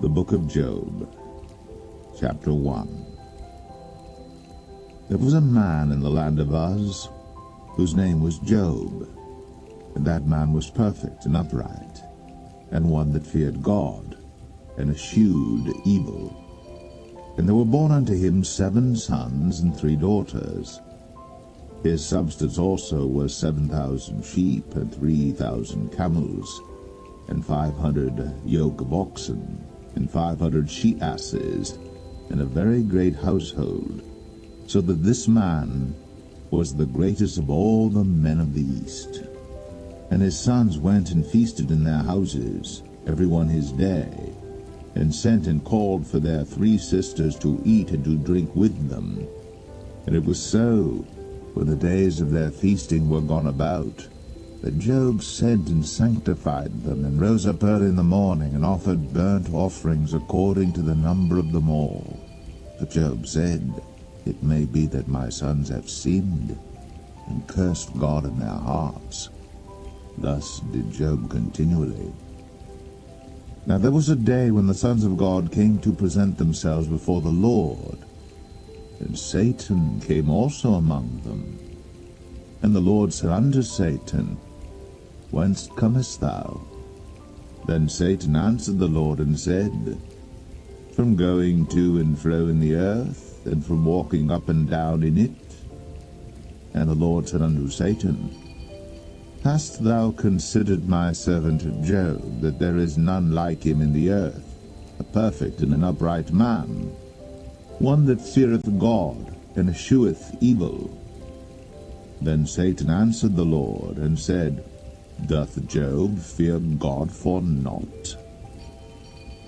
The Book of Job, Chapter 1. There was a man in the land of Uz, whose name was Job, and that man was perfect and upright, and one that feared God, and eschewed evil. And there were born unto him 7 sons and 3 daughters. His substance also was 7,000 sheep, and 3,000 camels, and 500 yoke of oxen, and 500 she-asses, and a very great household, so that this man was the greatest of all the men of the East. And his sons went and feasted in their houses, every one his day, and sent and called for their 3 sisters to eat and to drink with them. And it was so, when the days of their feasting were gone about, that Job sent and sanctified them, and rose up early in the morning, and offered burnt offerings according to the number of them all. But Job said, It may be that my sons have sinned, and cursed God in their hearts. Thus did Job continually. Now there was a day when the sons of God came to present themselves before the Lord, and Satan came also among them. And the Lord said unto Satan, Whence comest thou? Then Satan answered the Lord and said, From going to and fro in the earth, and from walking up and down in it. And the Lord said unto Satan, Hast thou considered my servant Job, that there is none like him in the earth, a perfect and an upright man, one that feareth God, and escheweth evil? Then Satan answered the Lord, and said, Doth Job fear God for naught?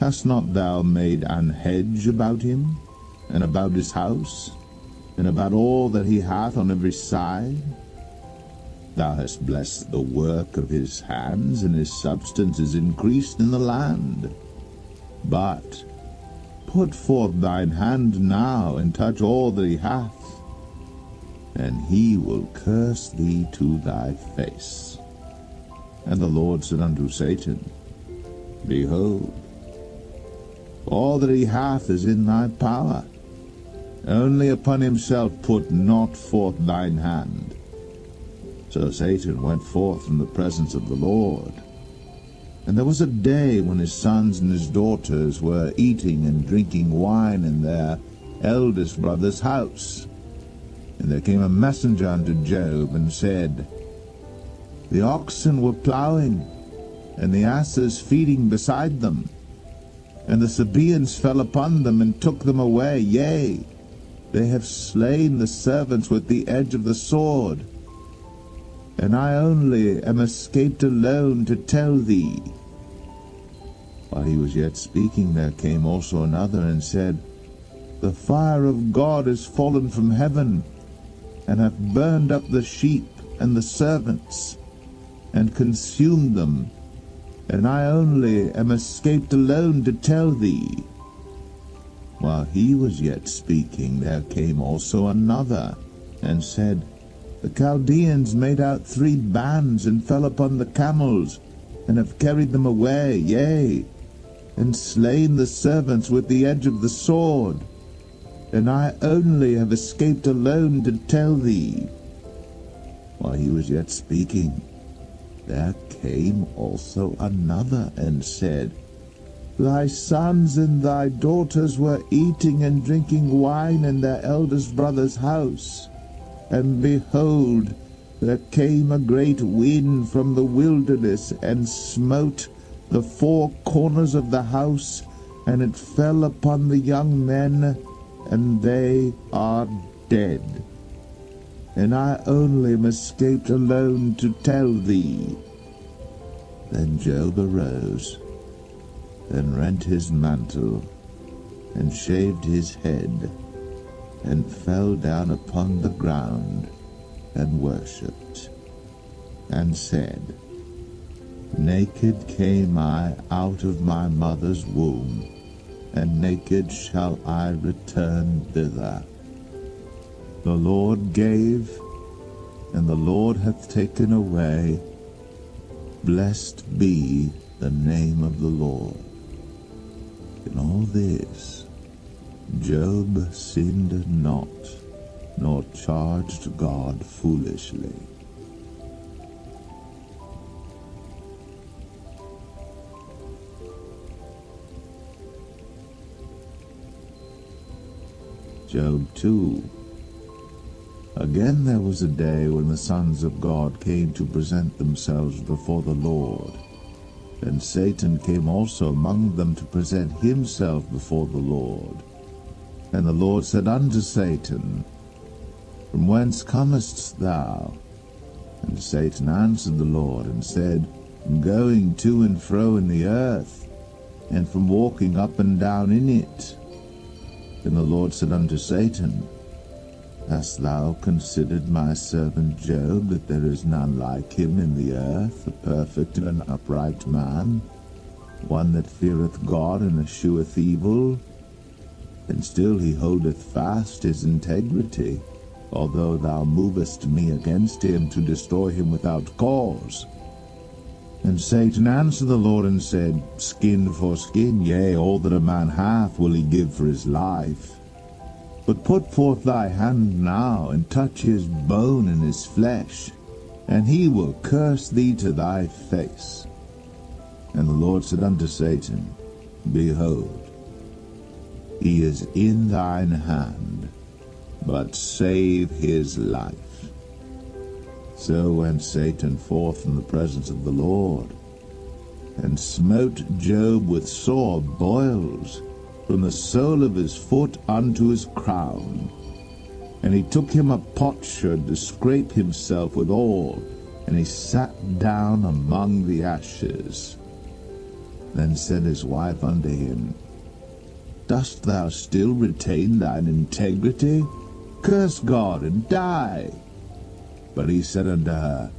Hast not thou made an hedge about him, and about his house, and about all that he hath on every side? Thou hast blessed the work of his hands, and his substance is increased in the land. But put forth thine hand now, and touch all that he hath, and he will curse thee to thy face. And the Lord said unto Satan, Behold, all that he hath is in thy power. Only upon himself put not forth thine hand. So Satan went forth from the presence of the Lord. And there was a day when his sons and his daughters were eating and drinking wine in their eldest brother's house. And there came a messenger unto Job, and said, The oxen were plowing, and the asses feeding beside them, and the Sabaeans fell upon them, and took them away. Yea, they have slain the servants with the edge of the sword. And I only am escaped alone to tell thee. While he was yet speaking, there came also another, and said, The fire of God is fallen from heaven, and hath burned up the sheep and the servants, and consumed them. And I only am escaped alone to tell thee. While he was yet speaking, there came also another, and said, The Chaldeans made out 3 bands, and fell upon the camels, and have carried them away, yea, and slain the servants with the edge of the sword. And I only have escaped alone to tell thee. While he was yet speaking, there came also another, and said, Thy sons and thy daughters were eating and drinking wine in their eldest brother's house. And behold, there came a great wind from the wilderness, and smote the 4 corners of the house, and it fell upon the young men, and they are dead. And I only am escaped alone to tell thee. Then Job arose, and rent his mantle, and shaved his head, and fell down upon the ground, and worshipped, and said, Naked came I out of my mother's womb, and naked shall I return thither. The Lord gave, and the Lord hath taken away. Blessed be the name of the Lord. In this, Job sinned not, nor charged God foolishly. Job 2. Again there was a day when the sons of God came to present themselves before the Lord. And Satan came also among them to present himself before the Lord. And the Lord said unto Satan, From whence comest thou? And Satan answered the Lord, and said, From going to and fro in the earth, and from walking up and down in it. And the Lord said unto Satan, Hast thou considered my servant Job, that there is none like him in the earth, a perfect and an upright man, one that feareth God and escheweth evil? And still he holdeth fast his integrity, although thou movest me against him to destroy him without cause. And Satan answered the Lord and said, Skin for skin, yea, all that a man hath will he give for his life. But put forth thy hand now, and touch his bone and his flesh, and he will curse thee to thy face. And the Lord said unto Satan, Behold, he is in thine hand, but save his life. So went Satan forth from the presence of the Lord, and smote Job with sore boils, from the sole of his foot unto his crown. And he took him a potsherd to scrape himself withal, and he sat down among the ashes. Then said his wife unto him, Dost thou still retain thine integrity? Curse God and die. But he said unto her,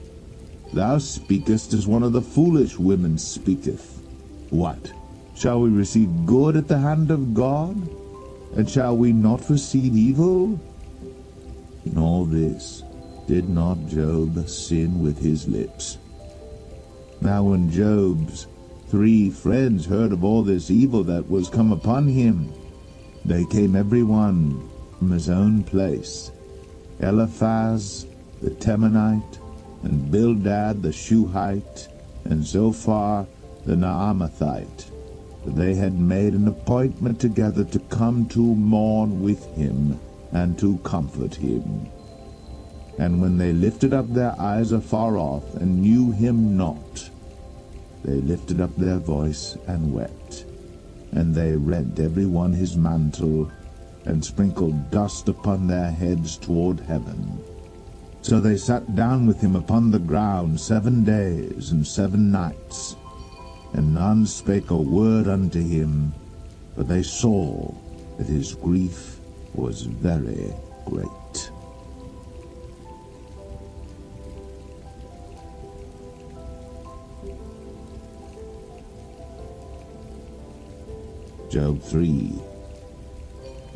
Thou speakest as one of the foolish women speaketh. What? Shall we receive good at the hand of God? And shall we not receive evil? In all this did not Job sin with his lips. Now when Job's 3 friends heard of all this evil that was come upon him, they came every one from his own place, Eliphaz the Temanite, and Bildad the Shuhite, and Zophar the Naamathite. They had made an appointment together to come to mourn with him, and to comfort him. And when they lifted up their eyes afar off, and knew him not, they lifted up their voice and wept. And they rent every one his mantle, and sprinkled dust upon their heads toward heaven. So they sat down with him upon the ground 7 days and 7 nights, and none spake a word unto him, for they saw that his grief was very great. Job 3.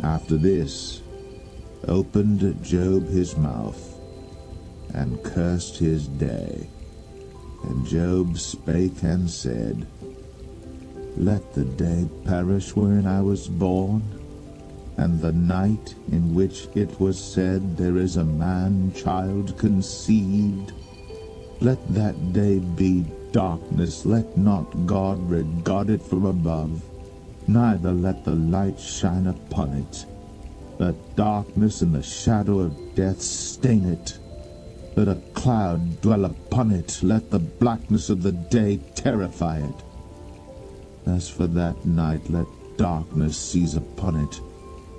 After this opened Job his mouth, and cursed his day. And Job spake and said, Let the day perish wherein I was born, and the night in which it was said, There is a man-child conceived. Let that day be darkness, let not God regard it from above, neither let the light shine upon it. Let darkness and the shadow of death stain it. Let a cloud dwell upon it, let the blackness of the day terrify it. As for that night, let darkness seize upon it.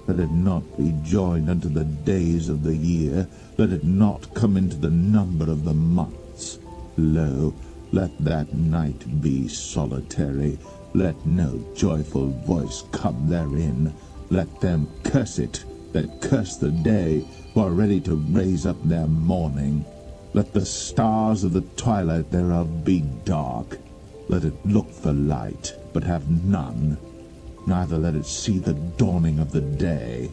Let it not be joined unto the days of the year, let it not come into the number of the months. Lo, let that night be solitary, let no joyful voice come therein. Let them curse it that curse the day, who are ready to raise up their mourning. Let the stars of the twilight thereof be dark. Let it look for light, but have none, neither let it see the dawning of the day.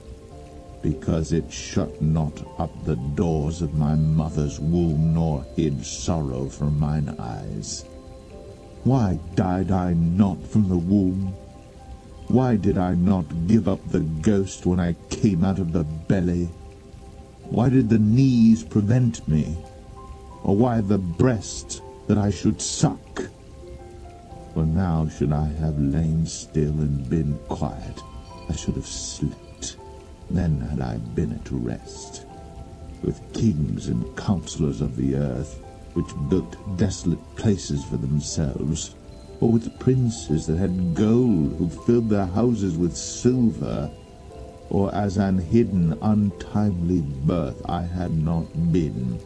Because it shut not up the doors of my mother's womb, nor hid sorrow from mine eyes. Why died I not from the womb? Why did I not give up the ghost when I came out of the belly? Why did the knees prevent me? Or why the breast that I should suck? For now should I have lain still and been quiet, I should have slept. Then had I been at rest. With kings and counselors of the earth, which built desolate places for themselves, or with princes that had gold, who filled their houses with silver, or as an hidden, untimely birth I had not been,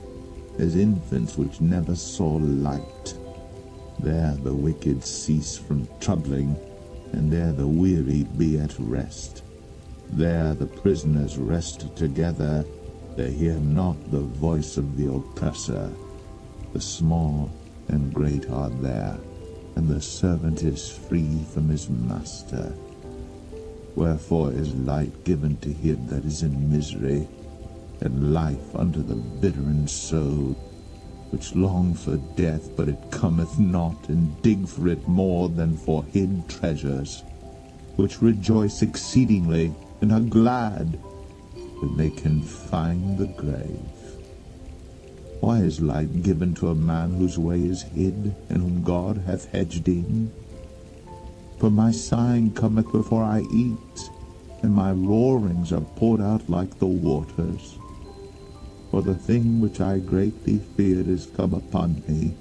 as infants which never saw light. There the wicked cease from troubling, and there the weary be at rest. There the prisoners rest together, they hear not the voice of the oppressor. The small and great are there, and the servant is free from his master. Wherefore is light given to him that is in misery, and life unto the bitter in soul, which long for death, but it cometh not, and dig for it more than for hid treasures, which rejoice exceedingly, and are glad when they can find the grave. Why is light given to a man whose way is hid, and whom God hath hedged in? For my sighing cometh before I eat, and my roarings are poured out like the waters. For the thing which I greatly feared is come upon me,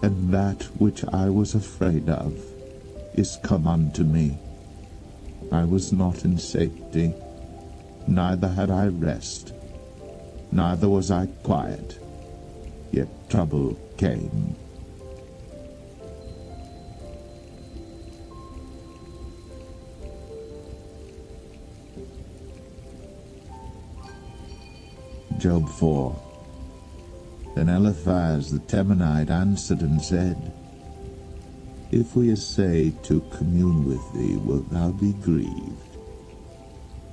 and that which I was afraid of is come unto me. I was not in safety, neither had I rest, neither was I quiet, yet trouble came. Job 4. Then Eliphaz the Temanite answered and said, If we essay to commune with thee, wilt thou be grieved?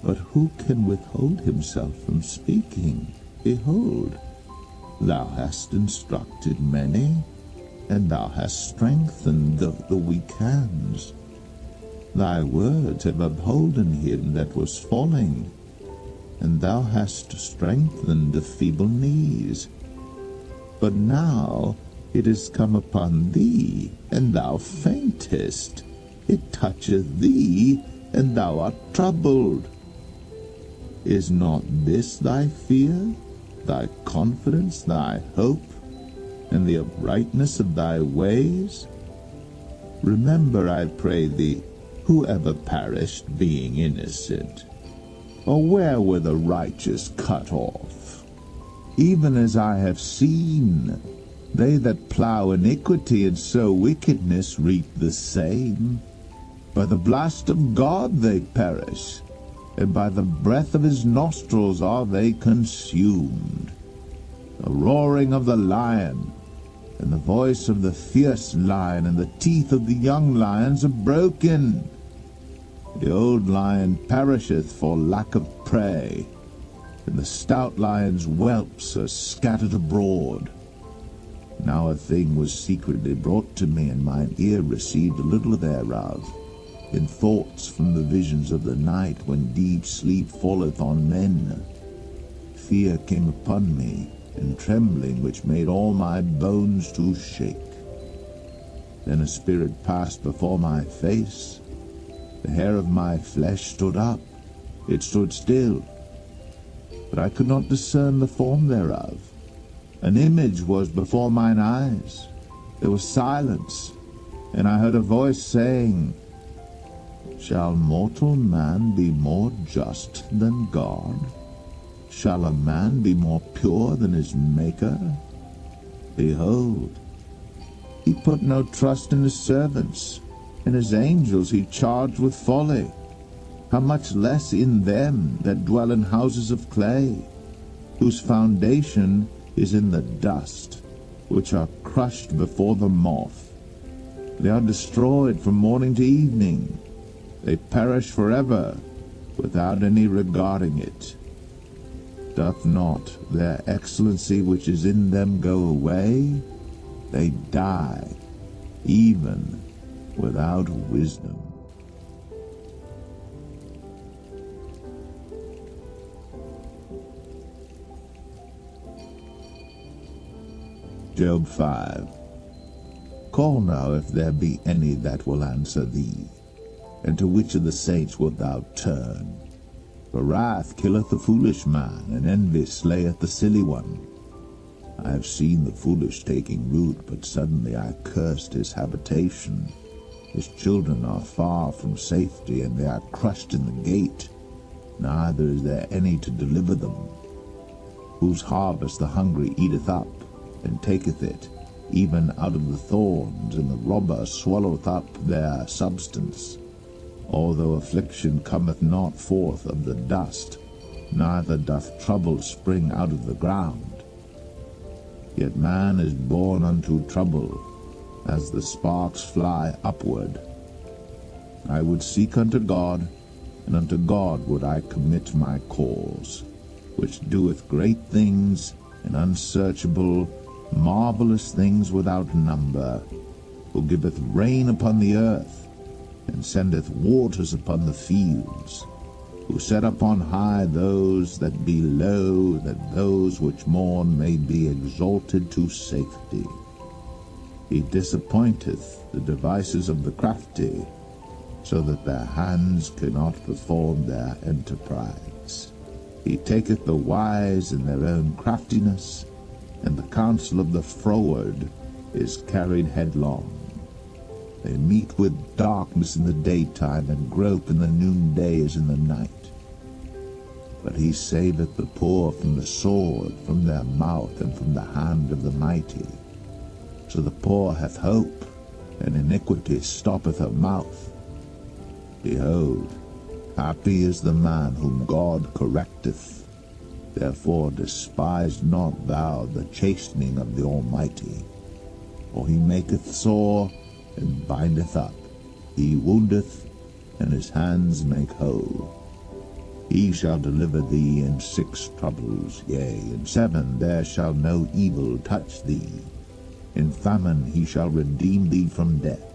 But who can withhold himself from speaking? Behold, thou hast instructed many, and thou hast strengthened the weak hands. Thy words have upholden him that was falling, and thou hast strengthened the feeble knees. But now it is come upon thee, and thou faintest. It toucheth thee, and thou art troubled. Is not this thy fear, thy confidence, thy hope, and the uprightness of thy ways? Remember, I pray thee, who ever perished being innocent? Or where were the righteous cut off? Even as I have seen, they that plough iniquity and sow wickedness reap the same. By the blast of God they perish, and by the breath of his nostrils are they consumed. The roaring of the lion, and the voice of the fierce lion, and the teeth of the young lions are broken. The old lion perisheth for lack of prey, and the stout lion's whelps are scattered abroad. Now a thing was secretly brought to me, and mine ear received a little thereof, in thoughts from the visions of the night, when deep sleep falleth on men. Fear came upon me, and trembling, which made all my bones to shake. Then a spirit passed before my face. The hair of my flesh stood up, it stood still, but I could not discern the form thereof. An image was before mine eyes. There was silence, and I heard a voice saying, Shall mortal man be more just than God? Shall a man be more pure than his Maker? Behold, he put no trust in his servants, and his angels he charged with folly. How much less in them that dwell in houses of clay, whose foundation is in the dust, which are crushed before the moth. They are destroyed from morning to evening. They perish forever, without any regarding it. Doth not their excellency which is in them go away? They die, even without wisdom. Job 5. Call now if there be any that will answer thee, and to which of the saints wilt thou turn? For wrath killeth the foolish man, and envy slayeth the silly one. I have seen the foolish taking root, but suddenly I cursed his habitation. His children are far from safety, and they are crushed in the gate. Neither is there any to deliver them. Whose harvest the hungry eateth up, and taketh it, even out of the thorns, and the robber swalloweth up their substance. Although affliction cometh not forth of the dust, neither doth trouble spring out of the ground. Yet man is born unto trouble, as the sparks fly upward. I would seek unto God, and unto God would I commit my cause, which doeth great things, and unsearchable, marvelous things without number, who giveth rain upon the earth, and sendeth waters upon the fields, who set upon high those that be low, that those which mourn may be exalted to safety. He disappointeth the devices of the crafty, so that their hands cannot perform their enterprise. He taketh the wise in their own craftiness, and the counsel of the froward is carried headlong. They meet with darkness in the daytime, and grope in the noonday as in the night. But he saveth the poor from the sword, from their mouth, and from the hand of the mighty. So the poor hath hope, and iniquity stoppeth her mouth. Behold, happy is the man whom God correcteth. Therefore despise not thou the chastening of the Almighty. For he maketh sore, and bindeth up. He woundeth, and his hands make whole. He shall deliver thee in 6 troubles, yea, in 7 there shall no evil touch thee. In famine he shall redeem thee from death,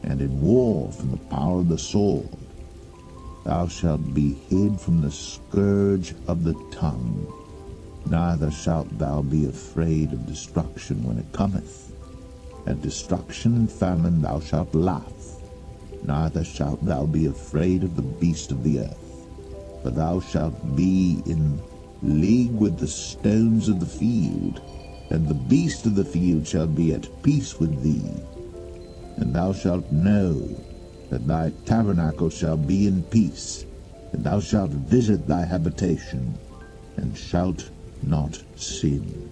and in war from the power of the sword. Thou shalt be hid from the scourge of the tongue, neither shalt thou be afraid of destruction when it cometh. At destruction and famine thou shalt laugh, neither shalt thou be afraid of the beast of the earth. For thou shalt be in league with the stones of the field, and the beast of the field shall be at peace with thee. And thou shalt know that thy tabernacle shall be in peace, and thou shalt visit thy habitation, and shalt not sin.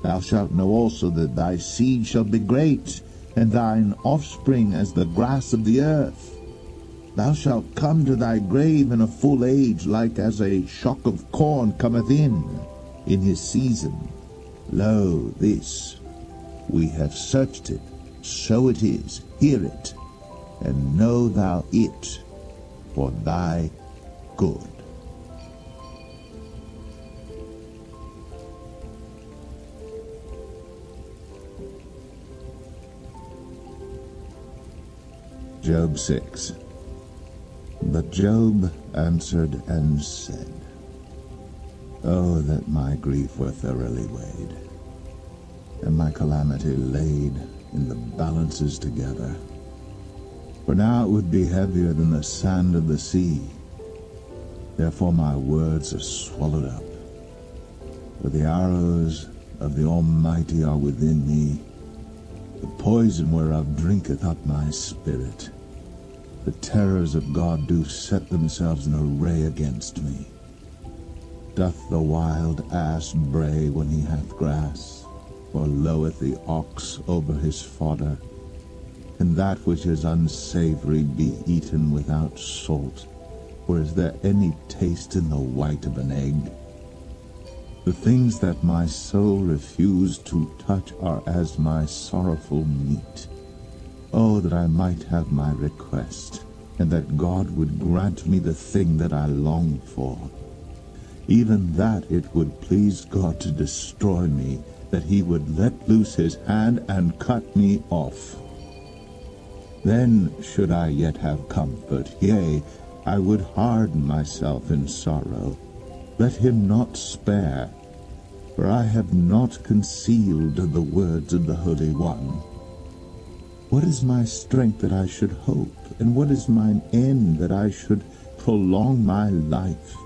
Thou shalt know also that thy seed shall be great, and thine offspring as the grass of the earth. Thou shalt come to thy grave in a full age, like as a shock of corn cometh in his season. Lo, this, we have searched it, so it is, hear it, and know thou it for thy good. Job 6. But Job answered and said, Oh, that my grief were thoroughly weighed, and my calamity laid in the balances together. For now it would be heavier than the sand of the sea. Therefore my words are swallowed up. For the arrows of the Almighty are within me, the poison whereof drinketh up my spirit. The terrors of God do set themselves in array against me. Doth the wild ass bray when he hath grass, or loweth the ox over his fodder? Can that which is unsavory be eaten without salt, or is there any taste in the white of an egg? The things that my soul refused to touch are as my sorrowful meat. Oh, that I might have my request, and that God would grant me the thing that I long for. Even that it would please God to destroy me, that he would let loose his hand and cut me off. Then should I yet have comfort, yea, I would harden myself in sorrow. Let him not spare. For I have not concealed the words of the Holy One. What is my strength that I should hope, and what is mine end that I should prolong my life?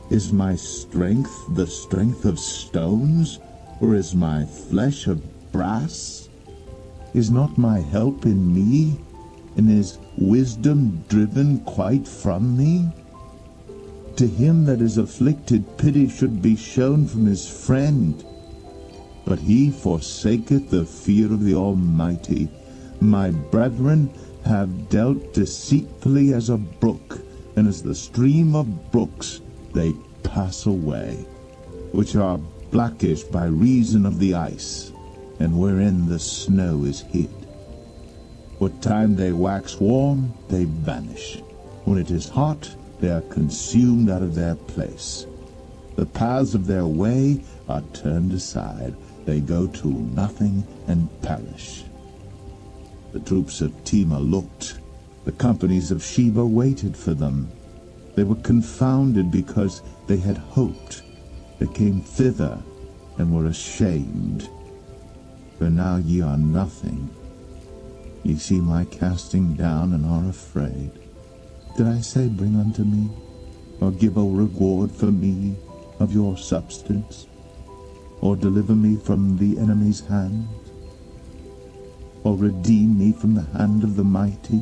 Is my strength the strength of stones, or is my flesh of brass? Is not my help in me, and is wisdom driven quite from me? To him that is afflicted pity should be shown from his friend, but he forsaketh the fear of the Almighty. My brethren have dealt deceitfully as a brook, and as the stream of brooks they pass away, which are blackish by reason of the ice, and wherein the snow is hid. What time they wax warm, they vanish. When it is hot, they are consumed out of their place. The paths of their way are turned aside. They go to nothing and perish. The troops of Tema looked. The companies of Sheba waited for them. They were confounded because they had hoped. They came thither and were ashamed. For now ye are nothing. Ye see my casting down and are afraid. Did I say, bring unto me, or give a reward for me of your substance, or deliver me from the enemy's hand, or redeem me from the hand of the mighty?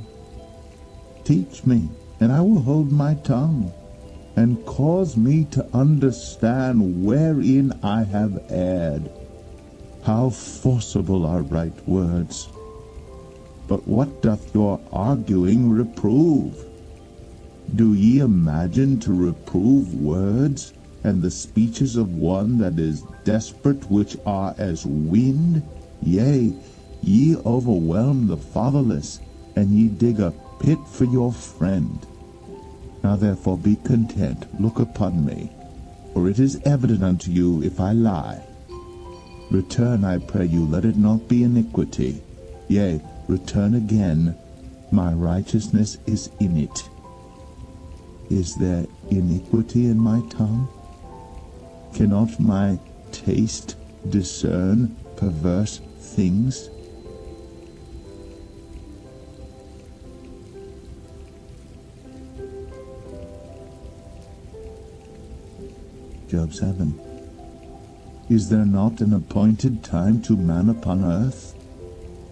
Teach me, and I will hold my tongue, and cause me to understand wherein I have erred. How forcible are right words! But what doth your arguing reprove? Do ye imagine to reprove words, and the speeches of one that is desperate, which are as wind? Yea, ye overwhelm the fatherless, and ye dig a pit for your friend. Now therefore be content, look upon me, for it is evident unto you if I lie. Return, I pray you, let it not be iniquity. Yea, return again, my righteousness is in it. Is there iniquity in my tongue? Cannot my taste discern perverse things? Job 7. Is there not an appointed time to man upon earth?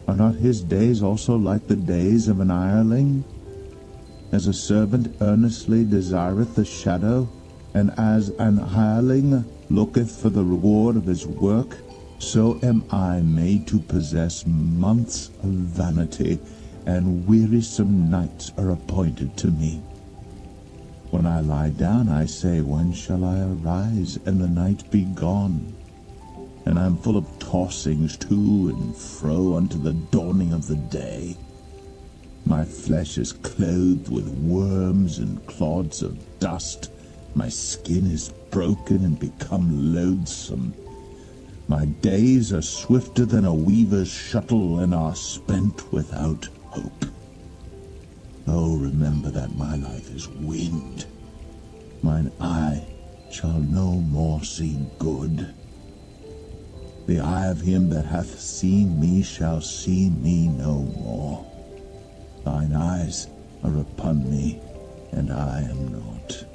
Are not his days also like the days of an hireling? As a servant earnestly desireth the shadow, and as an hireling looketh for the reward of his work, so am I made to possess months of vanity, and wearisome nights are appointed to me. When I lie down, I say, when shall I arise, and the night be gone? And I am full of tossings to and fro unto the dawning of the day. My flesh is clothed with worms and clods of dust. My skin is broken and become loathsome. My days are swifter than a weaver's shuttle, and are spent without hope. Oh, remember that my life is wind. Mine eye shall no more see good. The eye of him that hath seen me shall see me no more. Thine eyes are upon me, and I am not.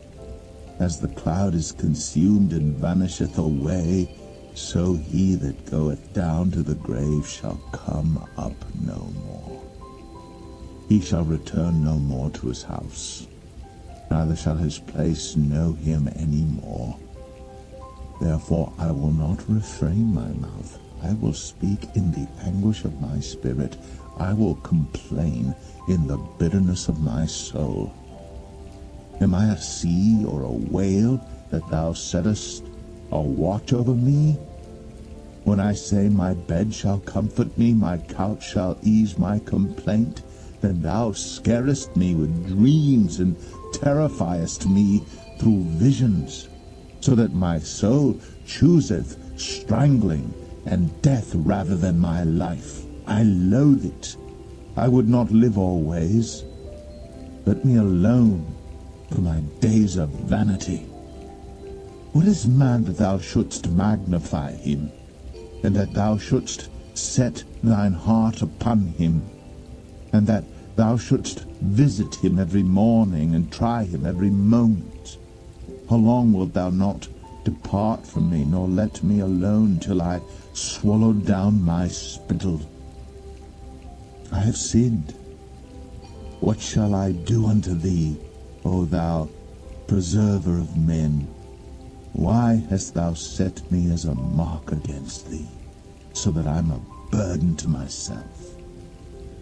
As the cloud is consumed and vanisheth away, so he that goeth down to the grave shall come up no more. He shall return no more to his house, neither shall his place know him any more. Therefore I will not refrain my mouth. I will speak in the anguish of my spirit. I will complain in the bitterness of my soul. Am I a sea or a whale that thou settest a watch over me? When I say, my bed shall comfort me, my couch shall ease my complaint, then thou scarest me with dreams, and terrifiest me through visions, so that my soul chooseth strangling and death rather than my life. I loathe it. I would not live always. Let me alone, for my days are vanity. What is man that thou shouldst magnify him, and that thou shouldst set thine heart upon him, and that thou shouldst visit him every morning, and try him every moment? How long wilt thou not depart from me, nor let me alone till I swallow down my spittle? I have sinned. What shall I do unto thee, O thou preserver of men? Why hast thou set me as a mark against thee, so that I am a burden to myself?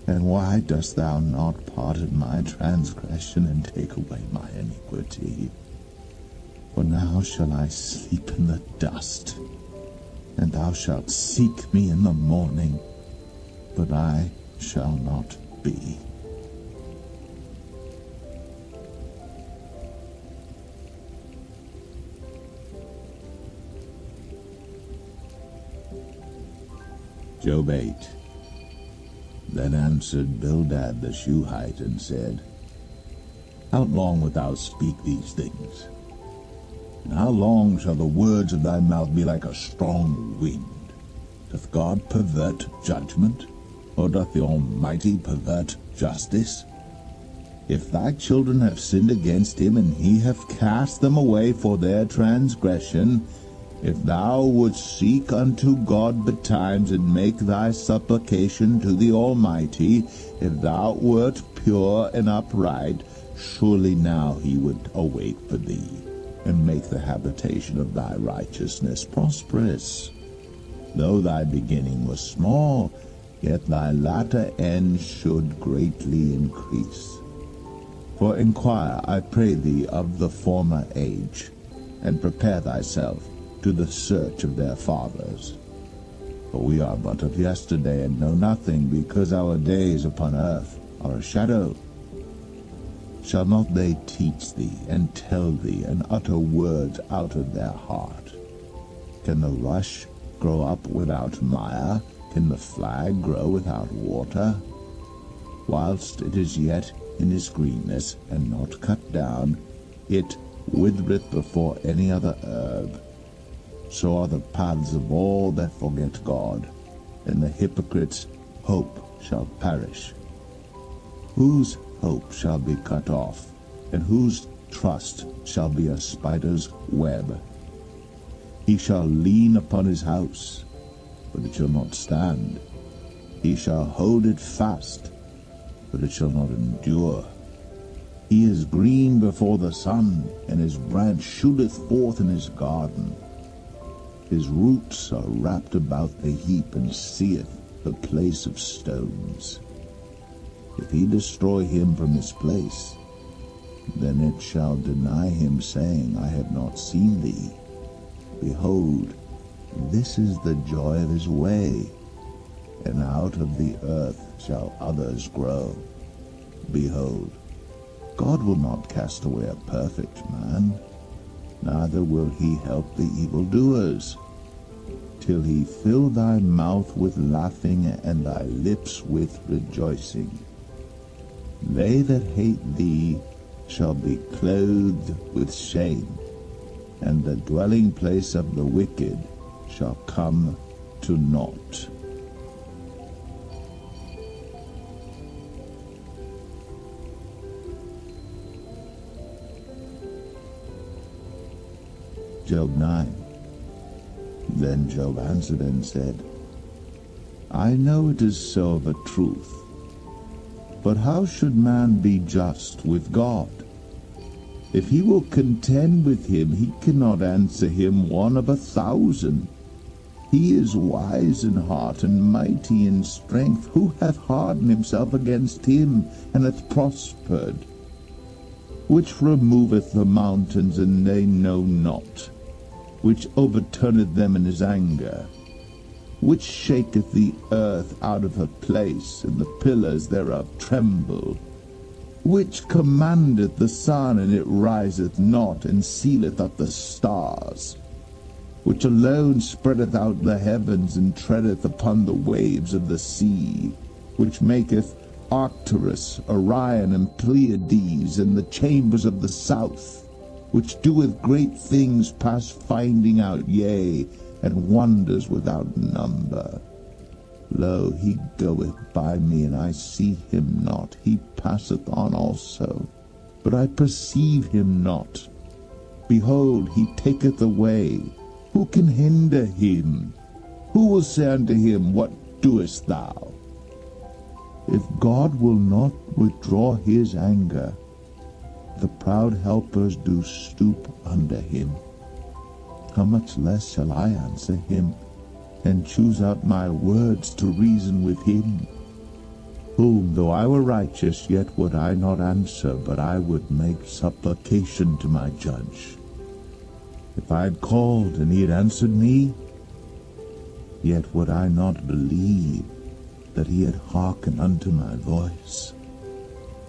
And why dost thou not pardon my transgression and take away my iniquity? For now shall I sleep in the dust, and thou shalt seek me in the morning, but I shall not be. Job 8. Then answered Bildad the Shuhite and said, How long wilt thou speak these things? And how long shall the words of thy mouth be like a strong wind? Doth God pervert judgment, or doth the Almighty pervert justice? If thy children have sinned against him, and he hath cast them away for their transgression, if thou wouldst seek unto God betimes, and make thy supplication to the Almighty, if thou wert pure and upright, surely now he would await for thee, and make the habitation of thy righteousness prosperous. Though thy beginning was small, yet thy latter end should greatly increase. For inquire, I pray thee, of the former age, and prepare thyself to the search of their fathers. For we are but of yesterday, and know nothing, because our days upon earth are a shadow. Shall not they teach thee, and tell thee, and utter words out of their heart? Can the rush grow up without mire? Can the flag grow without water? Whilst it is yet in its greenness, and not cut down, it withereth before any other herb. So are the paths of all that forget God, and the hypocrite's hope shall perish. Whose hope shall be cut off, and whose trust shall be a spider's web? He shall lean upon his house, but it shall not stand. He shall hold it fast, but it shall not endure. He is green before the sun, and his branch shooteth forth in his garden. His roots are wrapped about the heap, and seeth the place of stones. If he destroy him from his place, then it shall deny him, saying, I have not seen thee. Behold, this is the joy of his way, and out of the earth shall others grow. Behold, God will not cast away a perfect man, neither will he help the evildoers, till he fill thy mouth with laughing, and thy lips with rejoicing. They that hate thee shall be clothed with shame, and the dwelling place of the wicked shall come to naught. Job 9. Then Job answered and said, I know it is so of a truth, but how should man be just with God? If he will contend with him, he cannot answer him one of 1,000. He is wise in heart and mighty in strength. Who hath hardened himself against him, and hath prospered? Which removeth the mountains, and they know not? Which overturneth them in his anger? Which shaketh the earth out of her place, and the pillars thereof tremble? Which commandeth the sun, and it riseth not, and sealeth up the stars? Which alone spreadeth out the heavens, and treadeth upon the waves of the sea? Which maketh Arcturus, Orion, and Pleiades, and the chambers of the south? which doeth great things past finding out, yea, and wonders without number. Lo, he goeth by me, and I see him not. He passeth on also, but I perceive him not. Behold, he taketh away. Who can hinder him? Who will say unto him, What doest thou? If God will not withdraw his anger, the proud helpers do stoop under him. How much less shall I answer him, and choose out my words to reason with him? Whom, though I were righteous, yet would I not answer, but I would make supplication to my judge. If I had called, and he had answered me, yet would I not believe that he had hearkened unto my voice.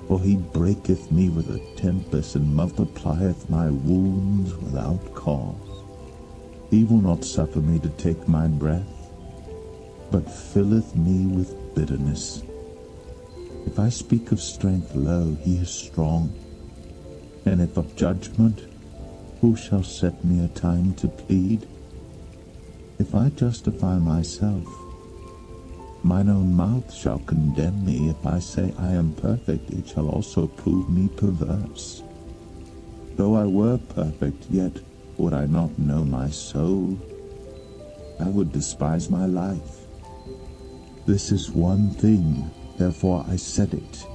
For he breaketh me with a tempest, and multiplieth my wounds without cause. He will not suffer me to take my breath, but filleth me with bitterness. If I speak of strength, lo, he is strong. And if of judgment, who shall set me a time to plead? If I justify myself, mine own mouth shall condemn me. If I say I am perfect, it shall also prove me perverse. Though I were perfect, yet would I not know my soul. I would despise my life. This is one thing, therefore I said it.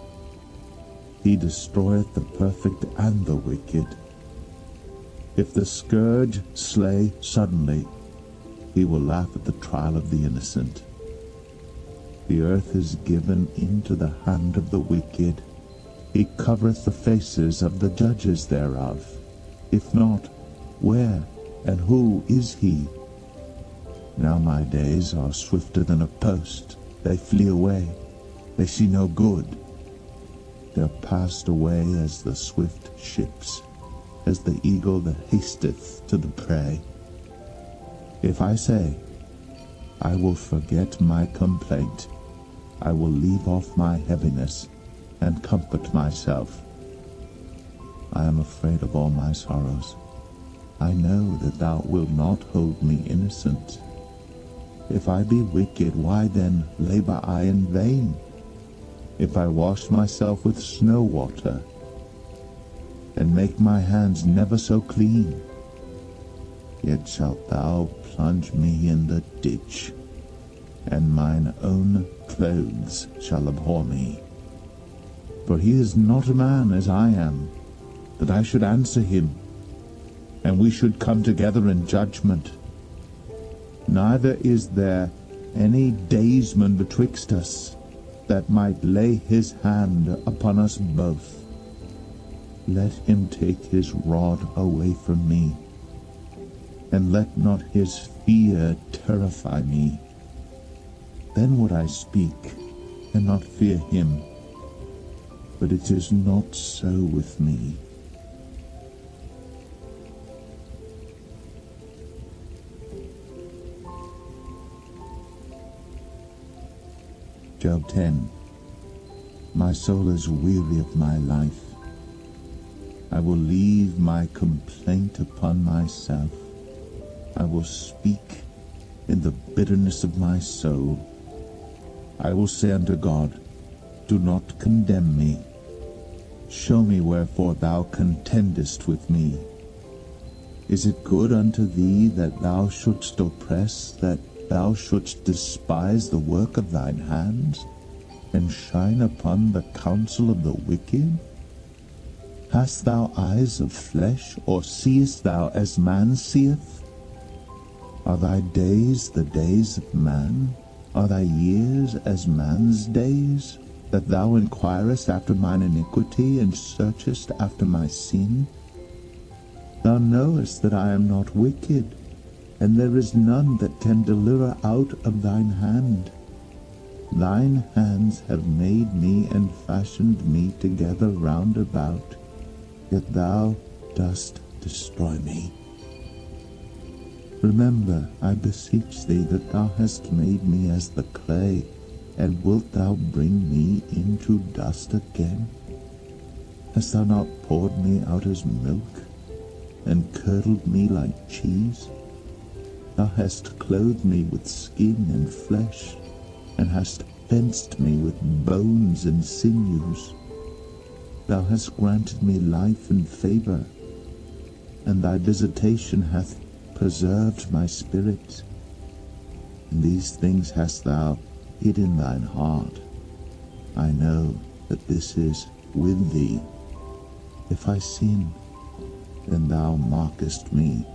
He destroyeth the perfect and the wicked. If the scourge slay suddenly, he will laugh at the trial of the innocent. The earth is given into the hand of the wicked. He covereth the faces of the judges thereof. If not, where and who is he? Now my days are swifter than a post. They flee away. They see no good. They are passed away as the swift ships, as the eagle that hasteth to the prey. If I say, I will forget my complaint, I will leave off my heaviness, and comfort myself. I am afraid of all my sorrows. I know that thou wilt not hold me innocent. If I be wicked, why then labor I in vain? If I wash myself with snow water, and make my hands never so clean, yet shalt thou plunge me in the ditch, and mine own clothes shall abhor me. For he is not a man as I am, that I should answer him, and we should come together in judgment. Neither is there any daysman betwixt us, that might lay his hand upon us both. Let him take his rod away from me, and let not his fear terrify me. Then would I speak, and not fear him. But it is not so with me. Job 10. My soul is weary of my life. I will leave my complaint upon myself. I will speak in the bitterness of my soul. I will say unto God, do not condemn me. Show me wherefore thou contendest with me. Is it good unto thee that thou shouldst oppress, that thou shouldst despise the work of thine hands, and shine upon the counsel of the wicked? Hast thou eyes of flesh, or seest thou as man seeth? Are thy days the days of man? Are thy years as man's days? That thou inquirest after mine iniquity, and searchest after my sin? Thou knowest that I am not wicked, and there is none that can deliver out of thine hand. Thine hands have made me and fashioned me together round about, yet thou dost destroy me. Remember, I beseech thee, that thou hast made me as the clay, and wilt thou bring me into dust again? Hast thou not poured me out as milk, and curdled me like cheese? Thou hast clothed me with skin and flesh, and hast fenced me with bones and sinews. Thou hast granted me life and favor, and thy visitation hath preserved my spirit. And these things hast thou hid in thine heart. I know that this is with thee. If I sin, then thou markest me,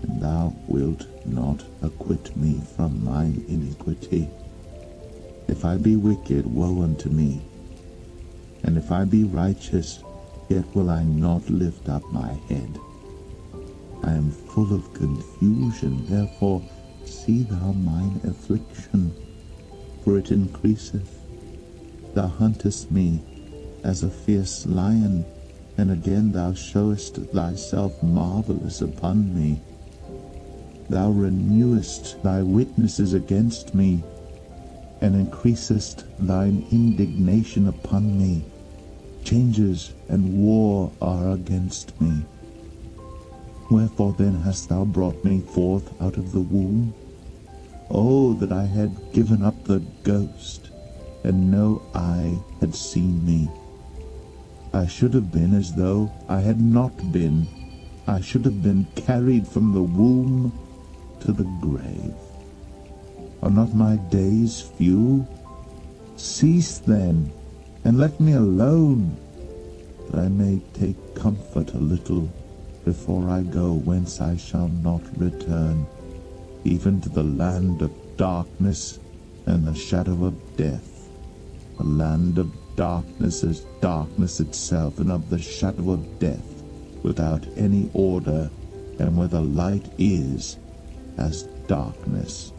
and thou wilt not acquit me from mine iniquity. If I be wicked, woe unto me. And if I be righteous, yet will I not lift up my head. I am full of confusion, therefore see thou mine affliction, for it increaseth. Thou huntest me as a fierce lion, and again thou showest thyself marvelous upon me. Thou renewest thy witnesses against me, and increasest thine indignation upon me. Changes and war are against me. Wherefore then hast thou brought me forth out of the womb? Oh, that I had given up the ghost, and no eye had seen me. I should have been as though I had not been. I should have been carried from the womb to the grave. Are not my days few? Cease then, and let me alone, that I may take comfort a little before I go whence I shall not return, even to the land of darkness and the shadow of death. A land of darkness as darkness itself, and of the shadow of death, without any order, and where the light is as darkness.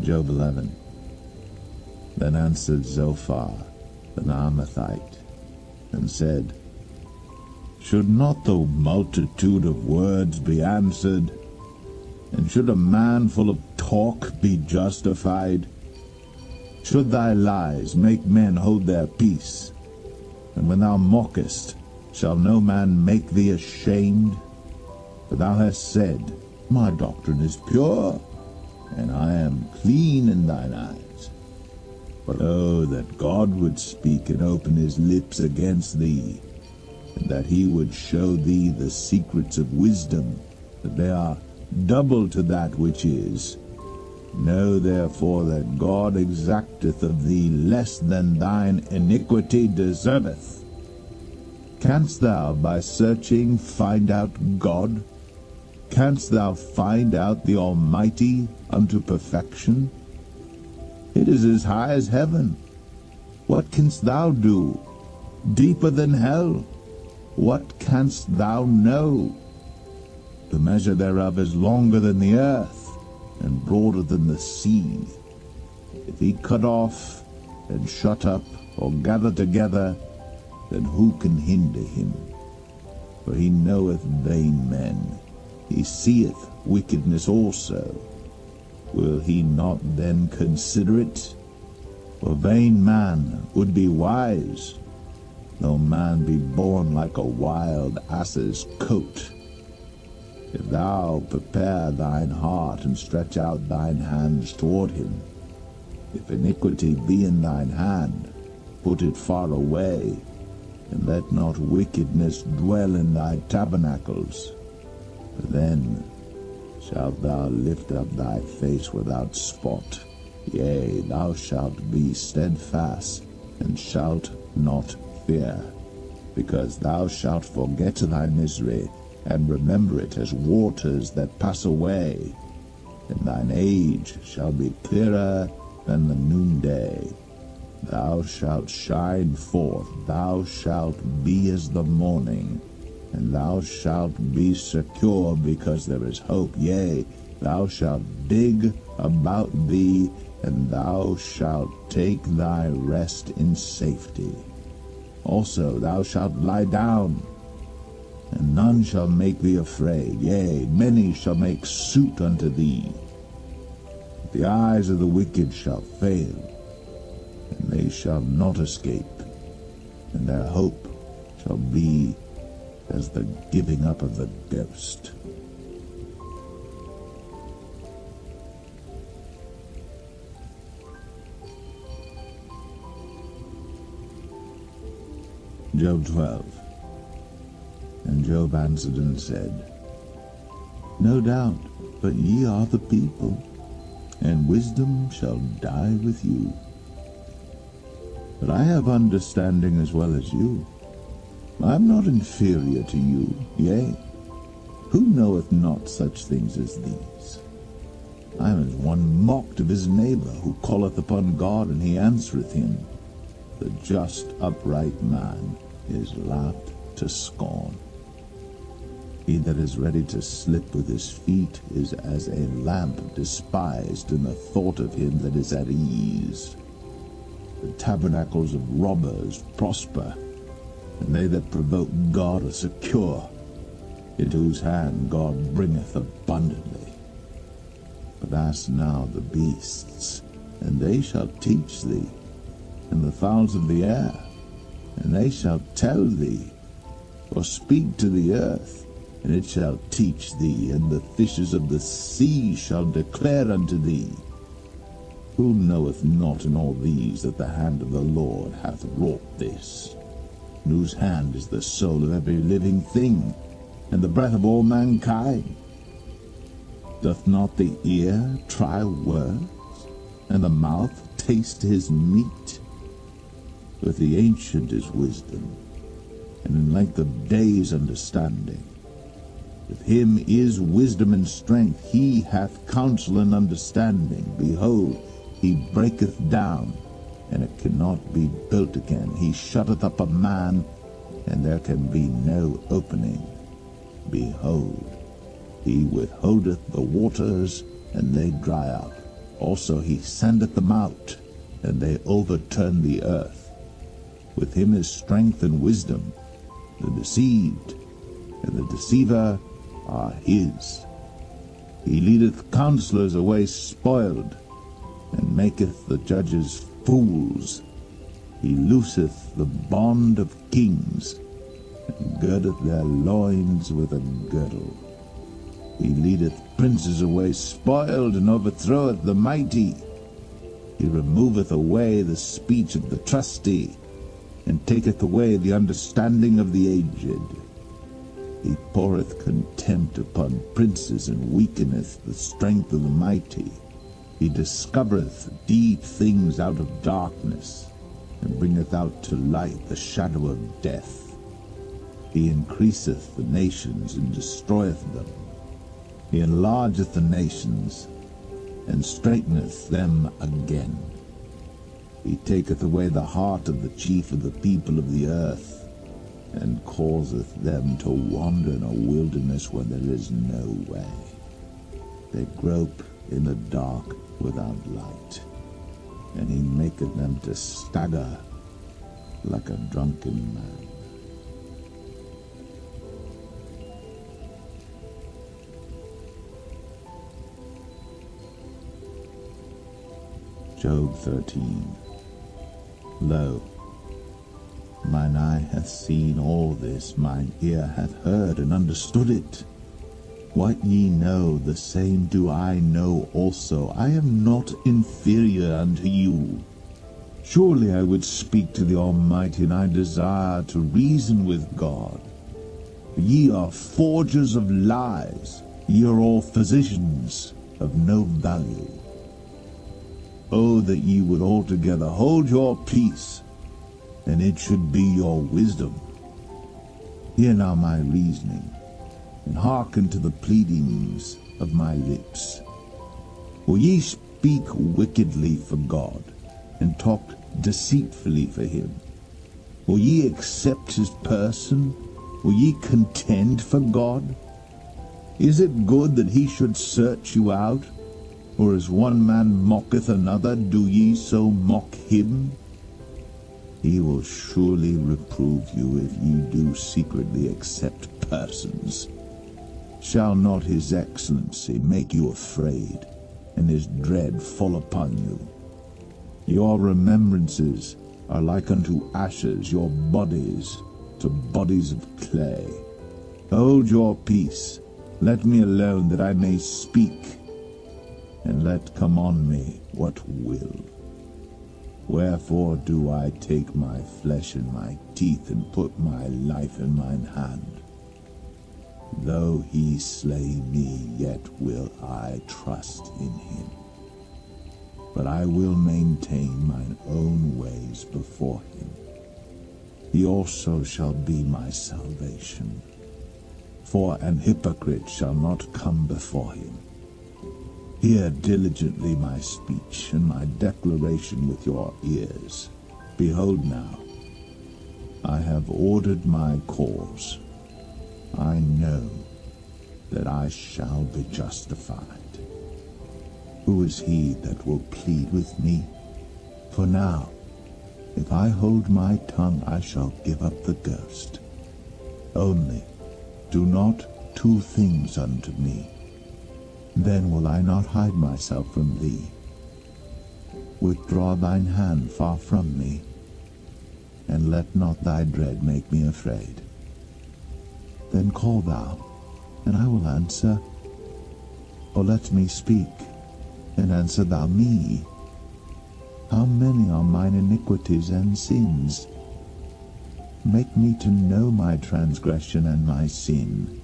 Job 11. Then answered Zophar the Naamathite, and said, Should not the multitude of words be answered? And should a man full of talk be justified? Should thy lies make men hold their peace? And when thou mockest, shall no man make thee ashamed? For thou hast said, My doctrine is pure, and I am clean in thine eyes. But oh, that God would speak and open his lips against thee, and that he would show thee the secrets of wisdom, that they are double to that which is. Know therefore that God exacteth of thee less than thine iniquity deserveth. Canst thou by searching find out God? Canst thou find out the Almighty unto perfection? It is as high as heaven. What canst thou do? Deeper than hell. What canst thou know? The measure thereof is longer than the earth, and broader than the sea. If he cut off, and shut up, or gather together, then who can hinder him? For he knoweth vain men. He seeth wickedness also. Will he not then consider it? For vain man would be wise, though man be born like a wild ass's coat. If thou prepare thine heart, and stretch out thine hands toward him, if iniquity be in thine hand, put it far away, and let not wickedness dwell in thy tabernacles. Then shalt thou lift up thy face without spot. Yea, thou shalt be steadfast, and shalt not fear, because thou shalt forget thy misery, and remember it as waters that pass away. And thine age shall be clearer than the noonday. Thou shalt shine forth, thou shalt be as the morning, and thou shalt be secure, because there is hope. Yea, thou shalt dig about thee, and thou shalt take thy rest in safety. Also thou shalt lie down, and none shall make thee afraid. Yea, many shall make suit unto thee. The eyes of the wicked shall fail, and they shall not escape, and their hope shall be as the giving up of the ghost. Job 12. And Job answered and said, No doubt, but ye are the people, and wisdom shall die with you. But I have understanding as well as you. I am not inferior to you, yea, who knoweth not such things as these? I am as one mocked of his neighbor, who calleth upon God, and he answereth him. The just upright man is laughed to scorn. He that is ready to slip with his feet is as a lamp despised in the thought of him that is at ease. The tabernacles of robbers prosper, and they that provoke God are secure, into whose hand God bringeth abundantly. But ask now the beasts, and they shall teach thee, and the fowls of the air, and they shall tell thee. Or speak to the earth, and it shall teach thee, and the fishes of the sea shall declare unto thee. Who knoweth not in all these that the hand of the Lord hath wrought this? In whose hand is the soul of every living thing, and the breath of all mankind? Doth not the ear try words, and the mouth taste his meat? With the ancient is wisdom, and in length of days understanding. With him is wisdom and strength. He hath counsel and understanding. Behold, he breaketh down, and it cannot be built again. He shutteth up a man, and there can be no opening. Behold, he withholdeth the waters, and they dry up. Also he sendeth them out, and they overturn the earth. With him is strength and wisdom. The deceived and the deceiver are his. He leadeth counselors away spoiled, and maketh the judges fools. He looseth the bond of kings, and girdeth their loins with a girdle. He leadeth princes away spoiled, and overthroweth the mighty. He removeth away the speech of the trusty, and taketh away the understanding of the aged. He poureth contempt upon princes, and weakeneth the strength of the mighty. He discovereth deep things out of darkness, and bringeth out to light the shadow of death. He increaseth the nations, and destroyeth them. He enlargeth the nations, and straighteneth them again. He taketh away the heart of the chief of the people of the earth, and causeth them to wander in a wilderness where there is no way. They grope in the dark without light, and he maketh them to stagger like a drunken man. Job 13. Lo, mine eye hath seen all this, mine ear hath heard and understood it. What ye know, the same do I know also. I am not inferior unto you. Surely I would speak to the Almighty, and I desire to reason with God. Ye are forgers of lies, ye are all physicians of no value. Oh, that ye would altogether hold your peace, and it should be your wisdom. Hear now my reasoning, and hearken to the pleadings of my lips. Will ye speak wickedly for God, and talk deceitfully for him? Will ye accept his person? Will ye contend for God? Is it good that he should search you out? Or as one man mocketh another, do ye so mock him? He will surely reprove you if ye do secretly accept persons. Shall not his excellency make you afraid? and his dread fall upon you. Your remembrances are like unto ashes, your bodies to bodies of clay. Hold your peace, let me alone, that I may speak, and let come on me what will. Wherefore do I take my flesh in my teeth, and put my life in mine hand? Though he slay me, yet will I trust in him. But I will maintain mine own ways before him. He also shall be my salvation. For an hypocrite shall not come before him. Hear diligently my speech, and my declaration with your ears. Behold now, I have ordered my cause. I know that I shall be justified. Who is he that will plead with me? For now, if I hold my tongue, I shall give up the ghost. Only do not two things unto me, then will I not hide myself from thee. Withdraw thine hand far from me, and let not thy dread make me afraid. Then call thou, and I will answer. Or let me speak, and answer thou me. How many are mine iniquities and sins? Make me to know my transgression and my sin.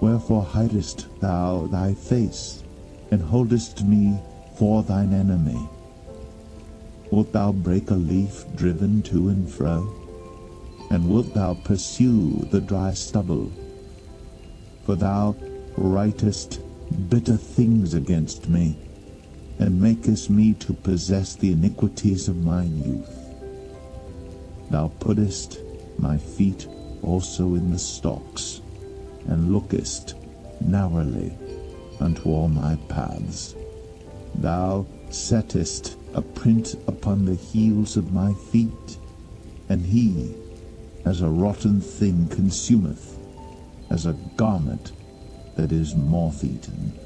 Wherefore hidest thou thy face, and holdest me for thine enemy? Wilt thou break a leaf driven to and fro? And wilt thou pursue the dry stubble? For thou writest bitter things against me, and makest me to possess the iniquities of mine youth. Thou puttest my feet also in the stocks, and lookest narrowly unto all my paths. Thou settest a print upon the heels of my feet, and he, as a rotten thing, consumeth, as a garment that is moth-eaten.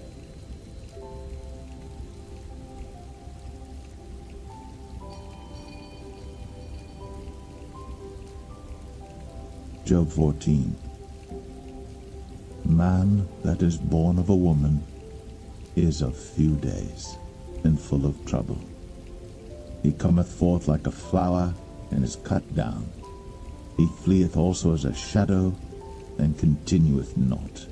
Job 14. Man that is born of a woman is of few days, and full of trouble. He cometh forth like a flower, and is cut down. He fleeth also as a shadow, and continueth not.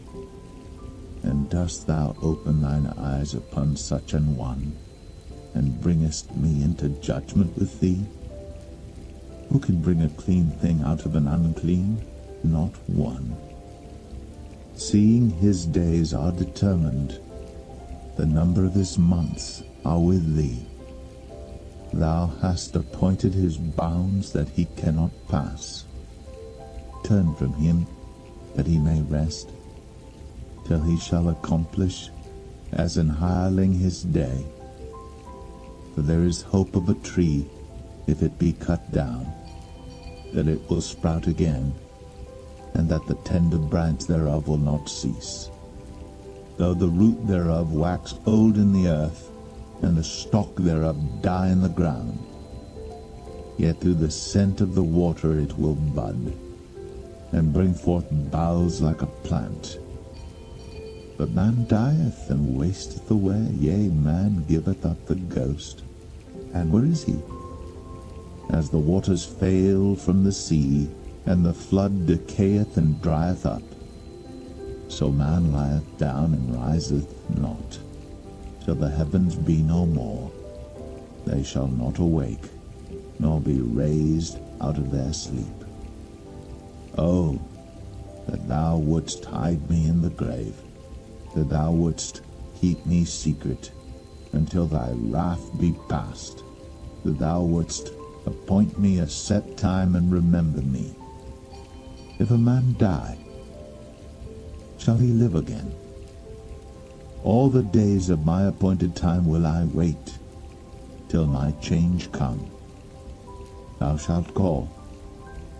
And dost thou open thine eyes upon such an one, and bringest me into judgment with thee? Who can bring a clean thing out of an unclean? Not one. Seeing his days are determined, the number of his months are with thee. Thou hast appointed his bounds that he cannot pass. Turn from him, that he may rest, till he shall accomplish as an hireling his day. For there is hope of a tree, if it be cut down, that it will sprout again, and that the tender branch thereof will not cease. Though the root thereof wax old in the earth, and the stalk thereof die in the ground, yet through the scent of the water it will bud, and bring forth boughs like a plant. But man dieth and wasteth away, yea, man giveth up the ghost. And where is he? As the waters fail from the sea, and the flood decayeth and drieth up, so man lieth down and riseth not, till the heavens be no more. They shall not awake, nor be raised out of their sleep. Oh, that thou wouldst hide me in the grave, that thou wouldst keep me secret, until thy wrath be past, that thou wouldst appoint me a set time and remember me. If a man die, shall he live again? All the days of my appointed time will I wait, till my change come. Thou shalt call,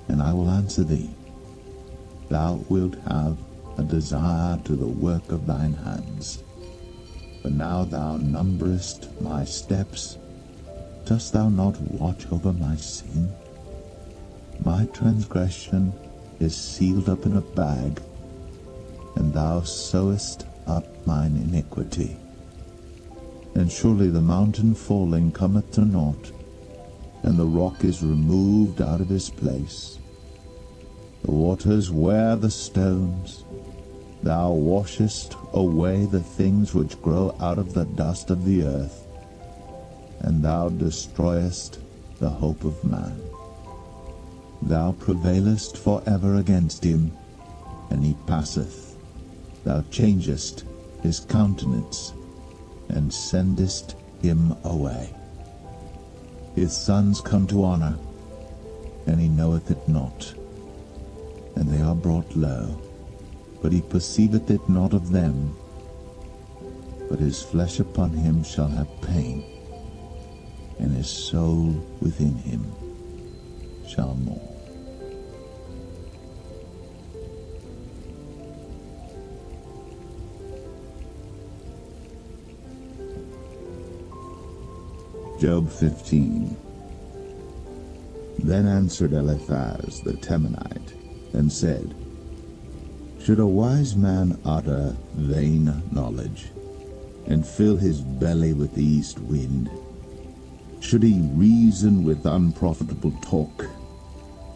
and I will answer thee. Thou wilt have a desire to the work of thine hands. For now thou numberest my steps. Dost thou not watch over my sin? My transgression is sealed up in a bag, and thou sewest up mine iniquity. And surely the mountain falling cometh to naught, and the rock is removed out of his place. The waters wear the stones. Thou washest away the things which grow out of the dust of the earth, and thou destroyest the hope of man. Thou prevailest for ever against him, and he passeth. Thou changest his countenance, and sendest him away. His sons come to honor, and he knoweth it not, and they are brought low, but he perceiveth it not of them. But his flesh upon him shall have pain, and his soul within him shall mourn. Job 15. Then answered Eliphaz the Temanite, and said, Should a wise man utter vain knowledge, and fill his belly with the east wind? Should he reason with unprofitable talk,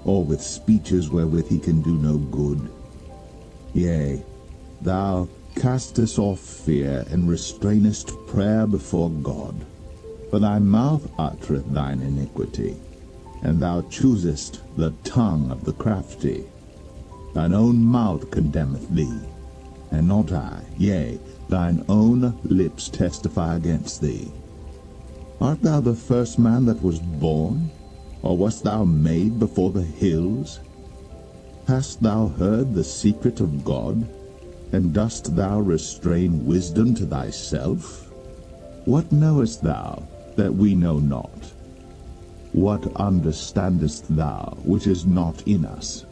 or with speeches wherewith he can do no good? Yea, thou castest off fear, and restrainest prayer before God. For thy mouth uttereth thine iniquity, and thou choosest the tongue of the crafty. Thine own mouth condemneth thee, and not I. Yea, thine own lips testify against thee. Art thou the first man that was born, or wast thou made before the hills? Hast thou heard the secret of God, and dost thou restrain wisdom to thyself? What knowest thou that we know not? What understandest thou which is not in us?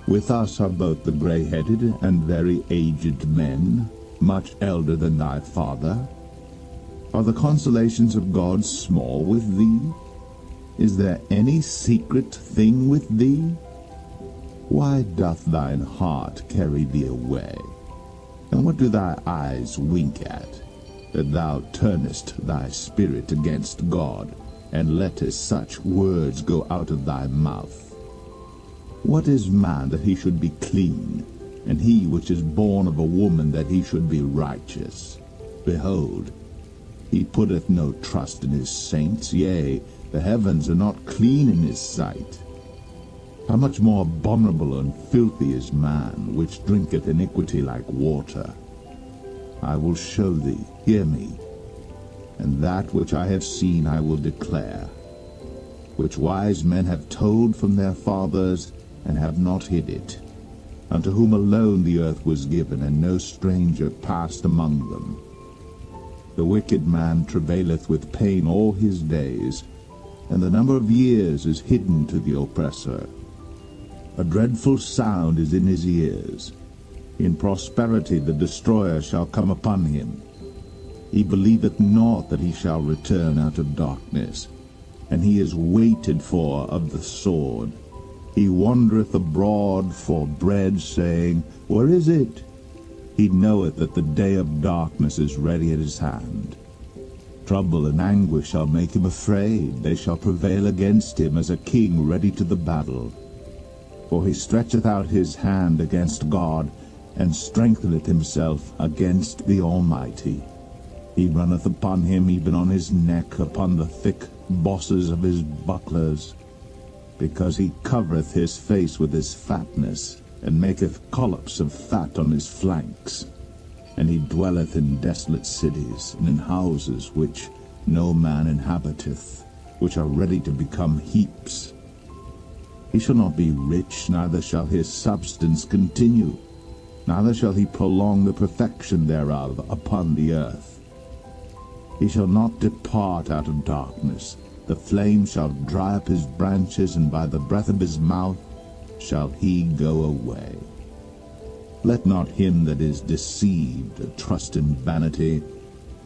With us are both the grey-headed and very aged men, much elder than thy father. Are the consolations of God small with thee? Is there any secret thing with thee? Why doth thine heart carry thee away? And what do thy eyes wink at, that thou turnest thy spirit against God, and lettest such words go out of thy mouth? What is man that he should be clean, and he which is born of a woman that he should be righteous? Behold, he putteth no trust in his saints, yea, the heavens are not clean in his sight. How much more abominable and filthy is man, which drinketh iniquity like water? I will show thee, hear me, and that which I have seen I will declare, which wise men have told from their fathers, and have not hid it, unto whom alone the earth was given, and no stranger passed among them. The wicked man travaileth with pain all his days, and the number of years is hidden to the oppressor. A dreadful sound is in his ears. In prosperity the destroyer shall come upon him. He believeth not that he shall return out of darkness, and he is waited for of the sword. He wandereth abroad for bread, saying, Where is it? He knoweth that the day of darkness is ready at his hand. Trouble and anguish shall make him afraid. They shall prevail against him as a king ready to the battle. For he stretcheth out his hand against God, and strengtheneth himself against the Almighty. He runneth upon him, even on his neck, upon the thick bosses of his bucklers, because he covereth his face with his fatness, and maketh collops of fat on his flanks. And he dwelleth in desolate cities, and in houses which no man inhabiteth, which are ready to become heaps. He shall not be rich, neither shall his substance continue, neither shall he prolong the perfection thereof upon the earth. He shall not depart out of darkness. The flame shall dry up his branches, and by the breath of his mouth shall he go away. Let not him that is deceived trust in vanity,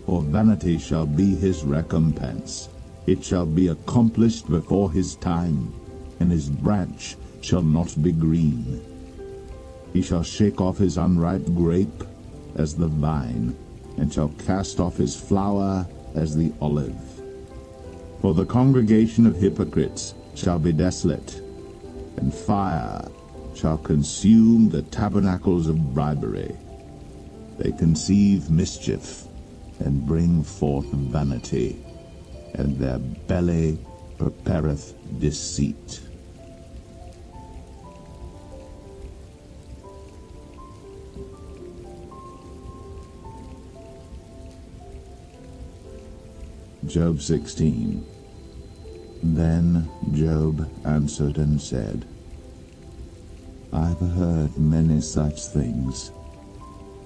for vanity shall be his recompense. It shall be accomplished before his time, and his branch shall not be green. He shall shake off his unripe grape as the vine, and shall cast off his flower as the olive. For the congregation of hypocrites shall be desolate, and fire shall consume the tabernacles of bribery. They conceive mischief, and bring forth vanity, and their belly prepareth deceit. Job 16. Then Job answered and said, I've heard many such things.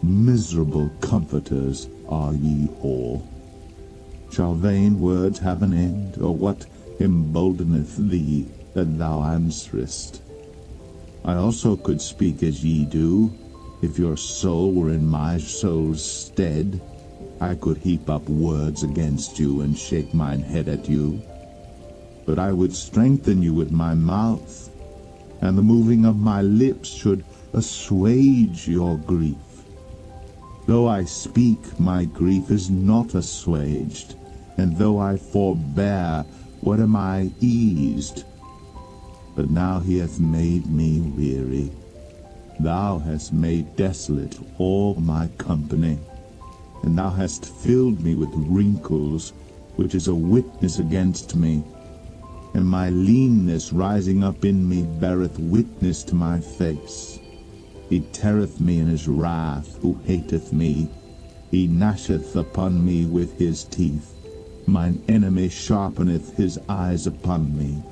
Miserable comforters are ye all. Shall vain words have an end, or what emboldeneth thee that thou answerest? I also could speak as ye do, if your soul were in my soul's stead. I could heap up words against you, and shake mine head at you. But I would strengthen you with my mouth, and the moving of my lips should assuage your grief. Though I speak, my grief is not assuaged, and though I forbear, what am I eased? But now he hath made me weary. Thou hast made desolate all my company, and thou hast filled me with wrinkles, which is a witness against me. And my leanness rising up in me beareth witness to my face. He teareth me in his wrath, who hateth me. He gnasheth upon me with his teeth. Mine enemy sharpeneth his eyes upon me.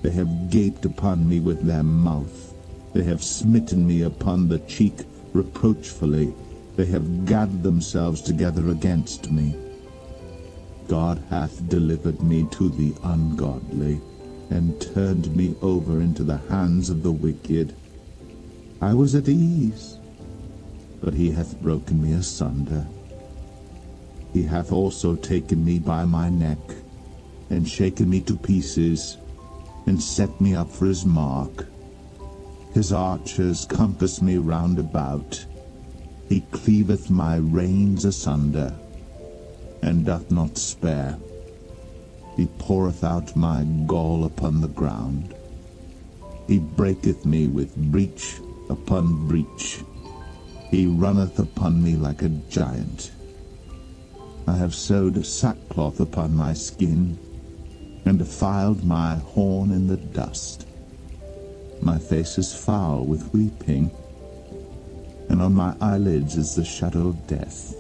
They have gaped upon me with their mouth. They have smitten me upon the cheek reproachfully. They have gathered themselves together against me. God hath delivered me to the ungodly, and turned me over into the hands of the wicked. I was at ease, but he hath broken me asunder. He hath also taken me by my neck, and shaken me to pieces, and set me up for his mark. His archers compass me round about. He cleaveth my reins asunder, and doth not spare. He poureth out my gall upon the ground. He breaketh me with breach upon breach. He runneth upon me like a giant. I have sewed sackcloth upon my skin, and defiled my horn in the dust. My face is foul with weeping, and on my eyelids is the shadow of death.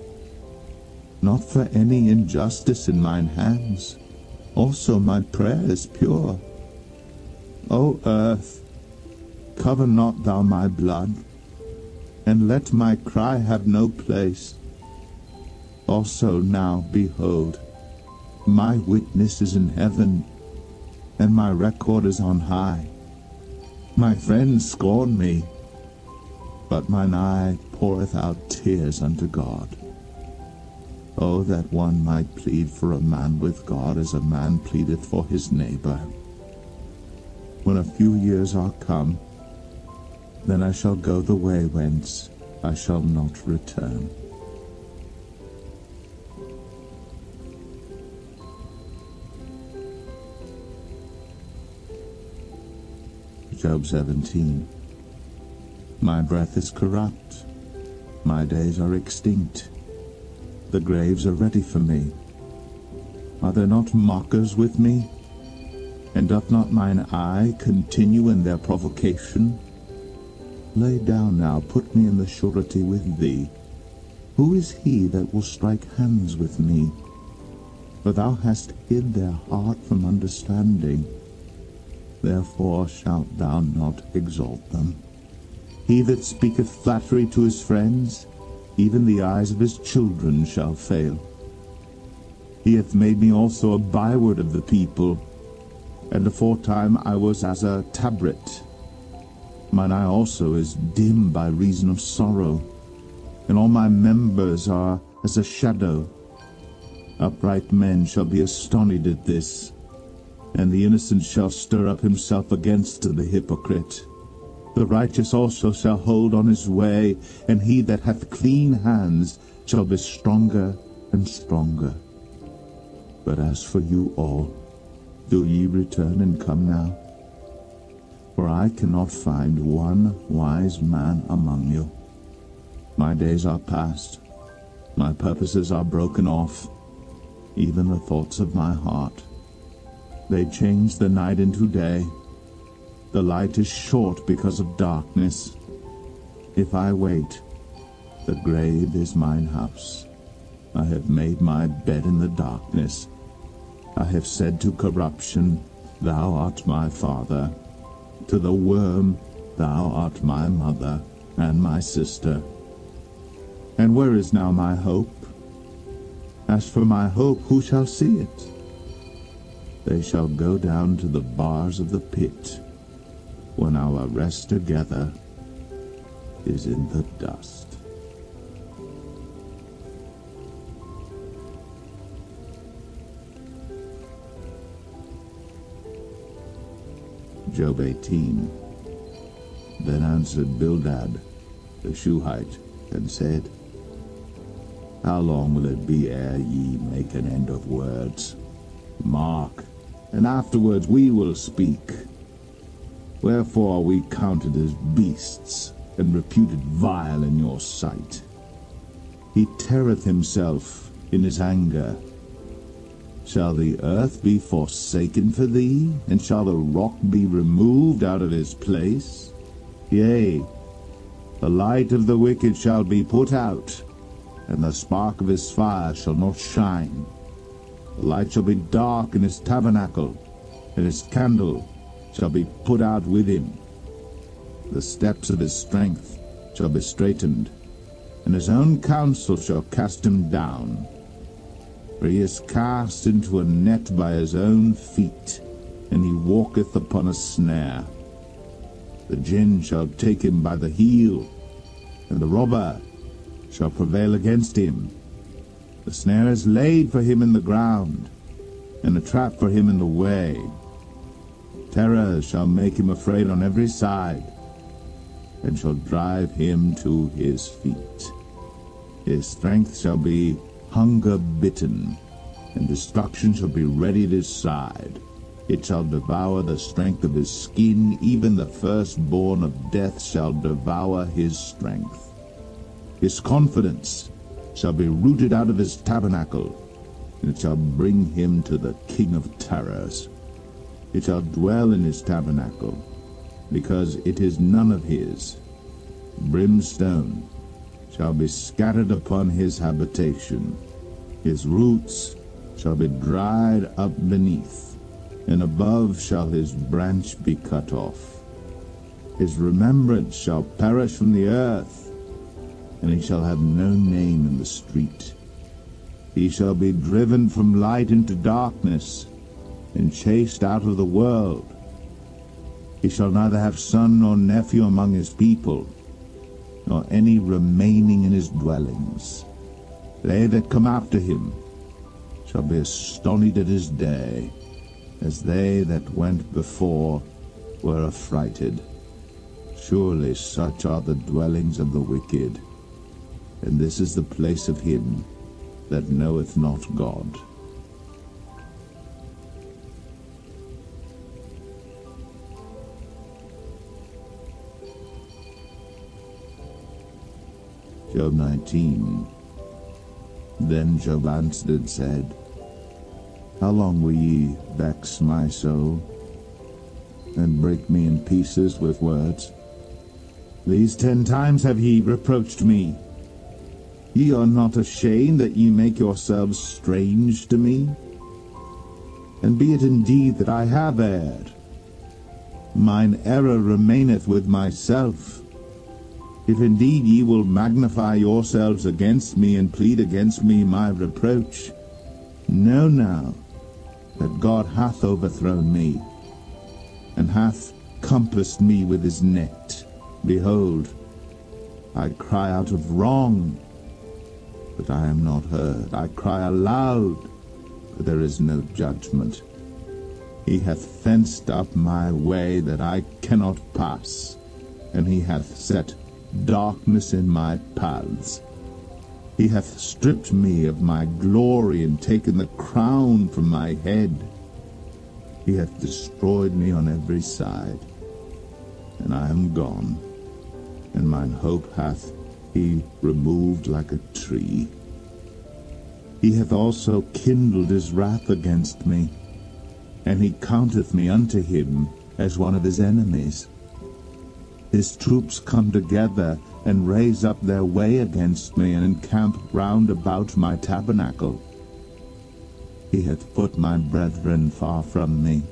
Not for any injustice in mine hands, also my prayer is pure. O earth, cover not thou my blood, and let my cry have no place. Also now, behold, my witness is in heaven, and my record is on high. My friends scorn me, but mine eye poureth out tears unto God. Oh, that one might plead for a man with God as a man pleadeth for his neighbor. When a few years are come, then I shall go the way whence I shall not return. Job 17. My breath is corrupt, my days are extinct. The graves are ready for me. Are there not mockers with me? And doth not mine eye continue in their provocation? Lay down now, put me in the surety with thee. Who is he that will strike hands with me? For thou hast hid their heart from understanding. Therefore shalt thou not exalt them. He that speaketh flattery to his friends, even the eyes of his children shall fail. He hath made me also a byword of the people, and aforetime I was as a tabret. Mine eye also is dim by reason of sorrow, and all my members are as a shadow. Upright men shall be astonished at this, and the innocent shall stir up himself against the hypocrite. The righteous also shall hold on his way, and he that hath clean hands shall be stronger and stronger. But as for you all, do ye return and come now? For I cannot find one wise man among you. My days are past, my purposes are broken off, even the thoughts of my heart. They change the night into day. The light is short because of darkness. If I wait, the grave is mine house. I have made my bed in the darkness. I have said to corruption, Thou art my father. To the worm, Thou art my mother and my sister. And where is now my hope? As for my hope, who shall see it? They shall go down to the bars of the pit, when our rest together is in the dust. Job 18. Then answered Bildad the Shuhite, and said, How long will it be ere ye make an end of words? Mark, and afterwards we will speak. Wherefore are we counted as beasts, and reputed vile in your sight? He teareth himself in his anger. Shall the earth be forsaken for thee, and shall the rock be removed out of his place? Yea, the light of the wicked shall be put out, and the spark of his fire shall not shine. The light shall be dark in his tabernacle, and his candle shall be put out with him. The steps of his strength shall be straitened, and his own counsel shall cast him down. For he is cast into a net by his own feet, and he walketh upon a snare. The gin shall take him by the heel, and the robber shall prevail against him. The snare is laid for him in the ground, and a trap for him in the way. Terror shall make him afraid on every side, and shall drive him to his feet. His strength shall be hunger bitten, and destruction shall be ready at his side. It shall devour the strength of his skin, even the firstborn of death shall devour his strength. His confidence shall be rooted out of his tabernacle, and it shall bring him to the king of terrors. It shall dwell in his tabernacle, because it is none of his. Brimstone shall be scattered upon his habitation. His roots shall be dried up beneath, and above shall his branch be cut off. His remembrance shall perish from the earth, and he shall have no name in the street. He shall be driven from light into darkness, and chased out of the world. He shall neither have son nor nephew among his people, nor any remaining in his dwellings. They that come after him shall be astonished at his day, as they that went before were affrighted. Surely such are the dwellings of the wicked, and this is the place of him that knoweth not God. Job 19. Then Job answered and said, How long will ye vex my soul, and break me in pieces with words? These 10 times have ye reproached me. Ye are not ashamed that ye make yourselves strange to me? And be it indeed that I have erred, mine error remaineth with myself. If indeed ye will magnify yourselves against me, and plead against me my reproach, know now that God hath overthrown me, and hath compassed me with his net. Behold, I cry out of wrong, but I am not heard. I cry aloud, but there is no judgment. He hath fenced up my way that I cannot pass, and he hath set darkness in my paths. He hath stripped me of my glory and taken the crown from my head. He hath destroyed me on every side, and I am gone, and mine hope hath he removed like a tree. He hath also kindled his wrath against me, and he counteth me unto him as one of his enemies. His troops come together and raise up their way against me, and encamp round about my tabernacle. He hath put my brethren far from me,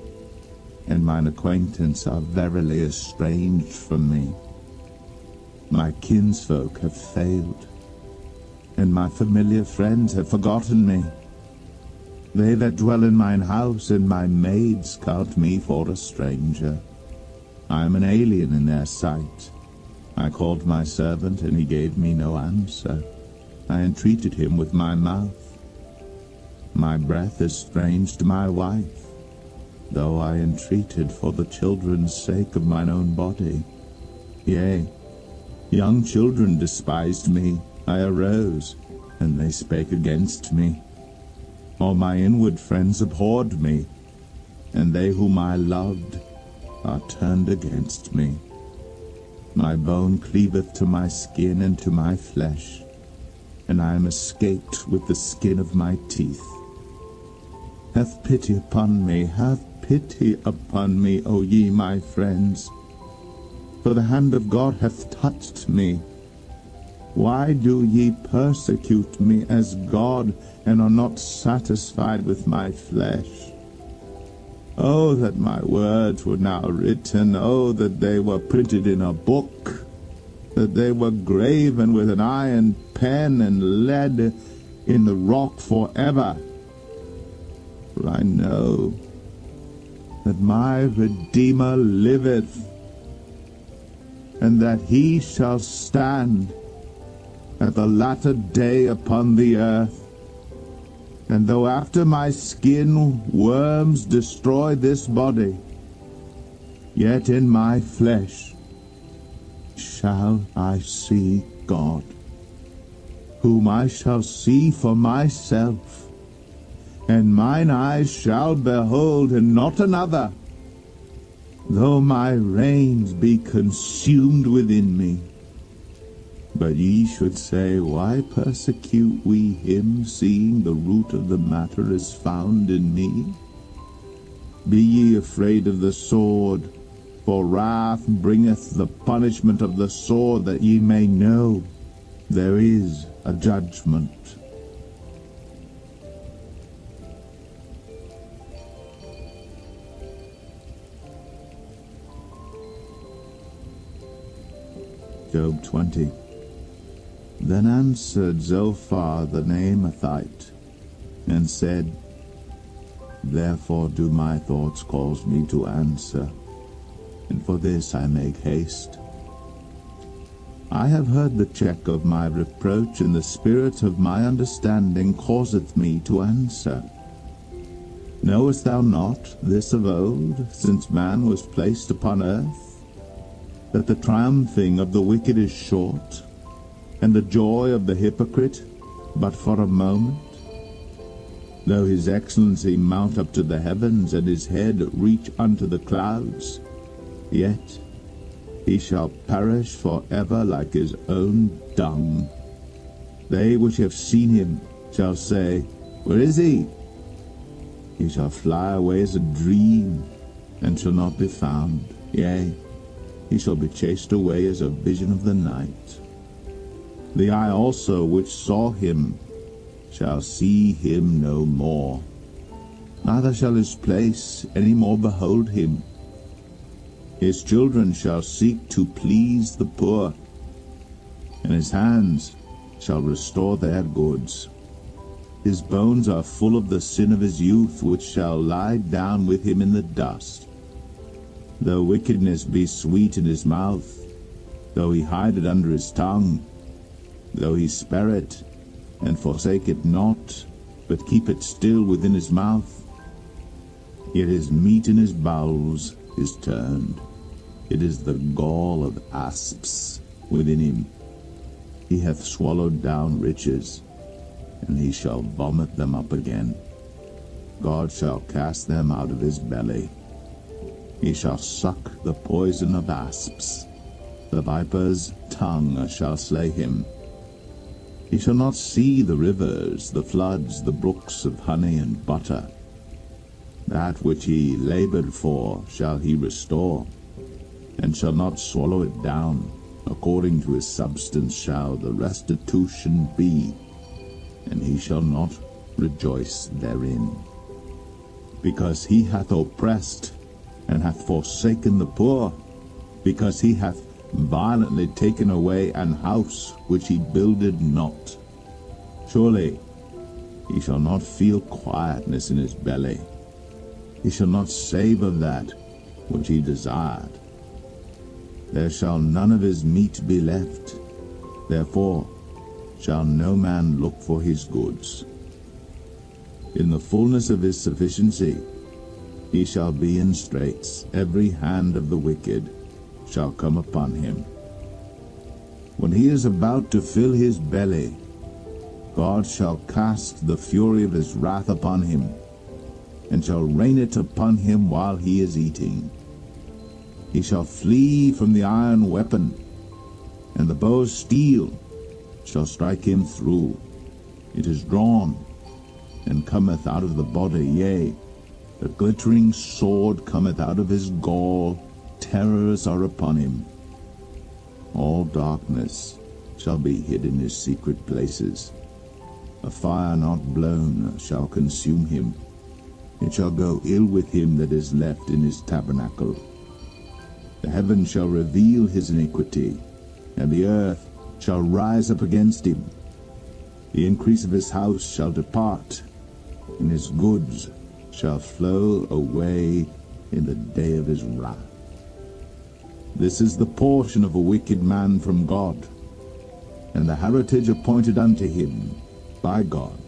and mine acquaintance are verily estranged from me. My kinsfolk have failed, and my familiar friends have forgotten me. They that dwell in mine house and my maids count me for a stranger. I am an alien in their sight. I called my servant, and he gave me no answer. I entreated him with my mouth. My breath estranged my wife, though I entreated for the children's sake of mine own body. Yea, young children despised me. I arose, and they spake against me. All my inward friends abhorred me, and they whom I loved are turned against me. My bone cleaveth to my skin and to my flesh, and I am escaped with the skin of my teeth. Have pity upon me, have pity upon me, O ye my friends, for the hand of God hath touched me. Why do ye persecute me as God, and are not satisfied with my flesh? Oh, that my words were now written, oh, that they were printed in a book, that they were graven with an iron pen and lead in the rock forever. For I know that my Redeemer liveth, and that he shall stand at the latter day upon the earth. And though after my skin worms destroy this body, yet in my flesh shall I see God, whom I shall see for myself, and mine eyes shall behold, and not another, though my reins be consumed within me. But ye should say, why persecute we him, seeing the root of the matter is found in me? Be ye afraid of the sword, for wrath bringeth the punishment of the sword, that ye may know there is a judgment. Job 20. Then answered Zophar the Naamathite, and said, Therefore do my thoughts cause me to answer, and for this I make haste. I have heard the check of my reproach, and the spirit of my understanding causeth me to answer. Knowest thou not this of old, since man was placed upon earth, that the triumphing of the wicked is short, and the joy of the hypocrite but for a moment? Though his excellency mount up to the heavens, and his head reach unto the clouds, yet he shall perish forever like his own dung. They which have seen him shall say, Where is he? He shall fly away as a dream, and shall not be found. Yea, he shall be chased away as a vision of the night. The eye also which saw him shall see him no more, neither shall his place any more behold him. His children shall seek to please the poor, and his hands shall restore their goods. His bones are full of the sin of his youth, which shall lie down with him in the dust. Though wickedness be sweet in his mouth, though he hide it under his tongue, though he spare it, and forsake it not, but keep it still within his mouth. Yet his meat in his bowels is turned. It is the gall of asps within him. He hath swallowed down riches, and he shall vomit them up again. God shall cast them out of his belly. He shall suck the poison of asps. The viper's tongue shall slay him. He shall not see the rivers, the floods, the brooks of honey and butter. That which he labored for shall he restore, and shall not swallow it down. According to his substance shall the restitution be, and he shall not rejoice therein. Because he hath oppressed, and hath forsaken the poor, because he hath violently taken away an house which he builded not. Surely he shall not feel quietness in his belly. He shall not savour that which he desired. There shall none of his meat be left. Therefore shall no man look for his goods. In the fullness of his sufficiency he shall be in straits. Every hand of the wicked shall come upon him. When he is about to fill his belly, God shall cast the fury of his wrath upon him, and shall rain it upon him while he is eating. He shall flee from the iron weapon, and the bow of steel shall strike him through. It is drawn, and cometh out of the body, yea, the glittering sword cometh out of his gall. Terrors are upon him. All darkness shall be hid in his secret places. A fire not blown shall consume him. It shall go ill with him that is left in his tabernacle. The heaven shall reveal his iniquity, and the earth shall rise up against him. The increase of his house shall depart, and his goods shall flow away in the day of his wrath. This is the portion of a wicked man from God, and the heritage appointed unto him by God.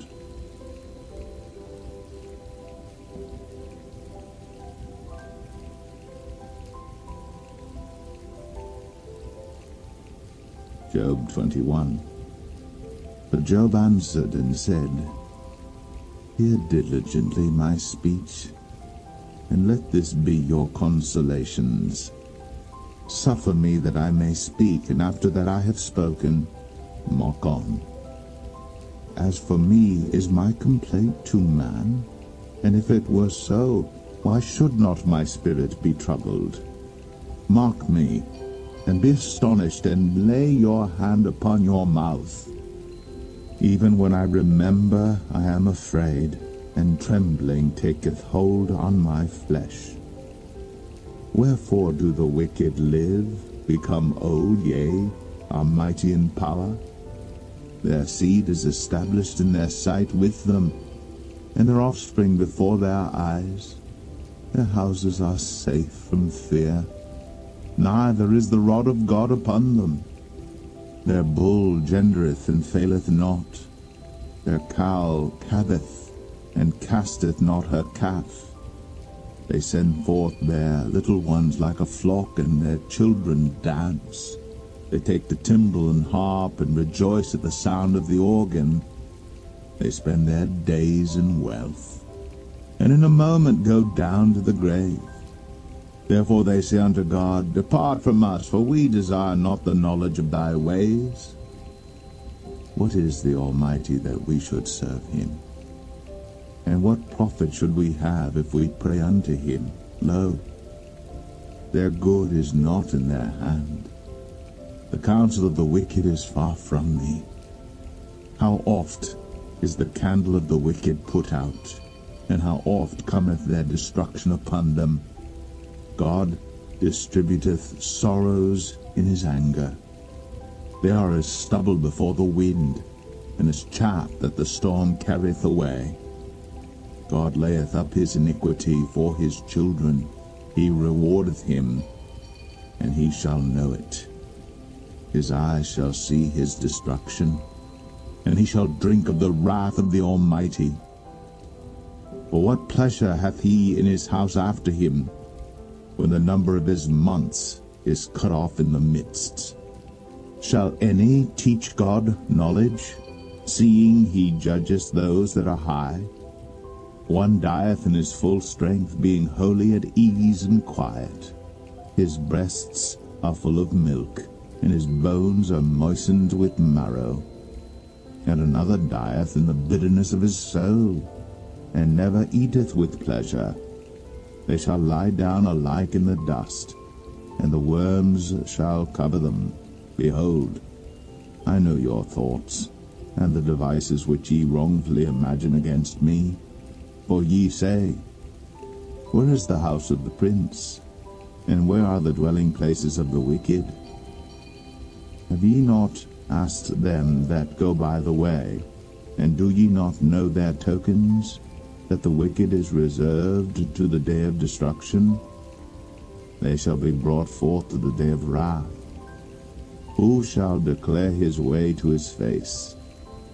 Job 21. But Job answered and said, Hear diligently my speech, and let this be your consolations. Suffer me that I may speak, and after that I have spoken, mock on. As for me, is my complaint to man? And if it were so, why should not my spirit be troubled? Mock me, and be astonished, and lay your hand upon your mouth. Even when I remember, I am afraid, and trembling taketh hold on my flesh. Wherefore do the wicked live, become old, yea, are mighty in power? Their seed is established in their sight with them, and their offspring before their eyes. Their houses are safe from fear, neither is the rod of God upon them. Their bull gendereth and faileth not. Their cow calveth and casteth not her calf. They send forth their little ones like a flock, and their children dance. They take the timbrel and harp, and rejoice at the sound of the organ. They spend their days in wealth, and in a moment go down to the grave. Therefore they say unto God, Depart from us, for we desire not the knowledge of thy ways. What is the Almighty that we should serve him? And what profit should we have if we pray unto him? Lo, their good is not in their hand. The counsel of the wicked is far from me. How oft is the candle of the wicked put out, and how oft cometh their destruction upon them. God distributeth sorrows in his anger. They are as stubble before the wind, and as chaff that the storm carrieth away. God layeth up his iniquity for his children. He rewardeth him, and he shall know it. His eyes shall see his destruction, and he shall drink of the wrath of the Almighty. For what pleasure hath he in his house after him, when the number of his months is cut off in the midst? Shall any teach God knowledge, seeing he judgeth those that are high? One dieth in his full strength, being wholly at ease and quiet. His breasts are full of milk, and his bones are moistened with marrow. And another dieth in the bitterness of his soul, and never eateth with pleasure. They shall lie down alike in the dust, and the worms shall cover them. Behold, I know your thoughts, and the devices which ye wrongfully imagine against me. For ye say, Where is the house of the prince? And where are the dwelling places of the wicked? Have ye not asked them that go by the way, and do ye not know their tokens, that the wicked is reserved to the day of destruction? They shall be brought forth to the day of wrath. Who shall declare his way to his face?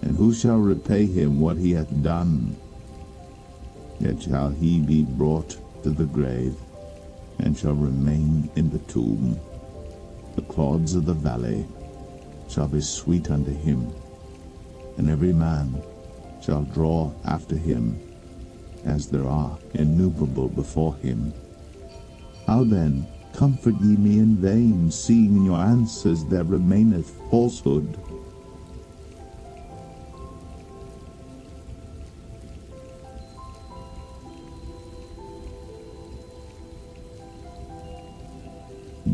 And who shall repay him what he hath done? Yet shall he be brought to the grave, and shall remain in the tomb. The clods of the valley shall be sweet unto him, and every man shall draw after him, as there are innumerable before him. How then comfort ye me in vain, seeing in your answers there remaineth falsehood?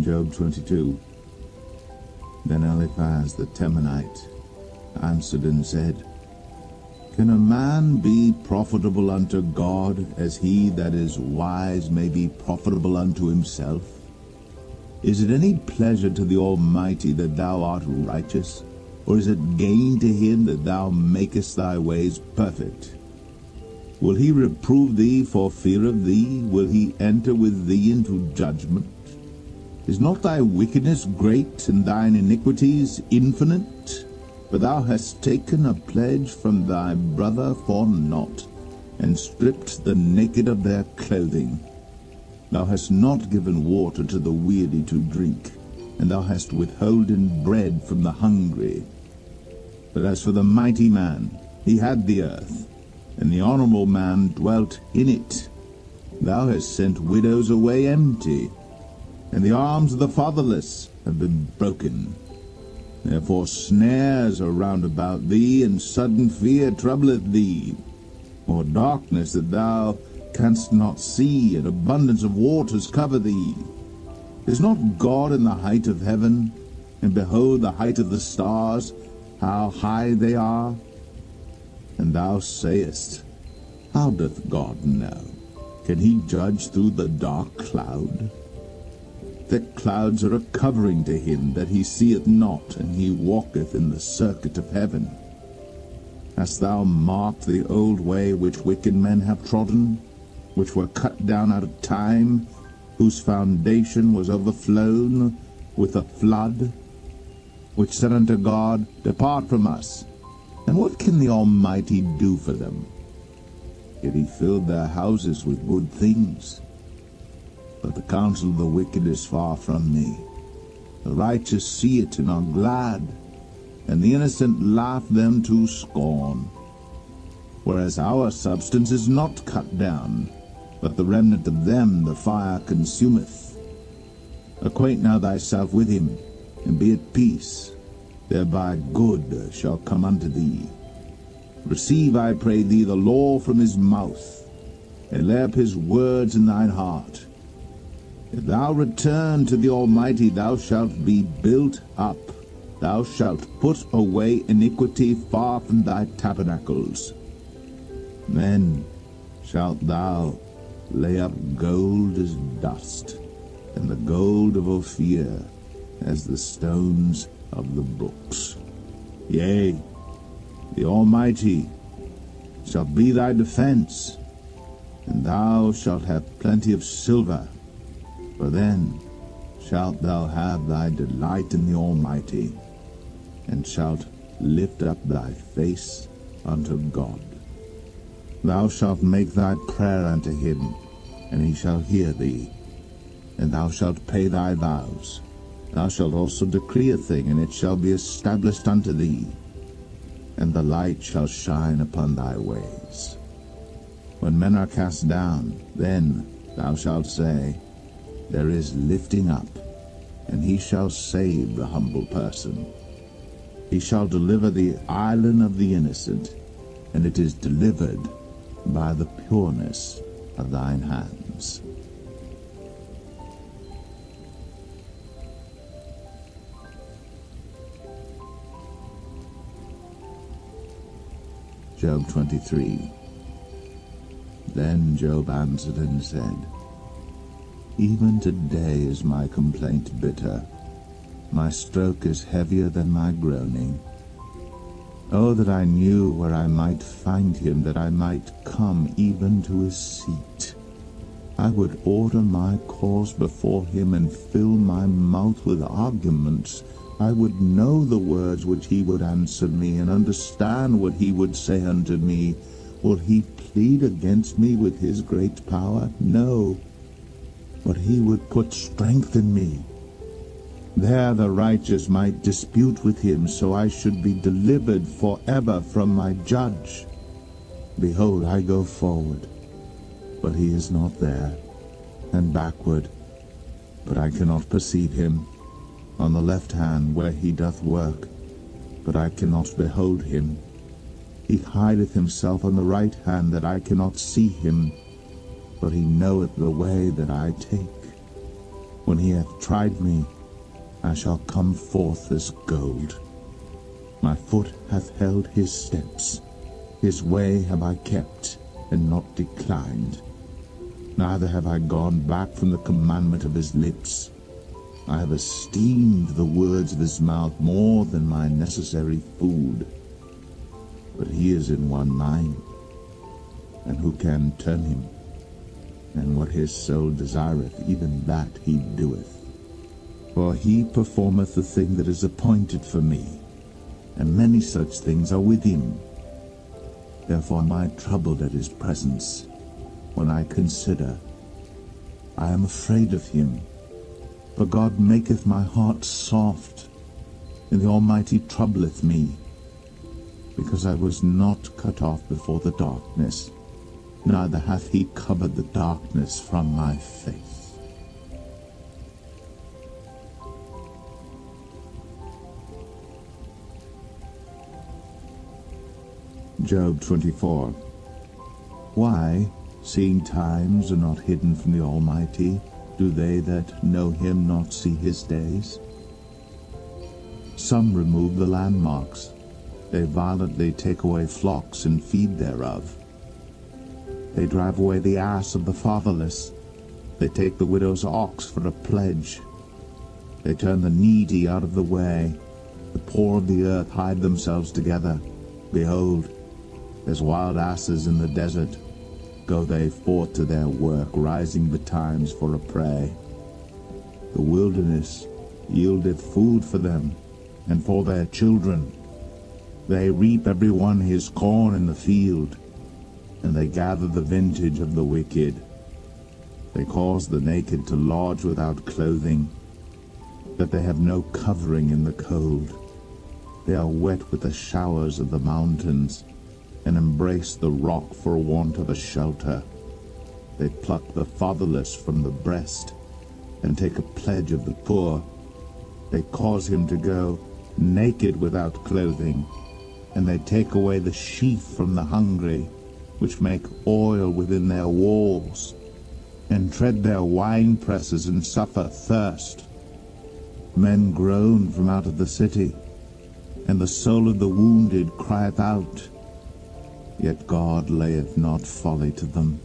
Job 22. Then Eliphaz the Temanite answered and said, Can a man be profitable unto God, as he that is wise may be profitable unto himself? Is it any pleasure to the Almighty that thou art righteous? Or is it gain to him that thou makest thy ways perfect? Will he reprove thee for fear of thee? Will he enter with thee into judgment? Is not thy wickedness great, and thine iniquities infinite? For thou hast taken a pledge from thy brother for naught, and stripped the naked of their clothing. Thou hast not given water to the weary to drink, and thou hast withholden bread from the hungry. But as for the mighty man, he had the earth, and the honorable man dwelt in it. Thou hast sent widows away empty, and the arms of the fatherless have been broken. Therefore snares are round about thee, and sudden fear troubleth thee. Or darkness that thou canst not see, and abundance of waters cover thee. Is not God in the height of heaven? And behold the height of the stars, how high they are? And thou sayest, How doth God know? Can he judge through the dark cloud? Thick clouds are a covering to him that he seeth not, and he walketh in the circuit of heaven. Hast thou marked the old way which wicked men have trodden, which were cut down out of time, whose foundation was overflown with a flood, which said unto God, Depart from us. And what can the Almighty do for them? Yet he filled their houses with good things. But the counsel of the wicked is far from me. The righteous see it and are glad, and the innocent laugh them to scorn. Whereas our substance is not cut down, but the remnant of them the fire consumeth. Acquaint now thyself with him, and be at peace. Thereby good shall come unto thee. Receive, I pray thee, the law from his mouth, and lay up his words in thine heart. If thou return to the Almighty, thou shalt be built up. Thou shalt put away iniquity far from thy tabernacles. Then shalt thou lay up gold as dust, and the gold of Ophir as the stones of the brooks. Yea, the Almighty shall be thy defense, and thou shalt have plenty of silver. For then shalt thou have thy delight in the Almighty, and shalt lift up thy face unto God. Thou shalt make thy prayer unto him, and he shall hear thee. And thou shalt pay thy vows. Thou shalt also decree a thing, and it shall be established unto thee. And the light shall shine upon thy ways. When men are cast down, then thou shalt say, There is lifting up, and he shall save the humble person. He shall deliver the island of the innocent, and it is delivered by the pureness of thine hands. Job 23. Then Job answered and said, Even today is my complaint bitter. My stroke is heavier than my groaning. Oh, that I knew where I might find him, that I might come even to his seat. I would order my cause before him and fill my mouth with arguments. I would know the words which he would answer me, and understand what he would say unto me. Will he plead against me with his great power? No, but he would put strength in me. There the righteous might dispute with him, so I should be delivered forever from my judge. Behold, I go forward, but he is not there, and backward, but I cannot perceive him. On the left hand where he doth work, but I cannot behold him. He hideth himself on the right hand, that I cannot see him, but he knoweth the way that I take. When he hath tried me, I shall come forth as gold. My foot hath held his steps. His way have I kept, and not declined. Neither have I gone back from the commandment of his lips. I have esteemed the words of his mouth more than my necessary food. But he is in one mind, and who can turn him? And what his soul desireth, even that he doeth. For he performeth the thing that is appointed for me, and many such things are with him. Therefore am I troubled at his presence. When I consider, I am afraid of him. For God maketh my heart soft, and the Almighty troubleth me, because I was not cut off before the darkness, neither hath he covered the darkness from my face. Job 24. Why, seeing times are not hidden from the Almighty, do they that know him not see his days? Some remove the landmarks. They violently take away flocks and feed thereof. They drive away the ass of the fatherless. They take the widow's ox for a pledge. They turn the needy out of the way. The poor of the earth hide themselves together. Behold, as wild asses in the desert, go they forth to their work, rising betimes for a prey. The wilderness yieldeth food for them, and for their children. They reap every one his corn in the field, and they gather the vintage of the wicked. They cause the naked to lodge without clothing, that they have no covering in the cold. They are wet with the showers of the mountains, and embrace the rock for want of a shelter. They pluck the fatherless from the breast, and take a pledge of the poor. They cause him to go naked without clothing, and they take away the sheaf from the hungry, which make oil within their walls, and tread their wine presses, and suffer thirst. Men groan from out of the city, and the soul of the wounded crieth out. Yet God layeth not folly to them.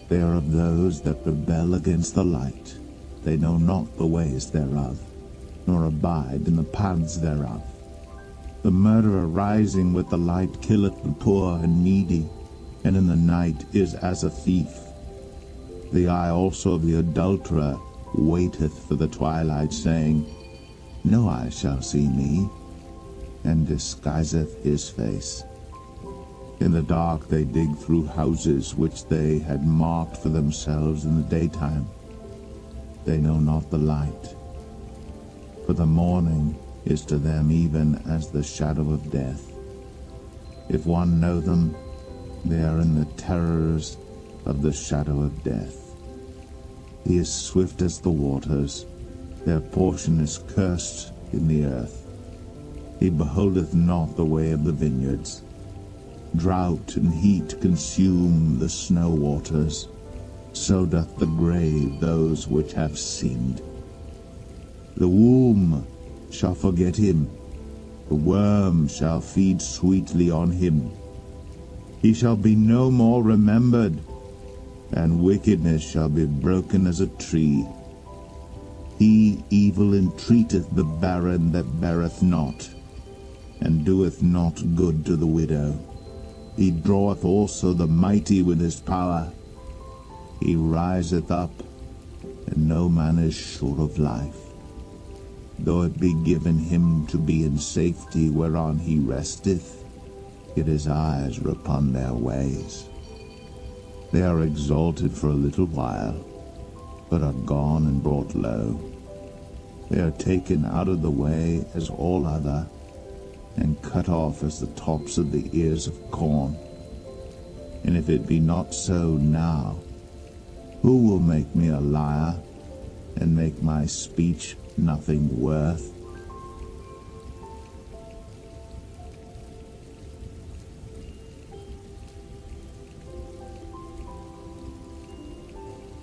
They are of those that rebel against the light. They know not the ways thereof, nor abide in the paths thereof. The murderer rising with the light killeth the poor and needy, and in the night is as a thief. The eye also of the adulterer waiteth for the twilight, saying, No eye shall see me. and disguiseth his face. In the dark they dig through houses which they had marked for themselves in the daytime. They know not the light, for the morning is to them even as the shadow of death. If one know them, they are in the terrors of the shadow of death. He is swift as the waters, their portion is cursed in the earth. He beholdeth not the way of the vineyards. Drought and heat consume the snow waters, so doth the grave those which have sinned. The womb shall forget him, the worm shall feed sweetly on him. He shall be no more remembered, and wickedness shall be broken as a tree. He evil entreateth the barren that beareth not, and doeth not good to the widow. He draweth also the mighty with his power. He riseth up, and no man is sure of life. Though it be given him to be in safety whereon he resteth, yet his eyes are upon their ways. They are exalted for a little while, but are gone and brought low. They are taken out of the way as all other, and cut off as the tops of the ears of corn. And if it be not so now, who will make me a liar, and make my speech nothing worth?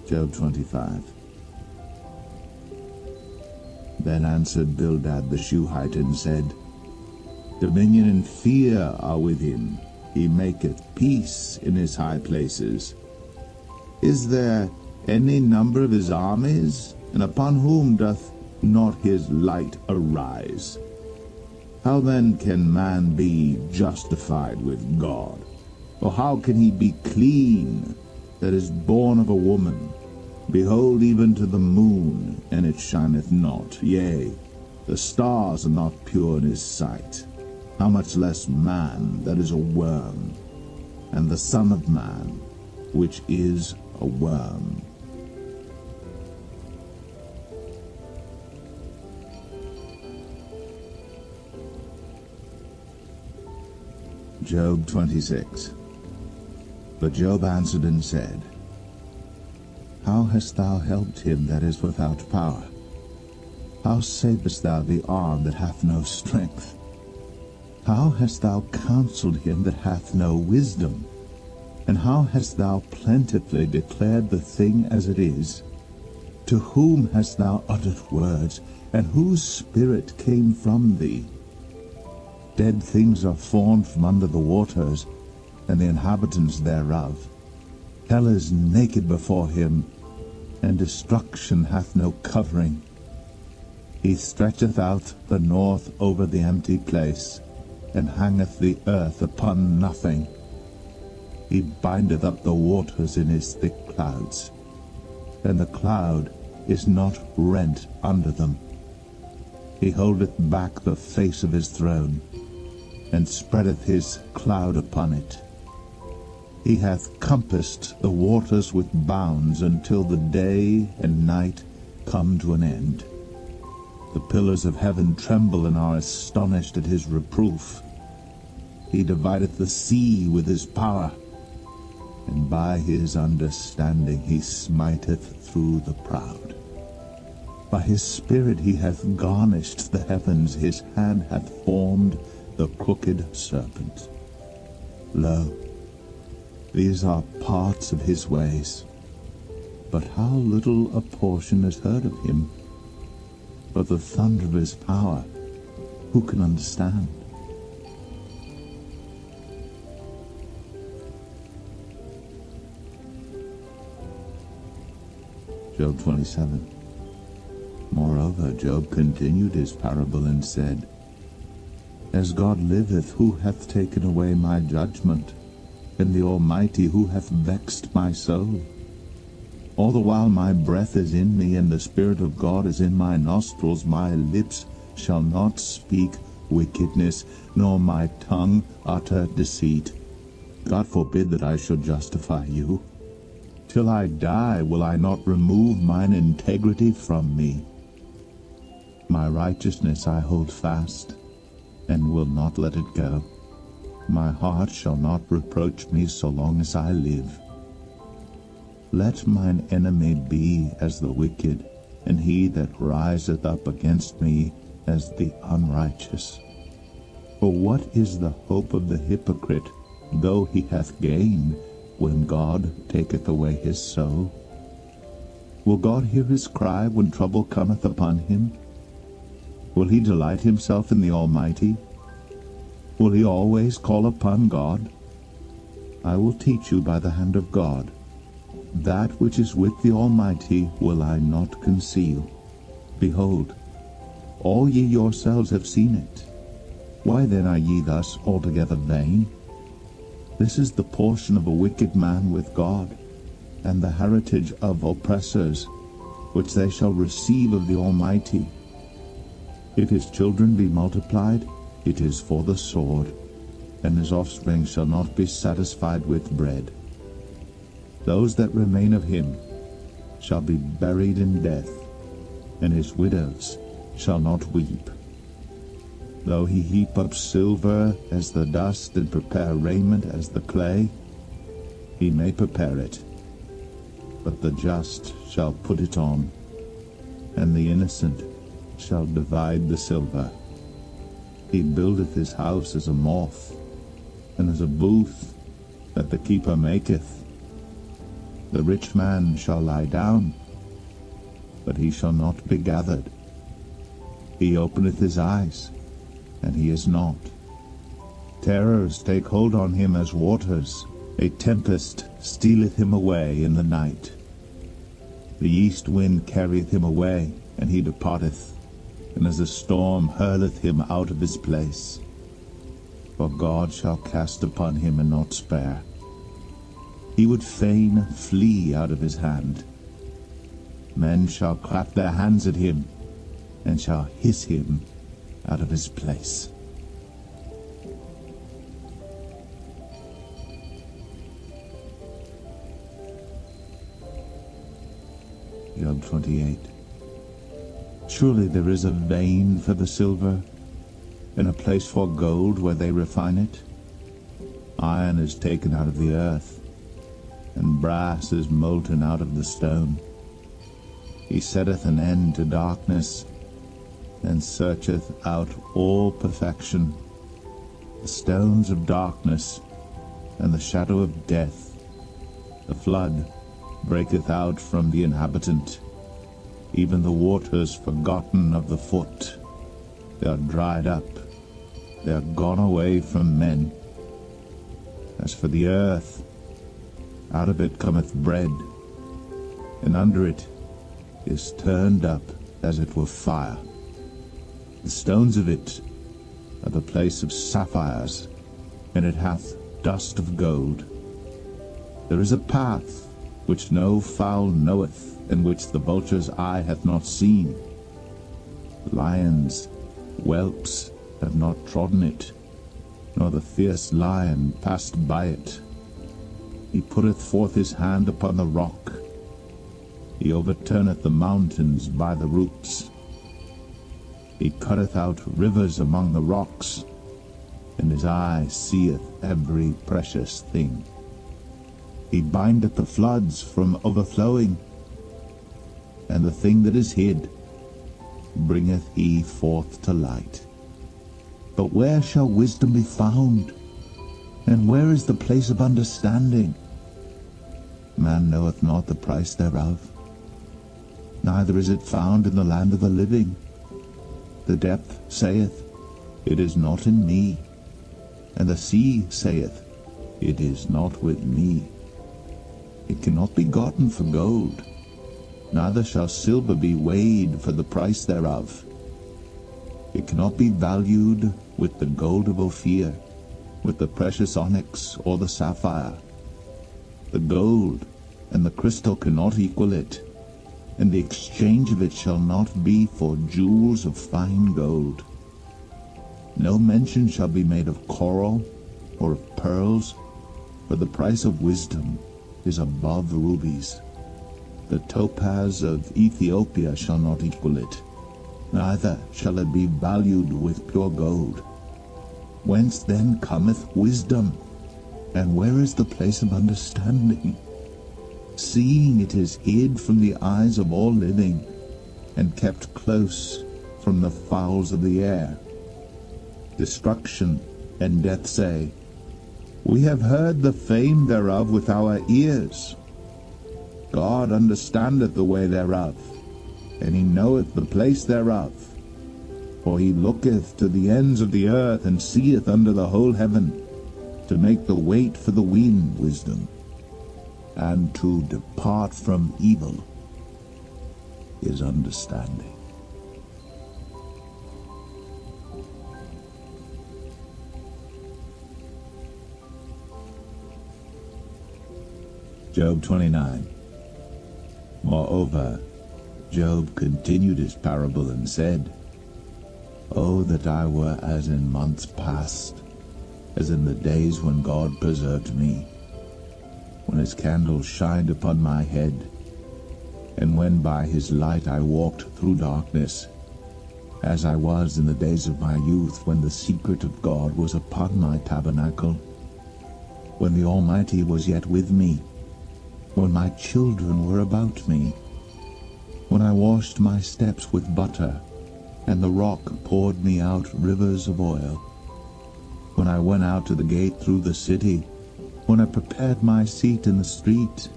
Job 25. Then answered Bildad the Shuhite and said, Dominion and fear are with him. He maketh peace in his high places. Is there any number of his armies? And upon whom doth not his light arise? How then can man be justified with God? Or how can he be clean that is born of a woman? Behold, even to the moon, and it shineth not. Yea, the stars are not pure in his sight. How much less man that is a worm, and the Son of Man, which is a worm. Job 26. But Job answered and said, How hast thou helped him that is without power? How savest thou the arm that hath no strength? How hast thou counseled him that hath no wisdom? And how hast thou plentifully declared the thing as it is? To whom hast thou uttered words, and whose spirit came from thee? Dead things are formed from under the waters, and the inhabitants thereof. Hell is naked before him, and destruction hath no covering. He stretcheth out the north over the empty place, and hangeth the earth upon nothing. He bindeth up the waters in his thick clouds, and the cloud is not rent under them. He holdeth back the face of his throne, and spreadeth his cloud upon it. He hath compassed the waters with bounds until the day and night come to an end. The pillars of heaven tremble and are astonished at his reproof. He divideth the sea with his power, and by his understanding he smiteth through the proud. By his spirit he hath garnished the heavens, his hand hath formed the crooked serpent. Lo, these are parts of his ways, but how little a portion is heard of him. But the thunder of his power, who can understand? Job 27. Moreover, Job continued his parable and said, As God liveth, who hath taken away my judgment, and the Almighty, who hath vexed my soul? All the while my breath is in me, and the Spirit of God is in my nostrils, my lips shall not speak wickedness, nor my tongue utter deceit. God forbid that I should justify you. Till I die will I not remove mine integrity from me. My righteousness I hold fast, and will not let it go. My heart shall not reproach me so long as I live. Let mine enemy be as the wicked, and he that riseth up against me as the unrighteous. For what is the hope of the hypocrite, though he hath gain, when God taketh away his soul? Will God hear his cry when trouble cometh upon him? Will he delight himself in the Almighty? Will he always call upon God? I will teach you by the hand of God. That which is with the Almighty will I not conceal. Behold, all ye yourselves have seen it. Why then are ye thus altogether vain? This is the portion of a wicked man with God, and the heritage of oppressors, which they shall receive of the Almighty. If his children be multiplied, it is for the sword, and his offspring shall not be satisfied with bread. Those that remain of him shall be buried in death, and his widows shall not weep. Though he heap up silver as the dust, and prepare raiment as the clay, he may prepare it, but the just shall put it on, and the innocent shall divide the silver. He buildeth his house as a moth, and as a booth that the keeper maketh. The rich man shall lie down, but he shall not be gathered. He openeth his eyes, and he is not. Terrors take hold on him as waters. A tempest stealeth him away in the night. The east wind carrieth him away, and he departeth, and as a storm hurleth him out of his place. For God shall cast upon him and not spare. He would fain flee out of his hand. Men shall clap their hands at him, and shall hiss him out of his place. Job 28. Surely there is a vein for the silver, and a place for gold where they refine it. Iron is taken out of the earth, and brass is molten out of the stone. He setteth an end to darkness, and searcheth out all perfection. The stones of darkness, and the shadow of death. The flood breaketh out from the inhabitant, even the waters forgotten of the foot. They are dried up, they are gone away from men. As for the earth, out of it cometh bread, and under it is turned up as it were fire. The stones of it are the place of sapphires, and it hath dust of gold. There is a path which no fowl knoweth, and which the vulture's eye hath not seen. Lions, whelps have not trodden it, nor the fierce lion passed by it. He putteth forth his hand upon the rock. He overturneth the mountains by the roots. He cutteth out rivers among the rocks, and his eye seeth every precious thing. He bindeth the floods from overflowing, and the thing that is hid bringeth he forth to light. But where shall wisdom be found? And where is the place of understanding? Man knoweth not the price thereof, neither is it found in the land of the living. The depth saith, It is not in me, and the sea saith, It is not with me. It cannot be gotten for gold, neither shall silver be weighed for the price thereof. It cannot be valued with the gold of Ophir, with the precious onyx or the sapphire. The gold and the crystal cannot equal it, and the exchange of it shall not be for jewels of fine gold. No mention shall be made of coral or of pearls, for the price of wisdom is above rubies. The topaz of Ethiopia shall not equal it, neither shall it be valued with pure gold. Whence then cometh wisdom? And where is the place of understanding? Seeing it is hid from the eyes of all living, and kept close from the fowls of the air. Destruction and death say, We have heard the fame thereof with our ears. God understandeth the way thereof, and he knoweth the place thereof. For he looketh to the ends of the earth, and seeth under the whole heaven, to make the weight for the wind wisdom, and to depart from evil is understanding. Job 29. Moreover, Job continued his parable and said, Oh, that I were as in months past, as in the days when God preserved me, when his candle shined upon my head, and when by his light I walked through darkness, as I was in the days of my youth, when the secret of God was upon my tabernacle, when the Almighty was yet with me, when my children were about me, when I washed my steps with butter, and the rock poured me out rivers of oil, when I went out to the gate through the city, when I prepared my seat in the street,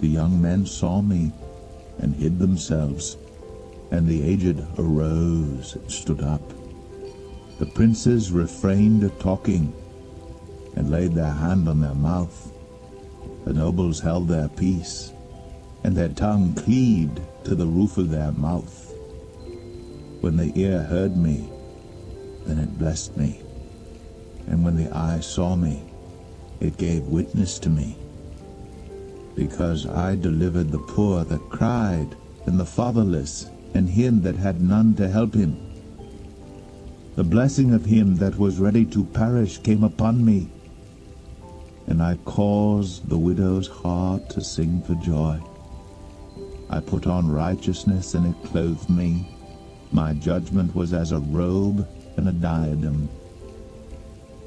the young men saw me and hid themselves, and the aged arose and stood up. The princes refrained talking, and laid their hand on their mouth. The nobles held their peace, and their tongue cleaved to the roof of their mouth. When the ear heard me, then it blessed me, and when the eye saw me, it gave witness to me. Because I delivered the poor that cried, and the fatherless, and him that had none to help him. The blessing of him that was ready to perish came upon me, and I caused the widow's heart to sing for joy. I put on righteousness, and it clothed me. My judgment was as a robe and a diadem.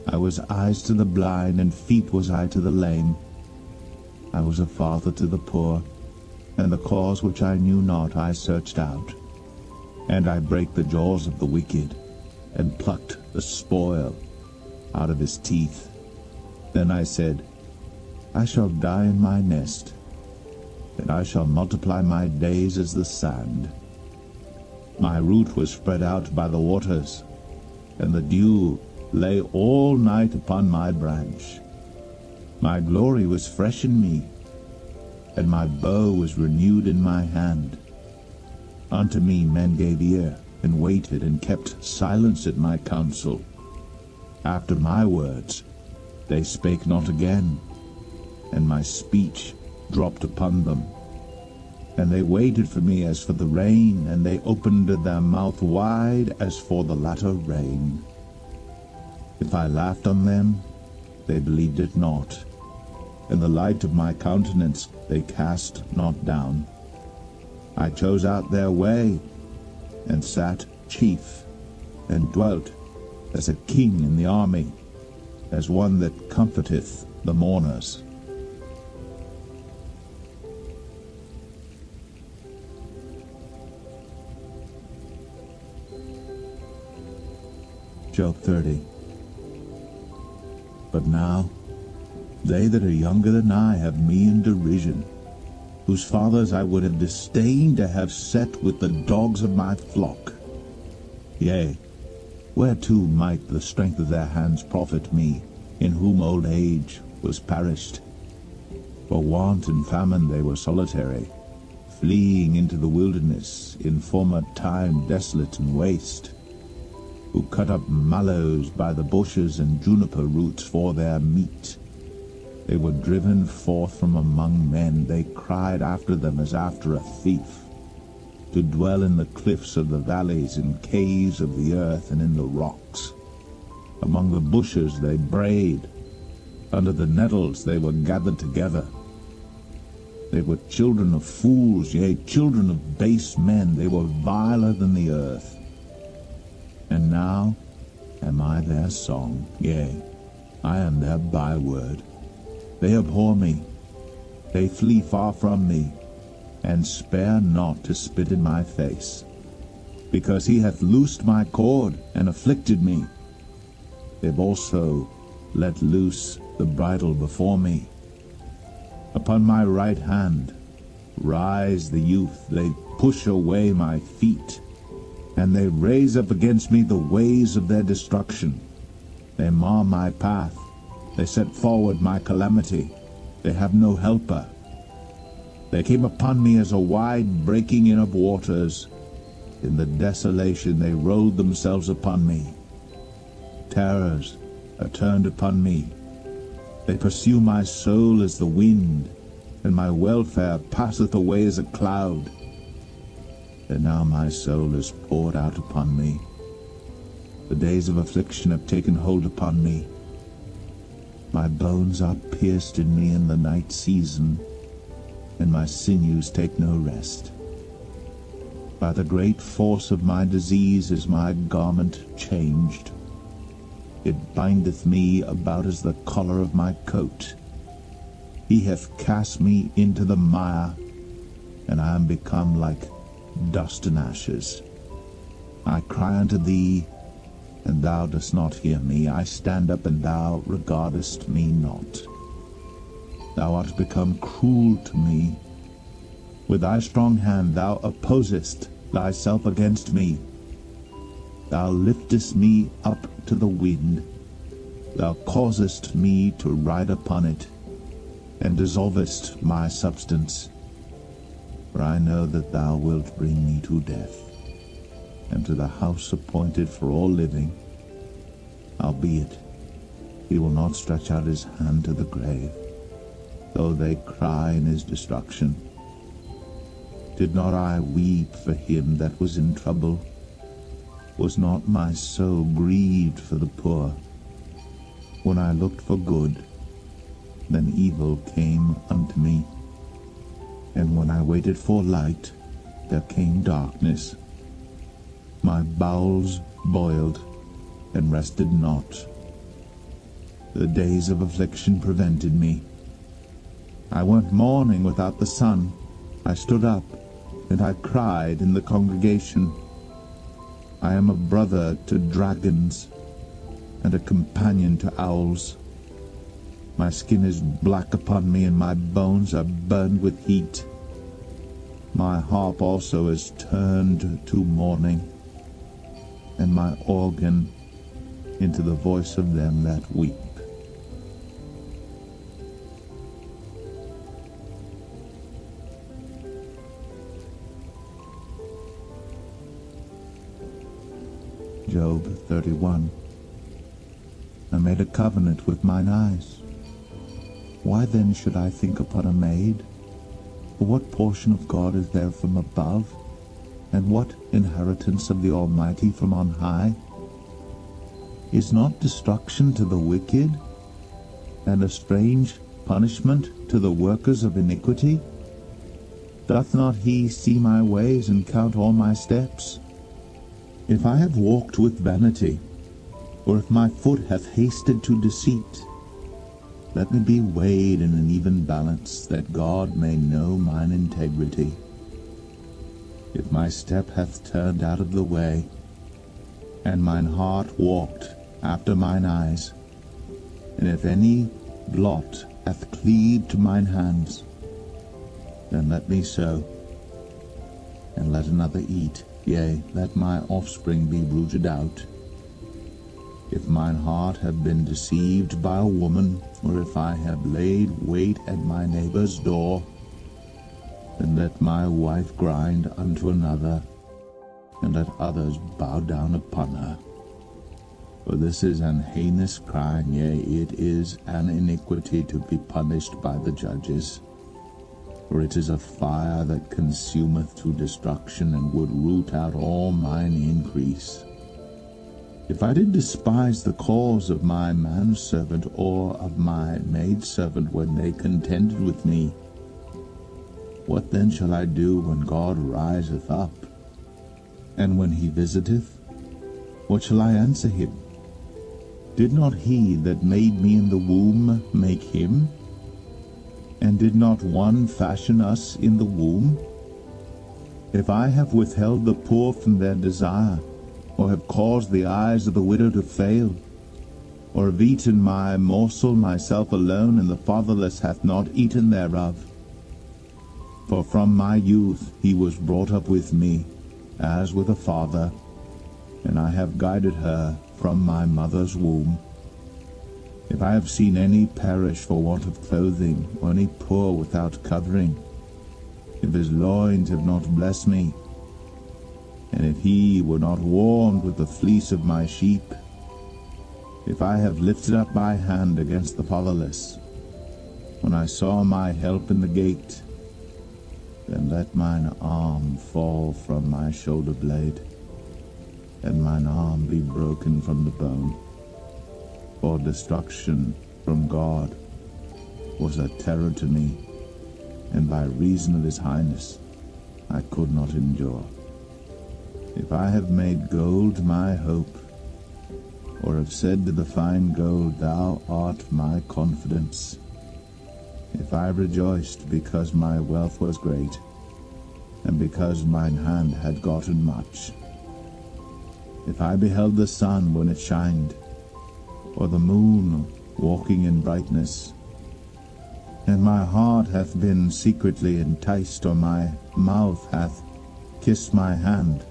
I was eyes to the blind, and feet was I to the lame. I was a father to the poor, and the cause which I knew not I searched out. And I brake the jaws of the wicked, and plucked the spoil out of his teeth. Then I said, I shall die in my nest, and I shall multiply my days as the sand. My root was spread out by the waters, and the dew lay all night upon my branch. My glory was fresh in me, and my bow was renewed in my hand. Unto me men gave ear, and waited, and kept silence at my counsel. After my words they spake not again, and my speech dropped upon them. And they waited for me as for the rain, and they opened their mouth wide as for the latter rain. If I laughed on them, they believed it not, and the light of my countenance they cast not down. I chose out their way, and sat chief, and dwelt as a king in the army, as one that comforteth the mourners. Job 30. But now they that are younger than I have me in derision, whose fathers I would have disdained to have set with the dogs of my flock. Yea, whereto might the strength of their hands profit me, in whom old age was perished? For want and famine they were solitary, fleeing into the wilderness, in former time desolate and waste, who cut up mallows by the bushes and juniper roots for their meat. They were driven forth from among men. They cried after them as after a thief, to dwell in the cliffs of the valleys, in caves of the earth, and in the rocks. Among the bushes they brayed. Under the nettles they were gathered together. They were children of fools, yea, children of base men. They were viler than the earth. And now am I their song, yea, I am their byword. They abhor me, they flee far from me, and spare not to spit in my face. Because he hath loosed my cord, and afflicted me. They've also let loose the bridle before me. Upon my right hand rise the youth, they push away my feet, and they raise up against me the ways of their destruction. They mar my path, they set forward my calamity, they have no helper. They came upon me as a wide breaking in of waters. In the desolation they rolled themselves upon me. Terrors are turned upon me. They pursue my soul as the wind, and my welfare passeth away as a cloud. And now my soul is poured out upon me. The days of affliction have taken hold upon me. My bones are pierced in me in the night season, and my sinews take no rest. By the great force of my disease is my garment changed. It bindeth me about as the collar of my coat. He hath cast me into the mire, and I am become like dust and ashes. I cry unto thee, and thou dost not hear me. I stand up, and thou regardest me not. Thou art become cruel to me. With thy strong hand thou opposest thyself against me. Thou liftest me up to the wind. Thou causest me to ride upon it, and dissolvest my substance. For I know that thou wilt bring me to death, and to the house appointed for all living. Howbeit, he will not stretch out his hand to the grave, though they cry in his destruction. Did not I weep for him that was in trouble? Was not my soul grieved for the poor? When I looked for good, then evil came unto me. And when I waited for light, there came darkness. My bowels boiled, and rested not. The days of affliction prevented me. I went mourning without the sun. I stood up, and I cried in the congregation. I am a brother to dragons, and a companion to owls. My skin is black upon me, and my bones are burned with heat. My harp also is turned to mourning, and my organ into the voice of them that weep. Job 31. I made a covenant with mine eyes. Why then should I think upon a maid? For what portion of God is there from above? And what inheritance of the Almighty from on high? Is not destruction to the wicked, and a strange punishment to the workers of iniquity? Doth not he see my ways, and count all my steps? If I have walked with vanity, or if my foot hath hasted to deceit, let me be weighed in an even balance, that God may know mine integrity. If my step hath turned out of the way, and mine heart walked after mine eyes, and if any blot hath cleaved to mine hands, then let me sow, and let another eat. Yea, let my offspring be rooted out. If mine heart have been deceived by a woman, or if I have laid wait at my neighbor's door, then let my wife grind unto another, and let others bow down upon her. For this is an heinous crime, yea, it is an iniquity to be punished by the judges. For it is a fire that consumeth to destruction, and would root out all mine increase. If I did despise the cause of my manservant or of my maidservant when they contended with me, what then shall I do when God riseth up? And when he visiteth, what shall I answer him? Did not he that made me in the womb make him? And did not one fashion us in the womb? If I have withheld the poor from their desire, or have caused the eyes of the widow to fail, or have eaten my morsel myself alone, and the fatherless hath not eaten thereof. For from my youth he was brought up with me, as with a father, and I have guided her from my mother's womb. If I have seen any perish for want of clothing, or any poor without covering, if his loins have not blessed me, and if he were not warmed with the fleece of my sheep, if I have lifted up my hand against the fatherless, when I saw my help in the gate, then let mine arm fall from my shoulder blade, and mine arm be broken from the bone. For destruction from God was a terror to me, and by reason of his highness I could not endure. If I have made gold my hope, or have said to the fine gold, Thou art my confidence, if I rejoiced because my wealth was great, and because mine hand had gotten much, if I beheld the sun when it shined, or the moon walking in brightness, and my heart hath been secretly enticed, or my mouth hath kissed my hand,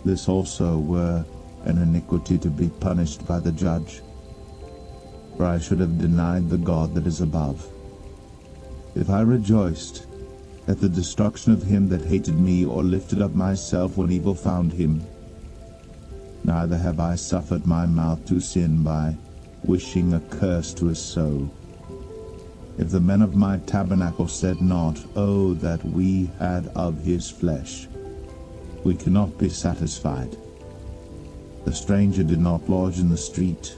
this also were an iniquity to be punished by the judge, for I should have denied the God that is above. If I rejoiced at the destruction of him that hated me, or lifted up myself when evil found him, neither have I suffered my mouth to sin by wishing a curse to his soul. If the men of my tabernacle said not, Oh, that we had of his flesh, we cannot be satisfied. The stranger did not lodge in the street,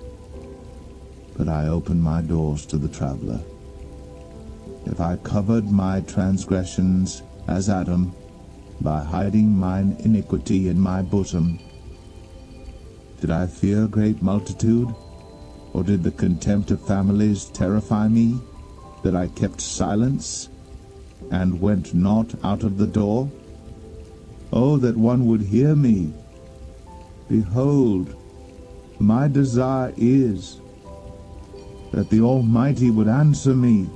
but I opened my doors to the traveler. If I covered my transgressions as Adam, by hiding mine iniquity in my bosom, did I fear great multitude, or did the contempt of families terrify me, that I kept silence, and went not out of the door? Oh, that one would hear me! Behold, my desire is that the Almighty would answer me,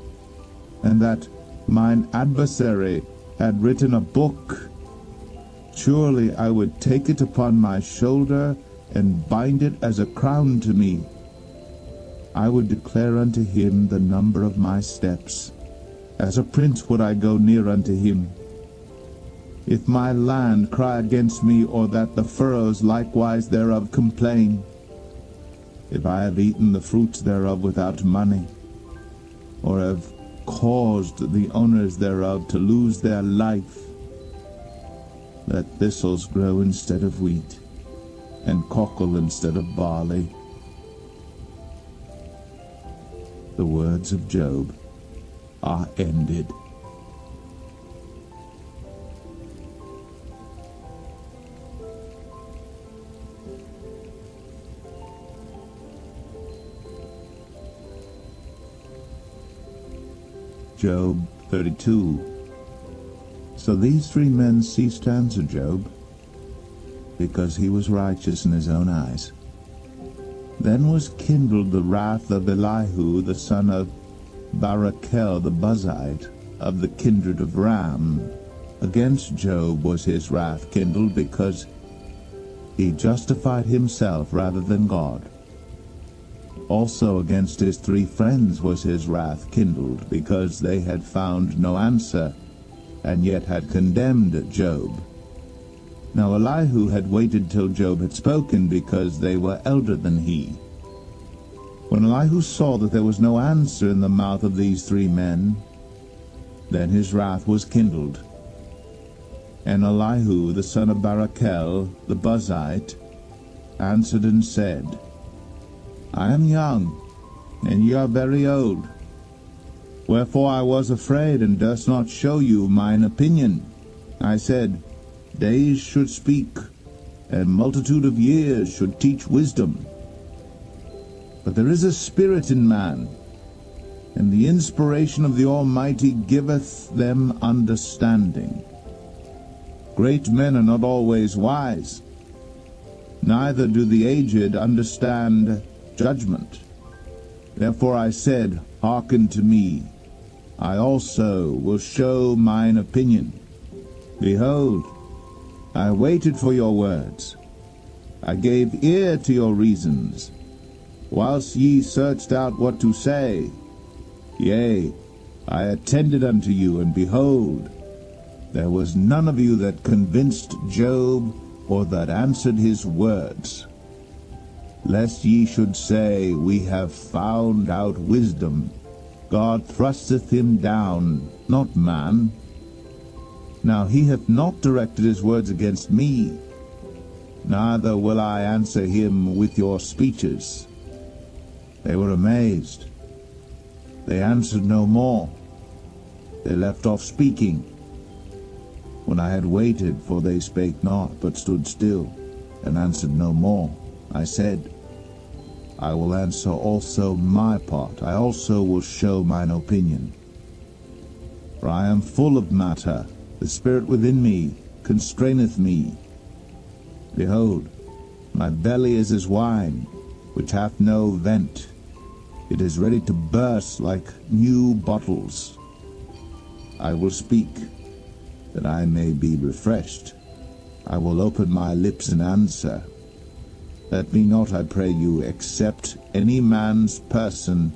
and that mine adversary had written a book. Surely I would take it upon my shoulder, and bind it as a crown to me. I would declare unto him the number of my steps. As a prince would I go near unto him. If my land cry against me, or that the furrows likewise thereof complain, if I have eaten the fruits thereof without money, or have caused the owners thereof to lose their life, let thistles grow instead of wheat, and cockle instead of barley. The words of Job are ended. Job 32. So these three men ceased to answer Job, because he was righteous in his own eyes. Then was kindled the wrath of Elihu the son of Barachel the Buzite, of the kindred of Ram. Against Job was his wrath kindled, because he justified himself rather than God. Also against his three friends was his wrath kindled, because they had found no answer, and yet had condemned Job. Now Elihu had waited till Job had spoken, because they were elder than he. When Elihu saw that there was no answer in the mouth of these three men, then his wrath was kindled. And Elihu the son of Barachel the Buzite answered and said, I am young, and ye are very old. Wherefore I was afraid, and durst not show you mine opinion. I said, Days should speak, and multitude of years should teach wisdom. But there is a spirit in man, and the inspiration of the Almighty giveth them understanding. Great men are not always wise, neither do the aged understand judgment. Therefore I said, Hearken to me, I also will show mine opinion. Behold, I waited for your words. I gave ear to your reasons, whilst ye searched out what to say. Yea, I attended unto you, and behold, there was none of you that convinced Job, or that answered his words. Lest ye should say, We have found out wisdom. God thrusteth him down, not man. Now he hath not directed his words against me, neither will I answer him with your speeches. They were amazed. They answered no more. They left off speaking. When I had waited, for they spake not, but stood still, and answered no more, I said, I will answer also my part. I also will show mine opinion. For I am full of matter. The spirit within me constraineth me. Behold, my belly is as wine, which hath no vent. It is ready to burst like new bottles. I will speak, that I may be refreshed. I will open my lips and answer. Let me not, I pray you, accept any man's person,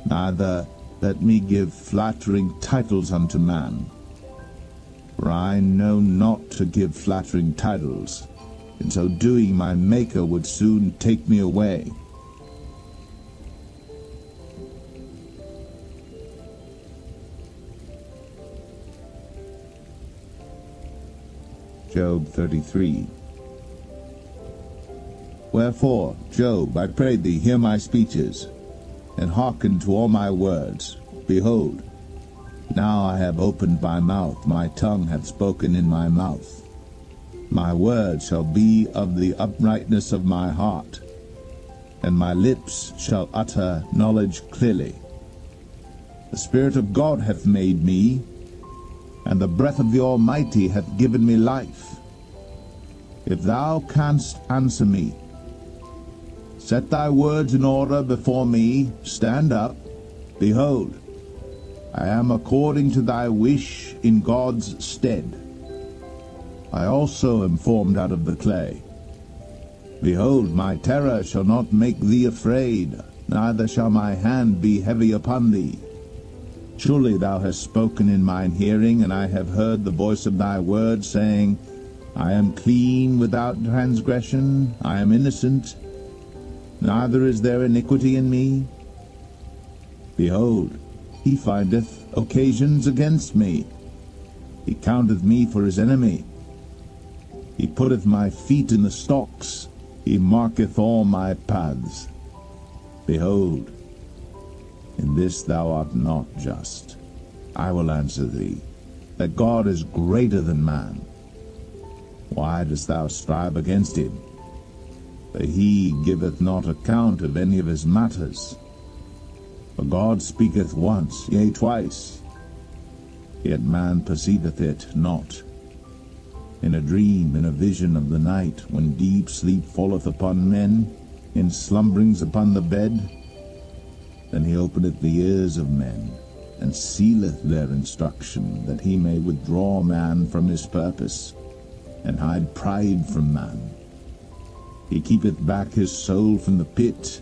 neither let me give flattering titles unto man. For I know not to give flattering titles. In so doing, my Maker would soon take me away. Job 33. Wherefore, Job, I pray thee, hear my speeches, and hearken to all my words. Behold, now I have opened my mouth, my tongue hath spoken in my mouth. My words shall be of the uprightness of my heart, and my lips shall utter knowledge clearly. The Spirit of God hath made me, and the breath of the Almighty hath given me life. If thou canst answer me, set thy words in order before me, stand up. Behold, I am according to thy wish in God's stead. I also am formed out of the clay. Behold, my terror shall not make thee afraid, neither shall my hand be heavy upon thee. Surely thou hast spoken in mine hearing, and I have heard the voice of thy word, saying, I am clean without transgression, I am innocent, neither is there iniquity in me. Behold, he findeth occasions against me. He counteth me for his enemy. He putteth my feet in the stocks. He marketh all my paths. Behold, in this thou art not just. I will answer thee, that God is greater than man. Why dost thou strive against him? For he giveth not account of any of his matters. For God speaketh once, yea, twice, yet man perceiveth it not. In a dream, in a vision of the night, when deep sleep falleth upon men, in slumberings upon the bed, then he openeth the ears of men, and sealeth their instruction, that he may withdraw man from his purpose, and hide pride from man. He keepeth back his soul from the pit,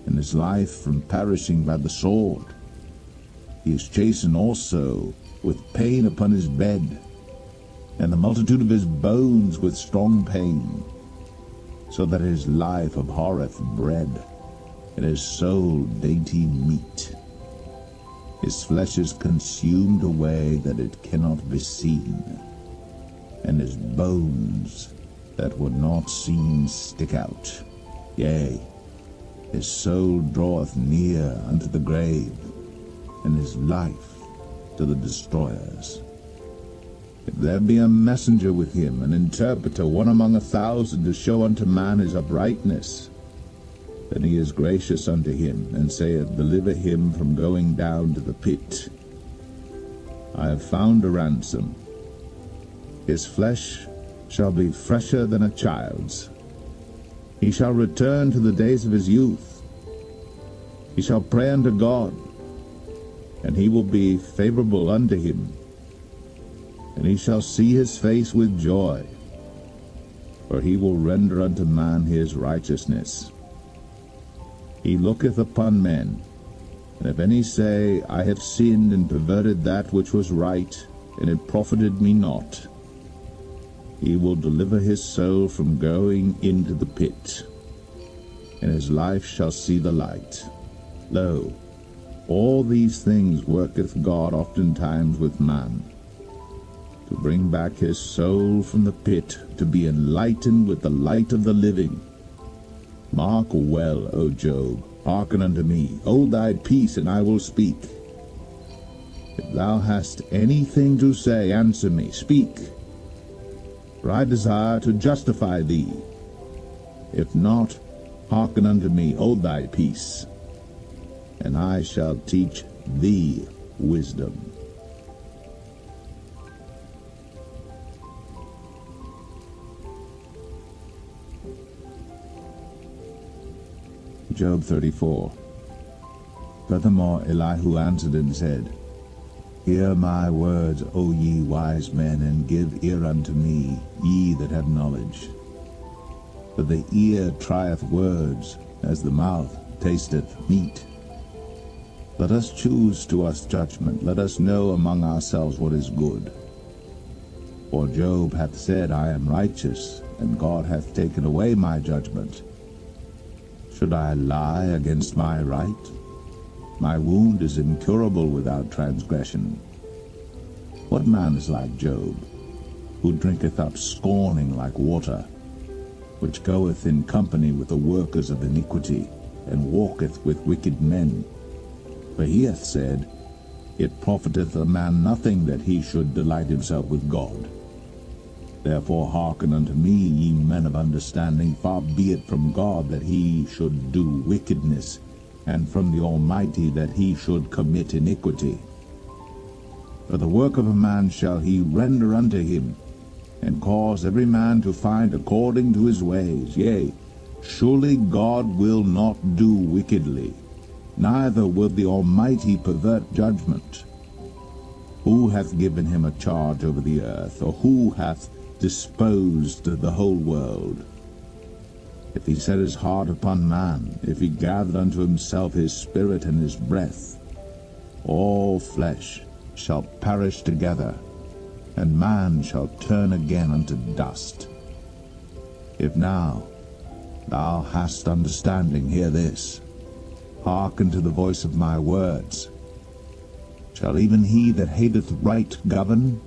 and his life from perishing by the sword. He is chastened also with pain upon his bed, and the multitude of his bones with strong pain, so that his life abhorreth bread, and his soul dainty meat. His flesh is consumed away that it cannot be seen, and his bones that would not seen stick out. Yea, his soul draweth near unto the grave, and his life to the destroyers. If there be a messenger with him, an interpreter, one among 1,000, to show unto man his uprightness, then he is gracious unto him, and saith, Deliver him from going down to the pit. I have found a ransom. His flesh shall be fresher than a child's. He shall return to the days of his youth. He shall pray unto God, and he will be favorable unto him. And he shall see his face with joy, for he will render unto man his righteousness. He looketh upon men, and if any say, I have sinned and perverted that which was right, and it profited me not, he will deliver his soul from going into the pit, and his life shall see the light. Lo, all these things worketh God oftentimes with man, to bring back his soul from the pit, to be enlightened with the light of the living. Mark well, O Job, hearken unto me. Hold thy peace, and I will speak. If thou hast anything to say, answer me. Speak, for I desire to justify thee. If not, hearken unto me. Hold thy peace, and I shall teach thee wisdom. Job 34. Furthermore Elihu answered and said, Hear my words, O ye wise men, and give ear unto me, ye that have knowledge. For the ear trieth words, as the mouth tasteth meat. Let us choose to us judgment, let us know among ourselves what is good. For Job hath said, I am righteous, and God hath taken away my judgment. Should I lie against my right? My wound is incurable without transgression. What man is like Job, who drinketh up scorning like water, which goeth in company with the workers of iniquity, and walketh with wicked men? For he hath said, It profiteth a man nothing that he should delight himself with God. Therefore hearken unto me, ye men of understanding. Far be it from God that he should do wickedness, and from the Almighty that he should commit iniquity. For the work of a man shall he render unto him, and cause every man to find according to his ways. Yea, surely God will not do wickedly, neither will the Almighty pervert judgment. Who hath given him a charge over the earth, or who hath disposed the whole world? If he set his heart upon man, if he gathered unto himself his spirit and his breath, all flesh shall perish together, and man shall turn again unto dust. If now thou hast understanding, hear this. Hearken to the voice of my words. Shall even he that hateth right govern?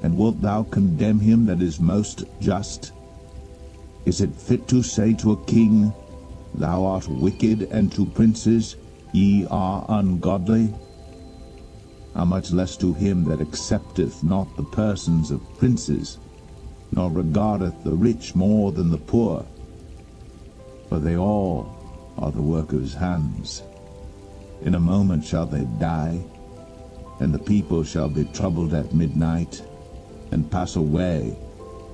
And wilt thou condemn him that is most just? Is it fit to say to a king, Thou art wicked, and to princes, Ye are ungodly? How much less to him that accepteth not the persons of princes, nor regardeth the rich more than the poor? For they all are the work of his hands. In a moment shall they die, and the people shall be troubled at midnight, and pass away,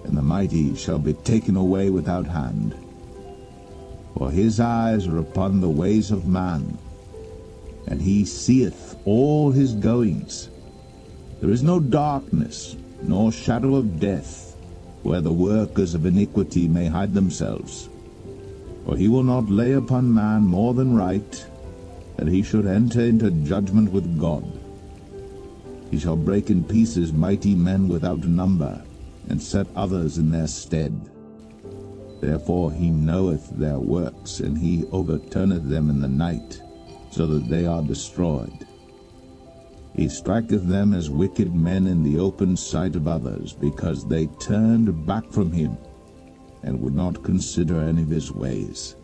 and the mighty shall be taken away without hand. For his eyes are upon the ways of man, and he seeth all his goings. There is no darkness, nor shadow of death, where the workers of iniquity may hide themselves. For he will not lay upon man more than right, that he should enter into judgment with God. He shall break in pieces mighty men without number, and set others in their stead. Therefore he knoweth their works, and he overturneth them in the night, so that they are destroyed. He striketh them as wicked men in the open sight of others, because they turned back from him, and would not consider any of his ways,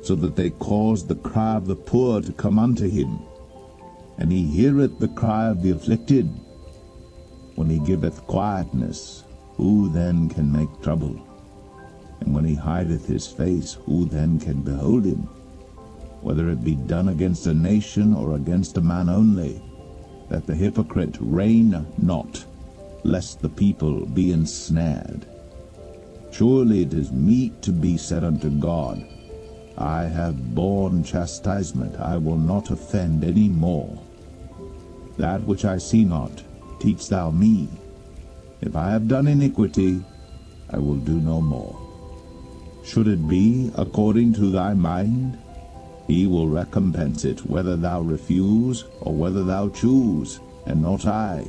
so that they caused the cry of the poor to come unto him, and he heareth the cry of the afflicted. When he giveth quietness, who then can make trouble? And when he hideth his face, who then can behold him? Whether it be done against a nation or against a man only, that the hypocrite reign not, lest the people be ensnared. Surely it is meet to be said unto God, I have borne chastisement, I will not offend any more. That which I see not, teach thou me. If I have done iniquity, I will do no more. Should it be according to thy mind, he will recompense it, whether thou refuse or whether thou choose, and not I.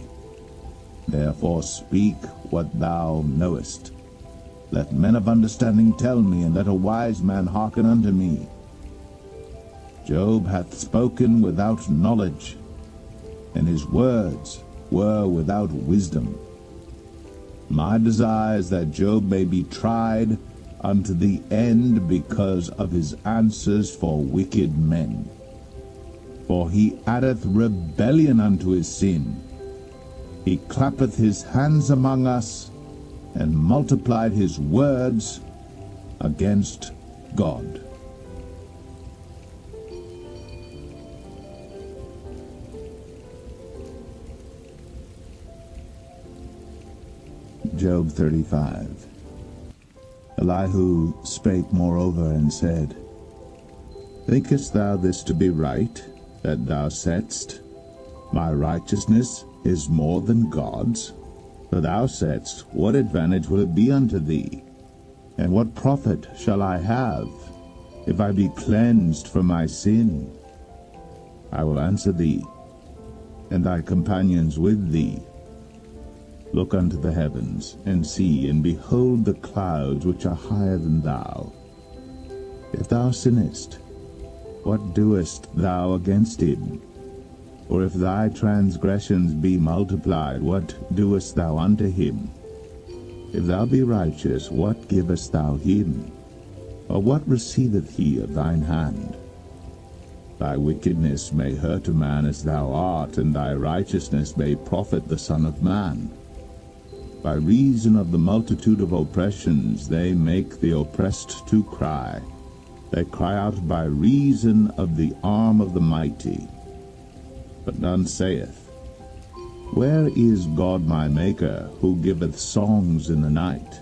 Therefore speak what thou knowest. Let men of understanding tell me, and let a wise man hearken unto me. Job hath spoken without knowledge, and his words were without wisdom. My desire is that Job may be tried unto the end because of his answers for wicked men. For he addeth rebellion unto his sin. He clappeth his hands among us, and multiplied his words against God. Job 35. Elihu spake moreover and said, Thinkest thou this to be right, that thou saidst, My righteousness is more than God's? For thou saidst, What advantage will it be unto thee? And what profit shall I have, if I be cleansed from my sin? I will answer thee, and thy companions with thee. Look unto the heavens, and see, and behold the clouds which are higher than thou. If thou sinnest, what doest thou against him? Or if thy transgressions be multiplied, what doest thou unto him? If thou be righteous, what givest thou him? Or what receiveth he of thine hand? Thy wickedness may hurt a man as thou art, and thy righteousness may profit the Son of Man. By reason of the multitude of oppressions they make the oppressed to cry. They cry out by reason of the arm of the mighty. But none saith, Where is God my Maker, who giveth songs in the night?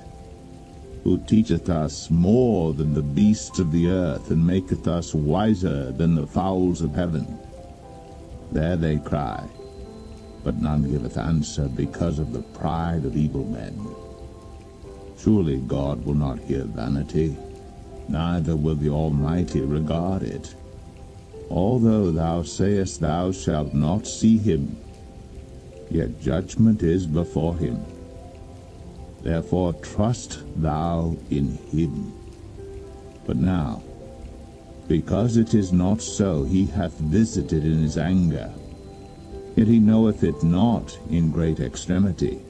Who teacheth us more than the beasts of the earth, and maketh us wiser than the fowls of heaven? There they cry, but none giveth answer, because of the pride of evil men. Surely God will not hear vanity, neither will the Almighty regard it. Although thou sayest thou shalt not see him, yet judgment is before him. Therefore trust thou in him. But now, because it is not so, he hath visited in his anger, yet he knoweth it not in great extremity.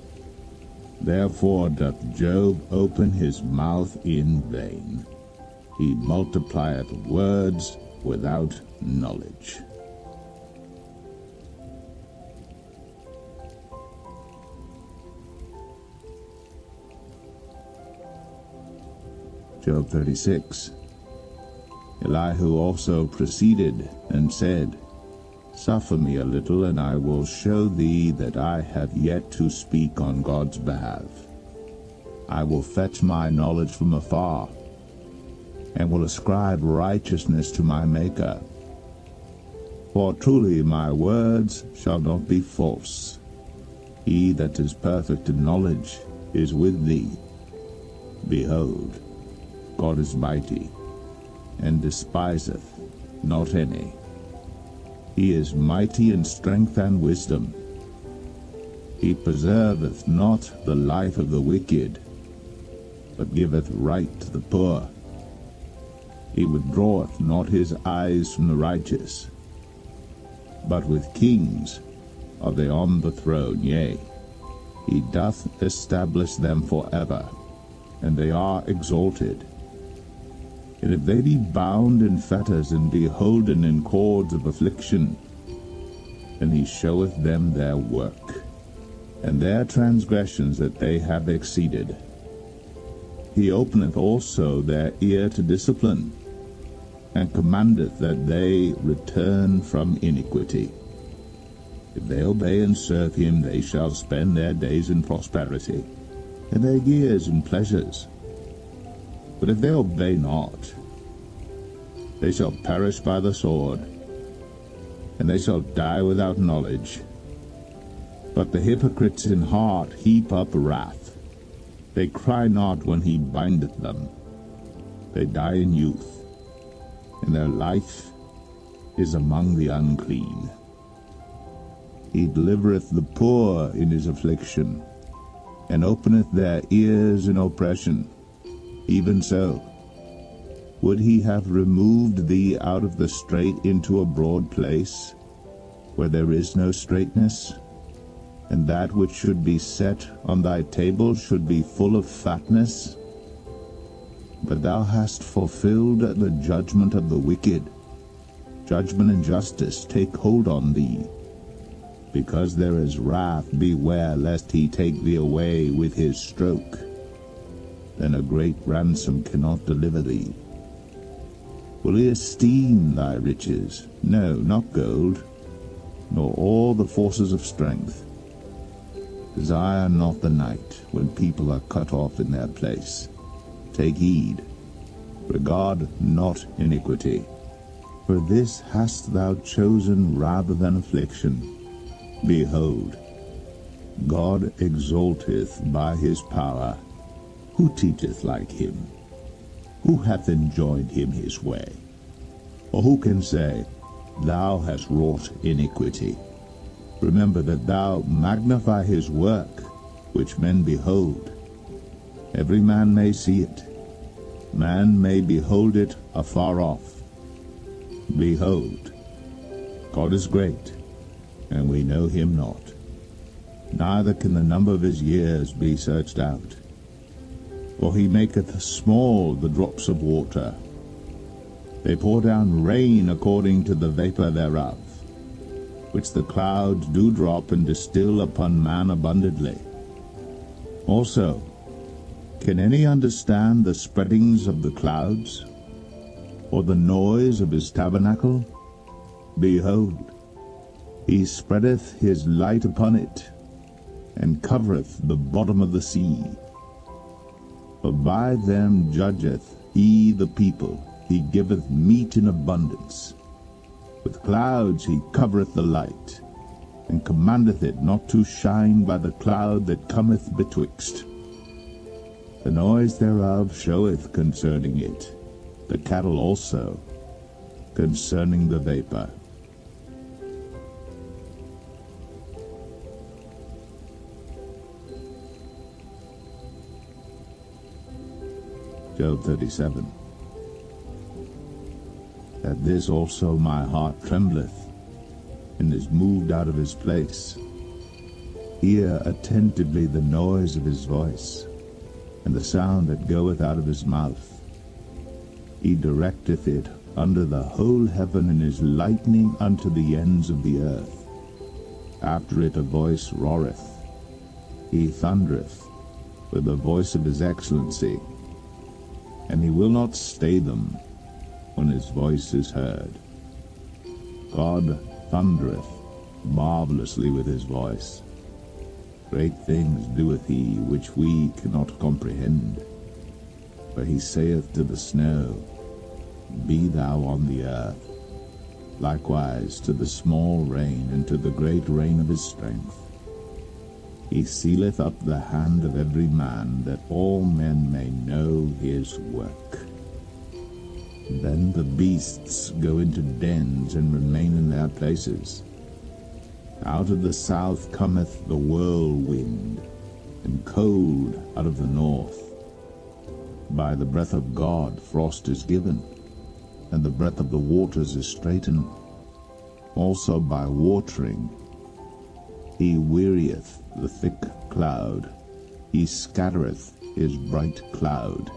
Therefore doth Job open his mouth in vain. He multiplieth words without knowledge. Job 36. Elihu also proceeded and said, Suffer me a little, and I will show thee that I have yet to speak on God's behalf. I will fetch my knowledge from afar, and will ascribe righteousness to my Maker. For truly my words shall not be false. He that is perfect in knowledge is with thee. Behold, God is mighty, and despiseth not any. He is mighty in strength and wisdom. He preserveth not the life of the wicked, but giveth right to the poor. He withdraweth not his eyes from the righteous. But with kings are they on the throne, yea, he doth establish them forever. and they are exalted. And if they be bound in fetters, and be holden in cords of affliction, then he showeth them their work, and their transgressions that they have exceeded. He openeth also their ear to discipline, and commandeth that they return from iniquity. If they obey and serve him, they shall spend their days in prosperity, and their years in pleasures. But if they obey not, they shall perish by the sword, and they shall die without knowledge. But the hypocrites in heart heap up wrath. They cry not when he bindeth them. They die in youth, and their life is among the unclean. He delivereth the poor in his affliction, and openeth their ears in oppression. Even so, would he have removed thee out of the strait into a broad place, where there is no straightness, and that which should be set on thy table should be full of fatness? But thou hast fulfilled the judgment of the wicked. Judgment and justice take hold on thee. Because there is wrath, beware lest he take thee away with his stroke. Then a great ransom cannot deliver thee. Will he esteem thy riches? No, not gold, nor all the forces of strength. Desire not the night, when people are cut off in their place. Take heed, regard not iniquity. For this hast thou chosen rather than affliction. Behold, God exalteth by his power. Who teacheth like him? Who hath enjoined him his way? Or who can say, Thou hast wrought iniquity? Remember that thou magnify his work, which men behold. Every man may see it. Man may behold it afar off. Behold, God is great, and we know him not. Neither can the number of his years be searched out. For he maketh small the drops of water. They pour down rain according to the vapor thereof, which the clouds do drop and distill upon man abundantly. Also, can any understand the spreadings of the clouds, or the noise of his tabernacle? Behold, he spreadeth his light upon it, and covereth the bottom of the sea. For by them judgeth he the people, he giveth meat in abundance. With clouds he covereth the light, and commandeth it not to shine by the cloud that cometh betwixt. The noise thereof showeth concerning it, the cattle also, concerning the vapor. Job 37. At this also my heart trembleth, and is moved out of his place. Hear attentively the noise of his voice, and the sound that goeth out of his mouth. He directeth it under the whole heaven, and is lightning unto the ends of the earth. After it a voice roareth. He thundereth with the voice of his excellency, and he will not stay them when his voice is heard. God thundereth marvelously with his voice. Great things doeth he, which we cannot comprehend. For he saith to the snow, Be thou on the earth. Likewise to the small rain, and to the great rain of his strength. He sealeth up the hand of every man, that all men may know his work. Then the beasts go into dens, and remain in their places. Out of the south cometh the whirlwind, and cold out of the north. By the breath of God frost is given, and the breath of the waters is straitened. Also by watering he wearieth the thick cloud. he scattereth his bright cloud.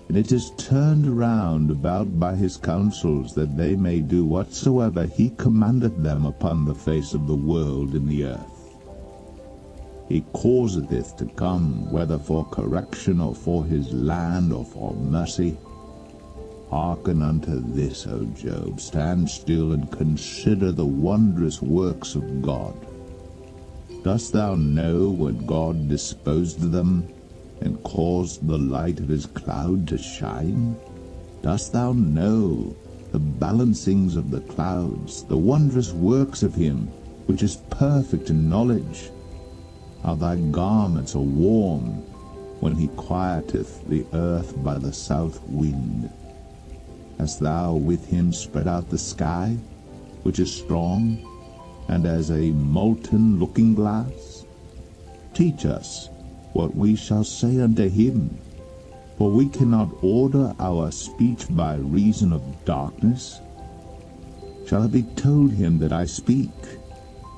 And it is turned round about by his counsels, that they may do whatsoever he commandeth them upon the face of the world in the earth. He causeth it to come, whether for correction, or for his land, or for mercy. Hearken unto this, O Job. Stand still and consider the wondrous works of God. Dost thou know when God disposed them, and caused the light of his cloud to shine? Dost thou know the balancings of the clouds, the wondrous works of him which is perfect in knowledge? How thy garments are warm, when he quieteth the earth by the south wind. Hast thou with him spread out the sky, which is strong, and as a molten looking-glass? Teach us what we shall say unto him, for we cannot order our speech by reason of darkness. Shall it be told him that I speak?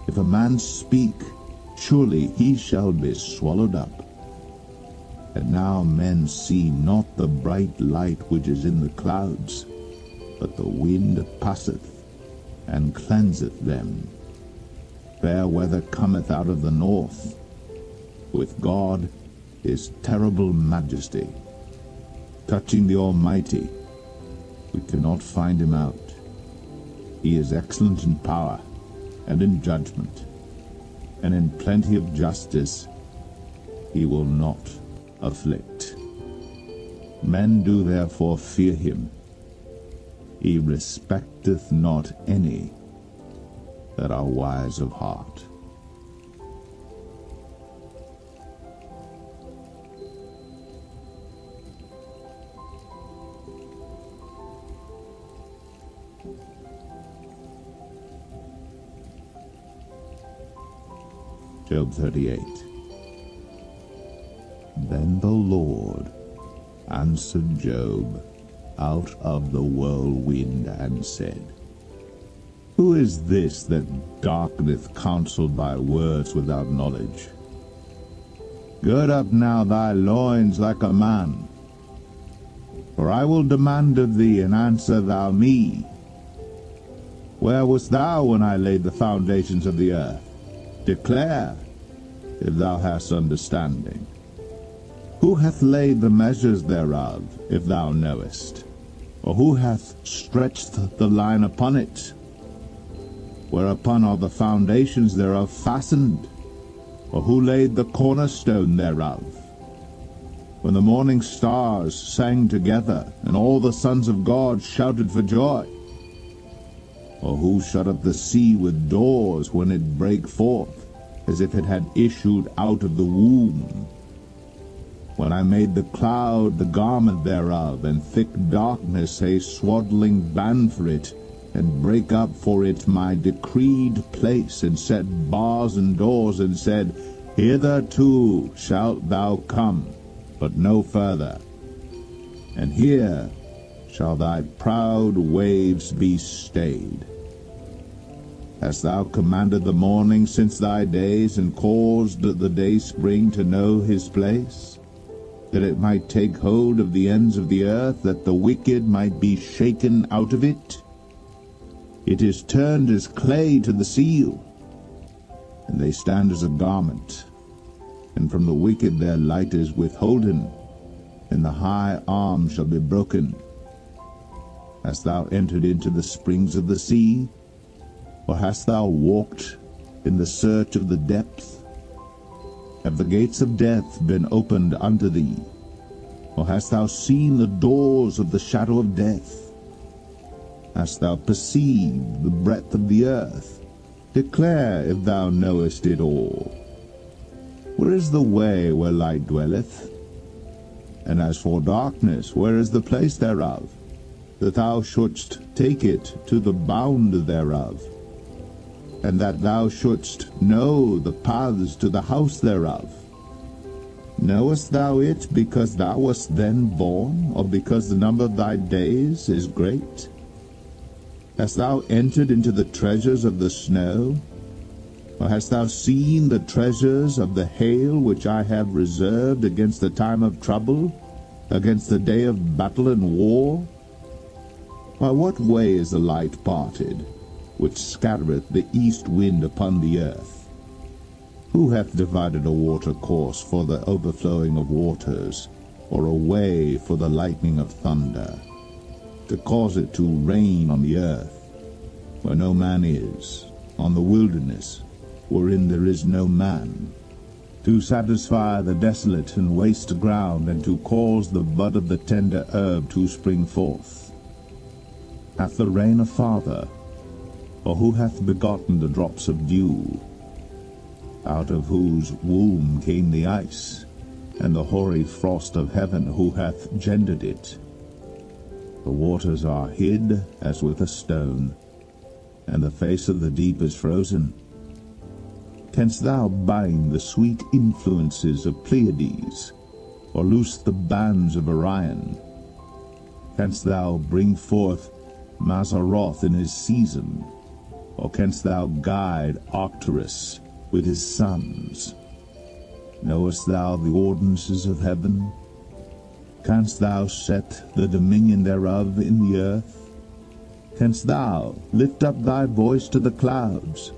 If a man speak, surely he shall be swallowed up. And now men see not the bright light which is in the clouds, but the wind passeth and cleanseth them. Fair weather cometh out of the north. With God is terrible majesty. Touching the Almighty, we cannot find him out. He is excellent in power and in judgment, and in plenty of justice he will not afflict. Men do therefore fear him. He respecteth not any that are wise of heart. Job 38. Then the Lord answered Job out of the whirlwind, and said, Who is this that darkeneth counsel by words without knowledge? Gird up now thy loins like a man, for I will demand of thee, and answer thou me. Where wast thou when I laid the foundations of the earth? Declare, if thou hast understanding. Who hath laid the measures thereof, if thou knowest? Or who hath stretched the line upon it? Whereupon are the foundations thereof fastened? Or who laid the cornerstone thereof? When the morning stars sang together, and all the sons of God shouted for joy? Or who shut up the sea with doors when it brake forth, as if it had issued out of the womb? When I made the cloud the garment thereof, and thick darkness a swaddling band for it, and brake up for it my decreed place, and set bars and doors, and said, Hitherto shalt thou come, but no further, and here shall thy proud waves be stayed. Hast thou commanded the morning since thy days, and caused the day spring to know his place, that it might take hold of the ends of the earth, that the wicked might be shaken out of it? It is turned as clay to the seal, and they stand as a garment, and from the wicked their light is withholden, and the high arm shall be broken. Hast thou entered into the springs of the sea? Or hast thou walked in the search of the depth? Have the gates of death been opened unto thee? Or hast thou seen the doors of the shadow of death? Hast thou perceived the breadth of the earth? Declare, if thou knowest it all. Where is the way where light dwelleth? And as for darkness, where is the place thereof, that thou shouldst take it to the bound thereof, and that thou shouldst know the paths to the house thereof? Knowest thou it because thou wast then born, or because the number of thy days is great? Hast thou entered into the treasures of the snow, Or hast thou seen the treasures of the hail which I have reserved against the time of trouble, against the day of battle and war? By what way is the light parted, which scattereth the east wind upon the earth? Who hath divided a water course for the overflowing of waters, or a way for the lightning of thunder, to cause it to rain on the earth, where no man is, on the wilderness, wherein there is no man, to satisfy the desolate and waste ground, and to cause the bud of the tender herb to spring forth? Hath the rain a father, or who hath begotten the drops of dew? Out of whose womb came the ice, and the hoary frost of heaven, who hath gendered it? The waters are hid as with a stone, and the face of the deep is frozen. Canst thou bind the sweet influences of Pleiades, or loose the bands of Orion? Canst thou bring forth Mazzaroth in his season, or canst thou guide Arcturus with his sons? Knowest thou the ordinances of heaven? Canst thou set the dominion thereof in the earth? Canst thou lift up thy voice to the clouds,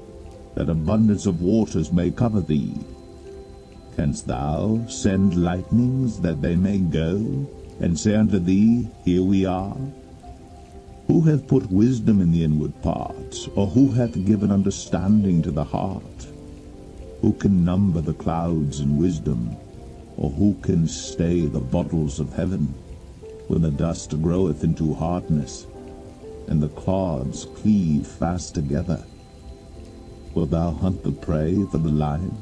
that abundance of waters may cover thee? Canst thou send lightnings that they may go, and say unto thee, Here we are? Who hath put wisdom in the inward parts, or who hath given understanding to the heart? Who can number the clouds in wisdom, or who can stay the bottles of heaven, when the dust groweth into hardness, and the clods cleave fast together? Wilt thou hunt the prey for the lion,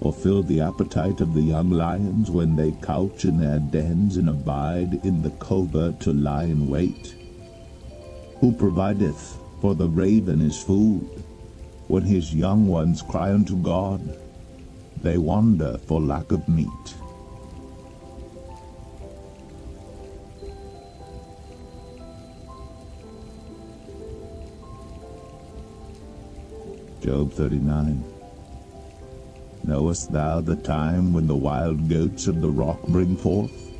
or fill the appetite of the young lions when they couch in their dens and abide in the covert to lie in wait? Who provideth for the raven his food, when his young ones cry unto God? They wander for lack of meat. Job 39. Knowest thou the time when the wild goats of the rock bring forth?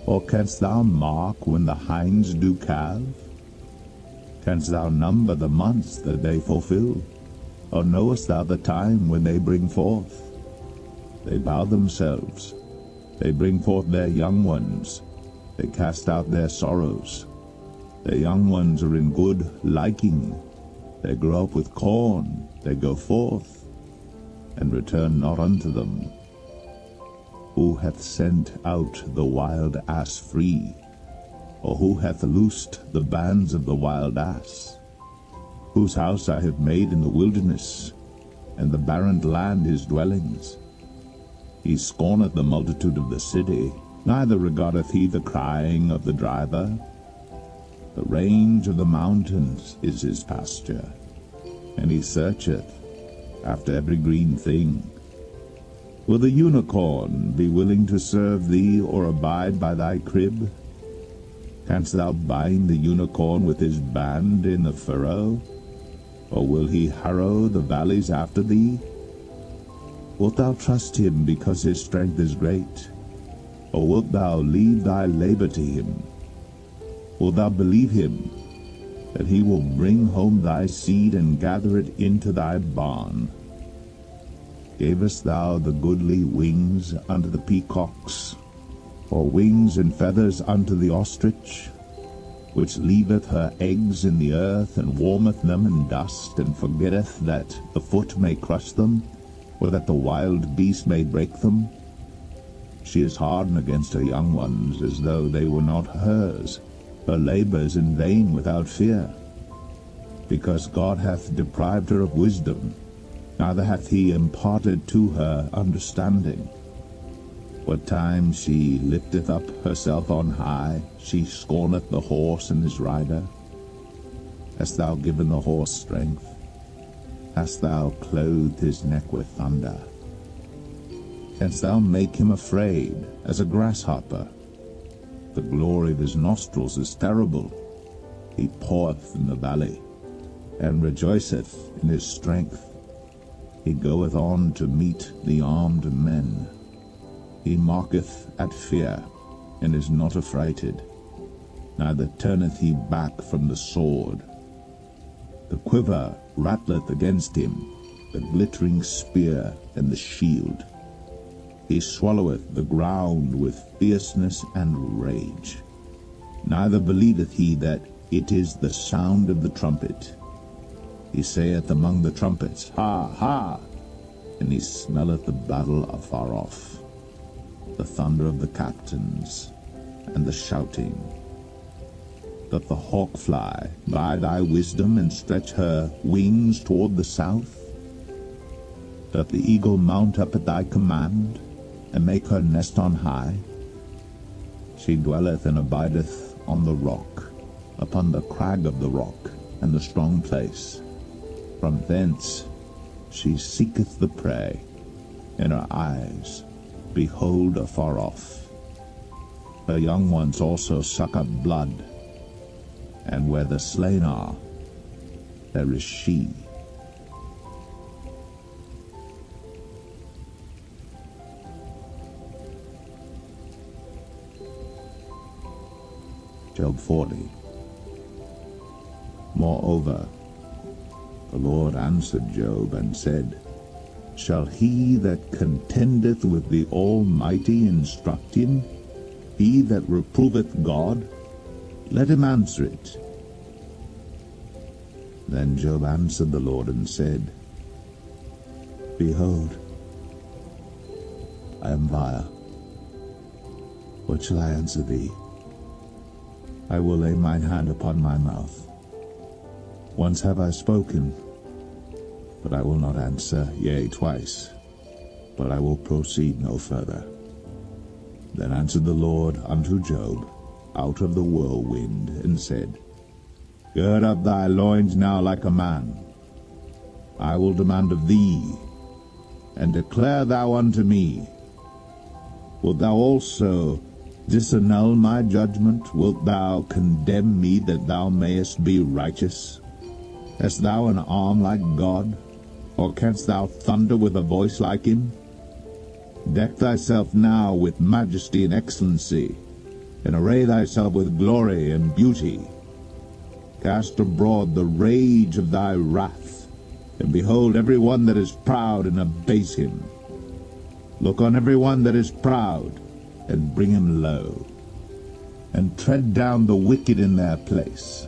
Or canst thou mark when the hinds do calve? Canst thou number the months that they fulfill? Or knowest thou the time when they bring forth? They bow themselves, they bring forth their young ones, they cast out their sorrows. Their young ones are in good liking, they grow up with corn, they go forth, and return not unto them. Who hath sent out the wild ass free, or who hath loosed the bands of the wild ass? Whose house I have made in the wilderness, and the barren land his dwellings. He scorneth the multitude of the city, neither regardeth he the crying of the driver. The range of the mountains is his pasture, and he searcheth after every green thing. Will the unicorn be willing to serve thee, or abide by thy crib? Canst thou bind the unicorn with his band in the furrow? Or will he harrow the valleys after thee? Wilt thou trust him because his strength is great? Or wilt thou leave thy labor to him? Wilt thou believe him, that he will bring home thy seed and gather it into thy barn? Gavest thou the goodly wings unto the peacocks, or wings and feathers unto the ostrich, which leaveth her eggs in the earth, and warmeth them in dust, and forgetteth that the foot may crush them, or that the wild beast may break them? She is hardened against her young ones, as though they were not hers. Her labor is in vain without fear, because God hath deprived her of wisdom, neither hath he imparted to her understanding. What time she lifteth up herself on high, she scorneth the horse and his rider. Hast thou given the horse strength? Hast thou clothed his neck with thunder? Canst thou make him afraid as a grasshopper? The glory of his nostrils is terrible. He poureth in the valley, and rejoiceth in his strength. He goeth on to meet the armed men. He mocketh at fear, and is not affrighted, neither turneth he back from the sword. The quiver rattleth against him, the glittering spear and the shield. He swalloweth the ground with fierceness and rage. Neither believeth he that it is the sound of the trumpet. He saith among the trumpets, Ha, ha! And he smelleth the battle afar off, the thunder of the captains, and the shouting. Doth the hawk fly by thy wisdom, and stretch her wings toward the south? Doth the eagle mount up at thy command, and make her nest on high? She dwelleth and abideth on the rock, upon the crag of the rock, and the strong place. From thence she seeketh the prey, and her eyes behold afar off. Her young ones also suck up blood, and where the slain are, there is she. Job 40. Moreover, the Lord answered Job and said, Shall he that contendeth with the Almighty instruct him? He that reproveth God? Let him answer it. Then Job answered the Lord and said, Behold, I am vile. What shall I answer thee? I will lay mine hand upon my mouth. Once have I spoken, but I will not answer, yea, twice, but I will proceed no further. Then answered the Lord unto Job out of the whirlwind, and said, Gird up thy loins now like a man. I will demand of thee, and declare thou unto me. Wilt thou also disannul my judgment? Wilt thou condemn me that thou mayest be righteous? Hast thou an arm like God? Or canst thou thunder with a voice like him? Deck thyself now with majesty and excellency, and array thyself with glory and beauty. Cast abroad the rage of thy wrath, and behold every one that is proud, and abase him. Look on every one that is proud, and bring him low, and tread down the wicked in their place.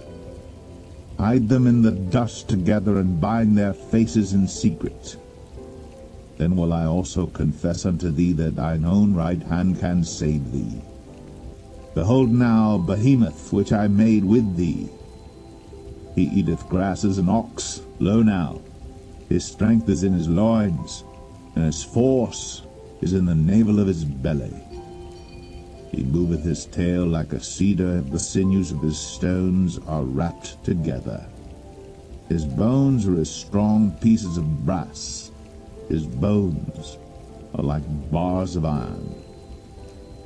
Hide them in the dust together, and bind their faces in secret. Then will I also confess unto thee that thine own right hand can save thee. Behold now Behemoth, which I made with thee. He eateth grass as an ox. Lo now, his strength is in his loins, and his force is in the navel of his belly. He moveth his tail like a cedar, the sinews of his stones are wrapped together. His bones are as strong pieces of brass. His bones are like bars of iron.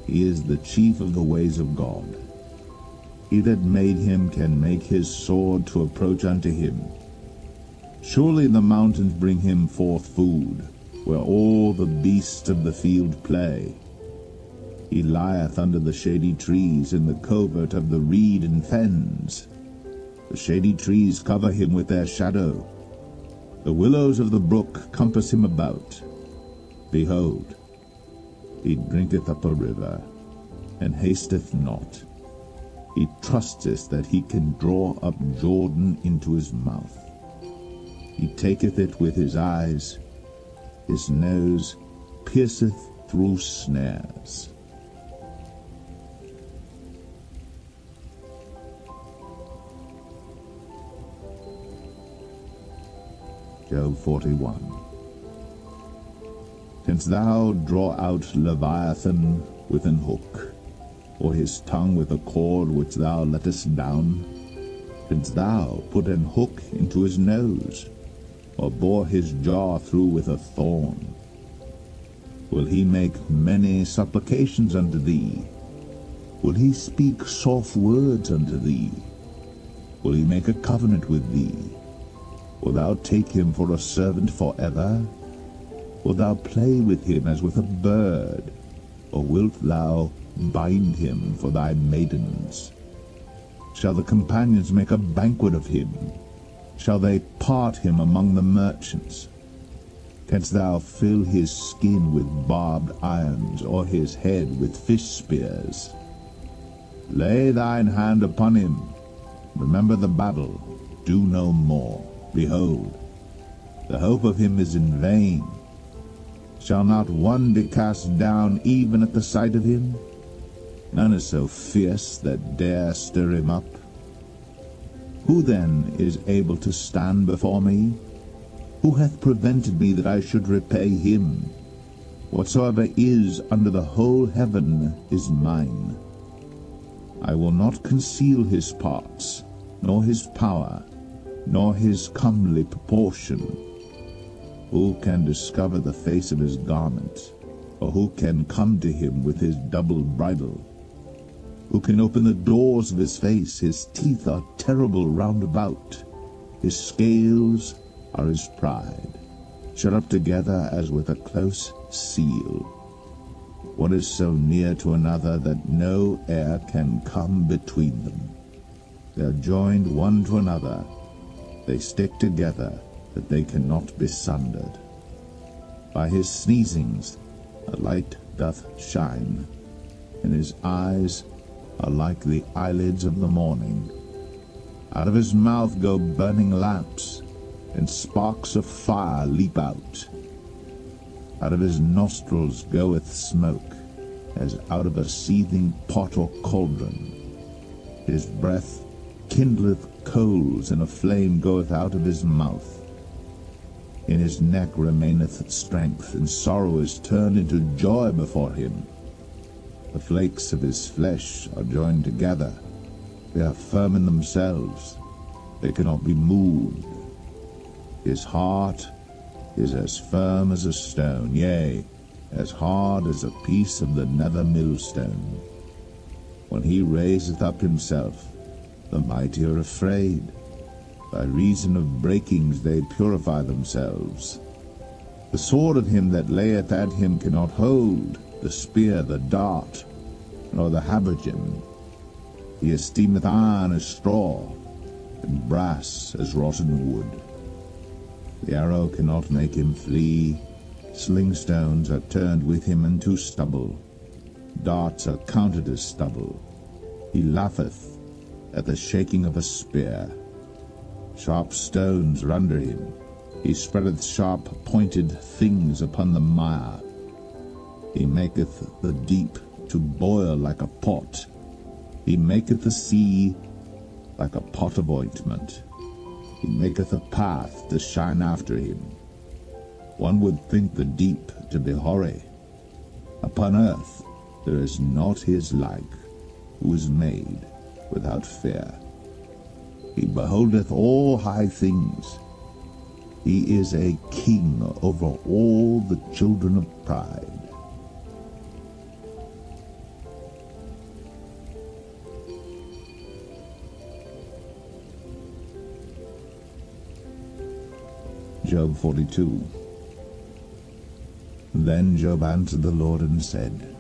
He is the chief of the ways of God. He that made him can make his sword to approach unto him. Surely the mountains bring him forth food, where all the beasts of the field play. He lieth under the shady trees in the covert of the reed and fens. The shady trees cover him with their shadow. The willows of the brook compass him about. Behold, he drinketh up a river, and hasteth not. He trusteth that he can draw up Jordan into his mouth. He taketh it with his eyes. His nose pierceth through snares. Job 41. Canst thou draw out Leviathan with an hook, or his tongue with a cord which thou lettest down? Canst thou put an hook into his nose, or bore his jaw through with a thorn? Will he make many supplications unto thee? Will he speak soft words unto thee? Will he make a covenant with thee? Wilt thou take him for a servant forever, Wilt thou play with him as with a bird, or wilt thou bind him for thy maidens? Shall the companions make a banquet of him? Shall they part him among the merchants? Canst thou fill his skin with barbed irons, or his head with fish spears? Lay thine hand upon him. Remember the battle. Do no more. Behold, the hope of him is in vain. Shall not one be cast down even at the sight of him? None is so fierce that dare stir him up. Who then is able to stand before me? Who hath prevented me that I should repay him? Whatsoever is under the whole heaven is mine. I will not conceal his parts, nor his power, nor his comely proportion. Who can discover the face of his garment, or who can come to him with his double bridle? Who can open the doors of his face? His teeth are terrible round about. His scales are his pride, shut up together as with a close seal. One is so near to another that no air can come between them. They are joined one to another. They stick together, that they cannot be sundered. By his sneezings a light doth shine, and his eyes are like the eyelids of the morning. Out of his mouth go burning lamps, and sparks of fire leap out. Out of his nostrils goeth smoke, as out of a seething pot or cauldron. His breath kindleth coals, and a flame goeth out of his mouth. In his neck remaineth strength, and sorrow is turned into joy before him. The flakes of his flesh are joined together. They are firm in themselves. They cannot be moved. His heart is as firm as a stone, yea, as hard as a piece of the nether millstone. When he raiseth up himself, the mighty are afraid. By reason of breakings they purify themselves. The sword of him that layeth at him cannot hold, the spear, the dart, nor the habergeon. He esteemeth iron as straw, and brass as rotten wood. The arrow cannot make him flee. Sling stones are turned with him into stubble. Darts are counted as stubble. He laugheth at the shaking of a spear. Sharp stones are under him. He spreadeth sharp pointed things upon the mire. He maketh the deep to boil like a pot. He maketh the sea like a pot of ointment. He maketh a path to shine after him. One would think the deep to be hoary. Upon earth there is not his like, who is made without fear. He beholdeth all high things. He is a king over all the children of pride. Job 42. Then Job answered the Lord and said,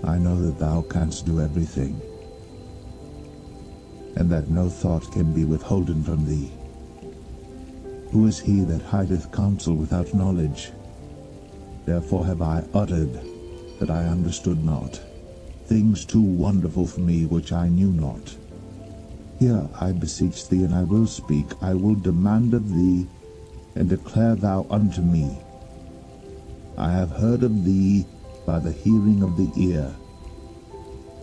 I know that thou canst do everything, and that no thought can be withholden from thee. Who is he that hideth counsel without knowledge? Therefore have I uttered that I understood not, things too wonderful for me which I knew not. Hear, I beseech thee, and I will speak. I will demand of thee, and declare thou unto me. I have heard of thee by the hearing of the ear,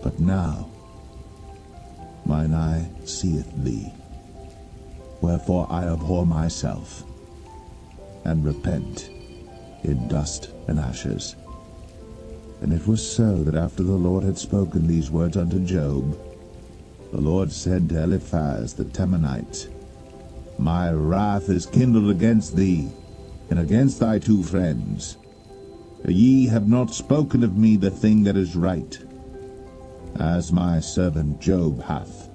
but now mine eye seeth thee. Wherefore I abhor myself, and repent in dust and ashes. And it was so that after the Lord had spoken these words unto Job, the Lord said to Eliphaz the Temanite, My wrath is kindled against thee, and against thy two friends. For ye have not spoken of me the thing that is right, as my servant Job hath.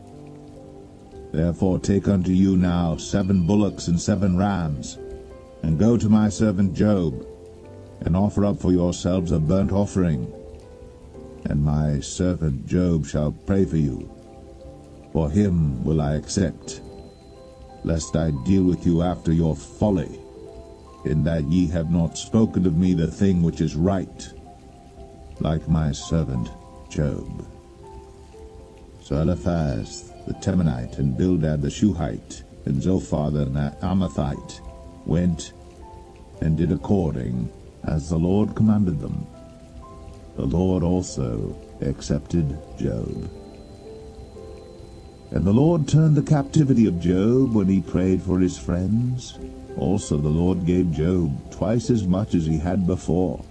Therefore take unto you now 7 bullocks and 7 rams, and go to my servant Job, and offer up for yourselves a burnt offering. And my servant Job shall pray for you. For him will I accept, lest I deal with you after your folly, in that ye have not spoken of me the thing which is right, like my servant Job. So Eliphaz the Temanite, and Bildad the Shuhite, and Zophar the Amathite went and did according as the Lord commanded them. The Lord also accepted Job. And the Lord turned the captivity of Job when he prayed for his friends. Also the Lord gave Job twice as much as he had before.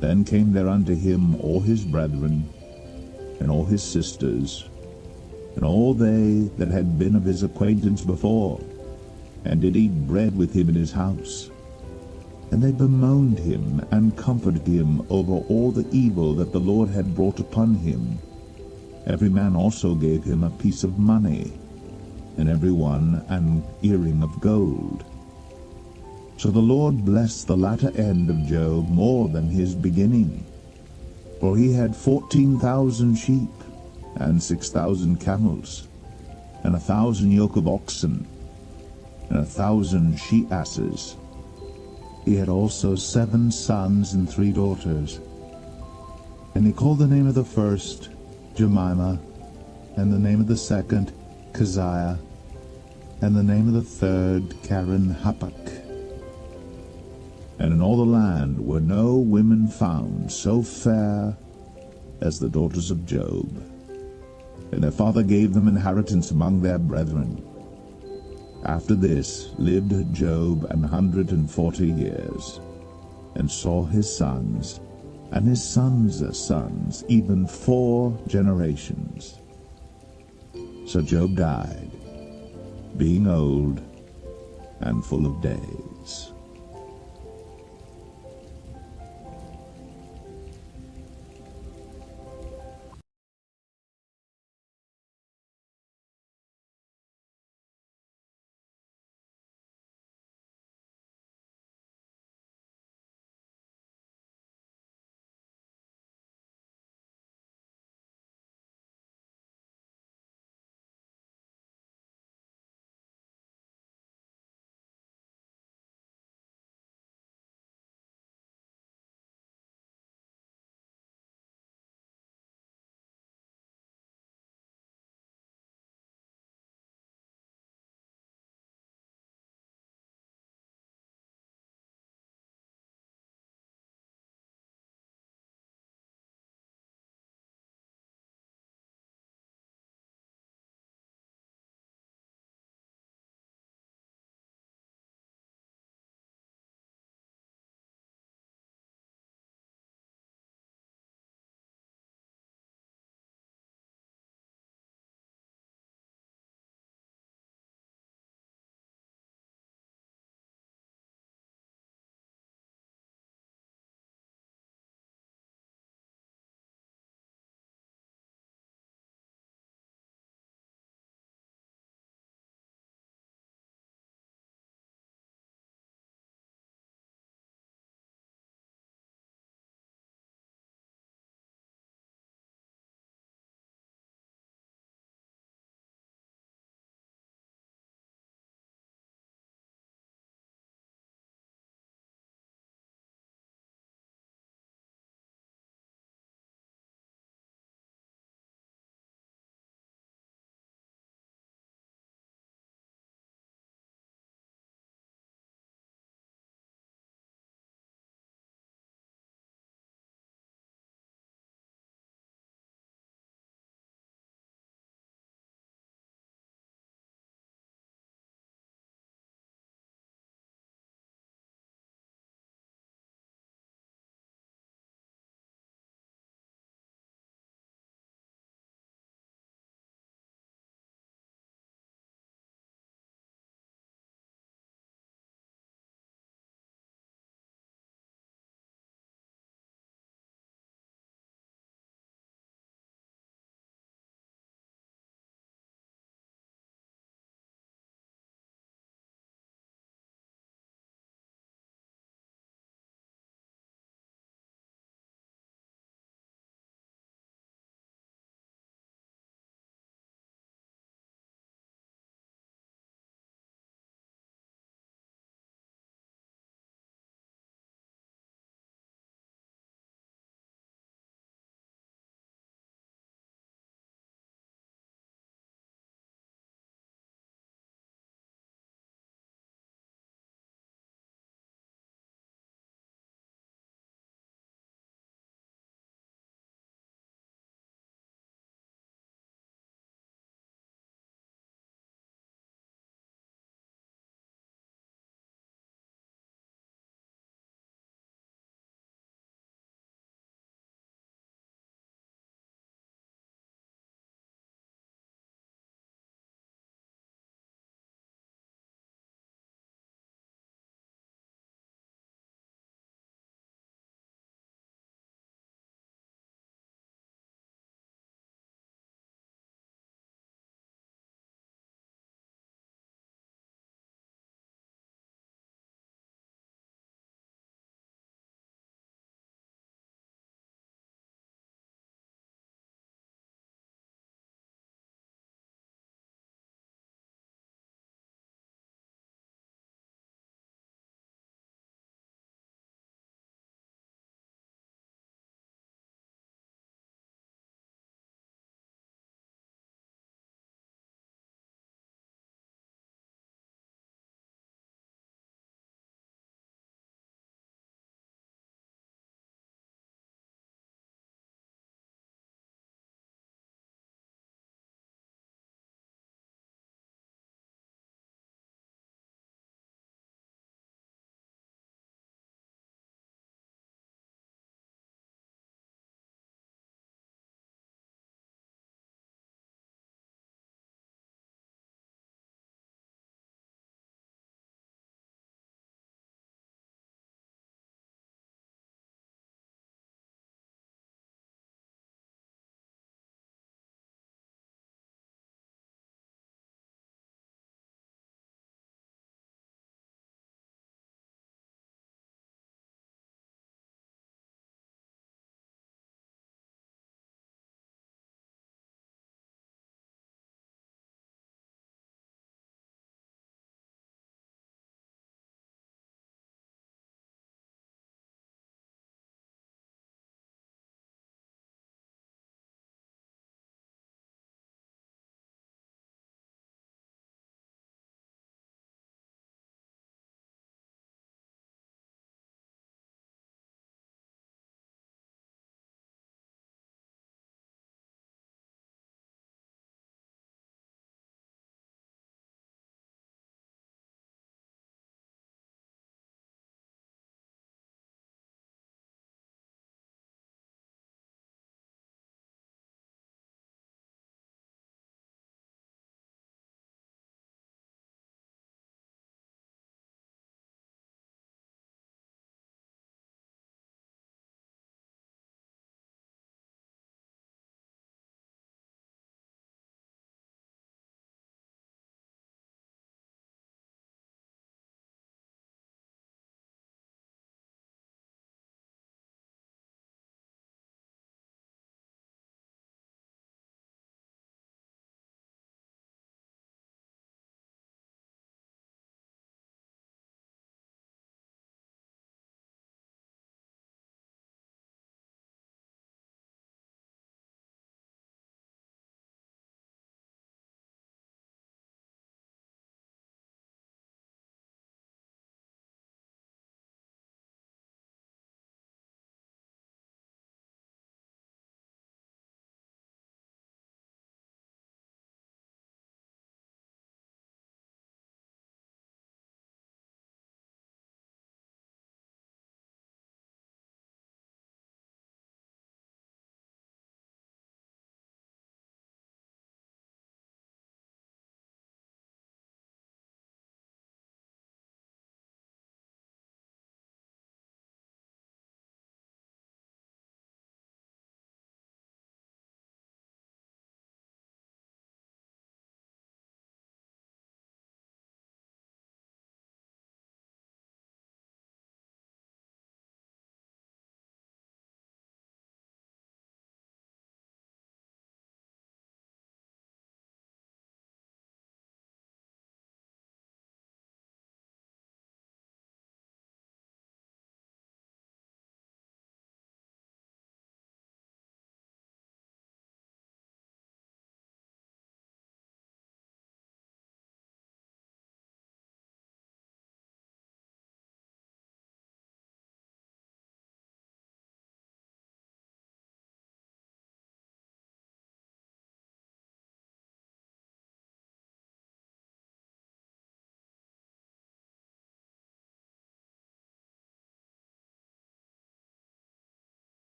Then came there unto him all his brethren, and all his sisters, and all they that had been of his acquaintance before, and did eat bread with him in his house. And they bemoaned him, and comforted him over all the evil that the Lord had brought upon him. Every man also gave him a piece of money, and every one an earring of gold. So the Lord blessed the latter end of Job more than his beginning. For he had 14,000 sheep, and 6,000 camels, and 1,000 yoke of oxen, and 1,000 she-asses. He had also 7 sons and 3 daughters. And he called the name of the first Jemimah, and the name of the second Keziah, and the name of the third Karen Happak. And in all the land were no women found so fair as the daughters of Job. And their father gave them inheritance among their brethren. After this lived Job 140 years, and saw his sons, and his sons' sons, even 4 generations. So Job died, being old and full of days.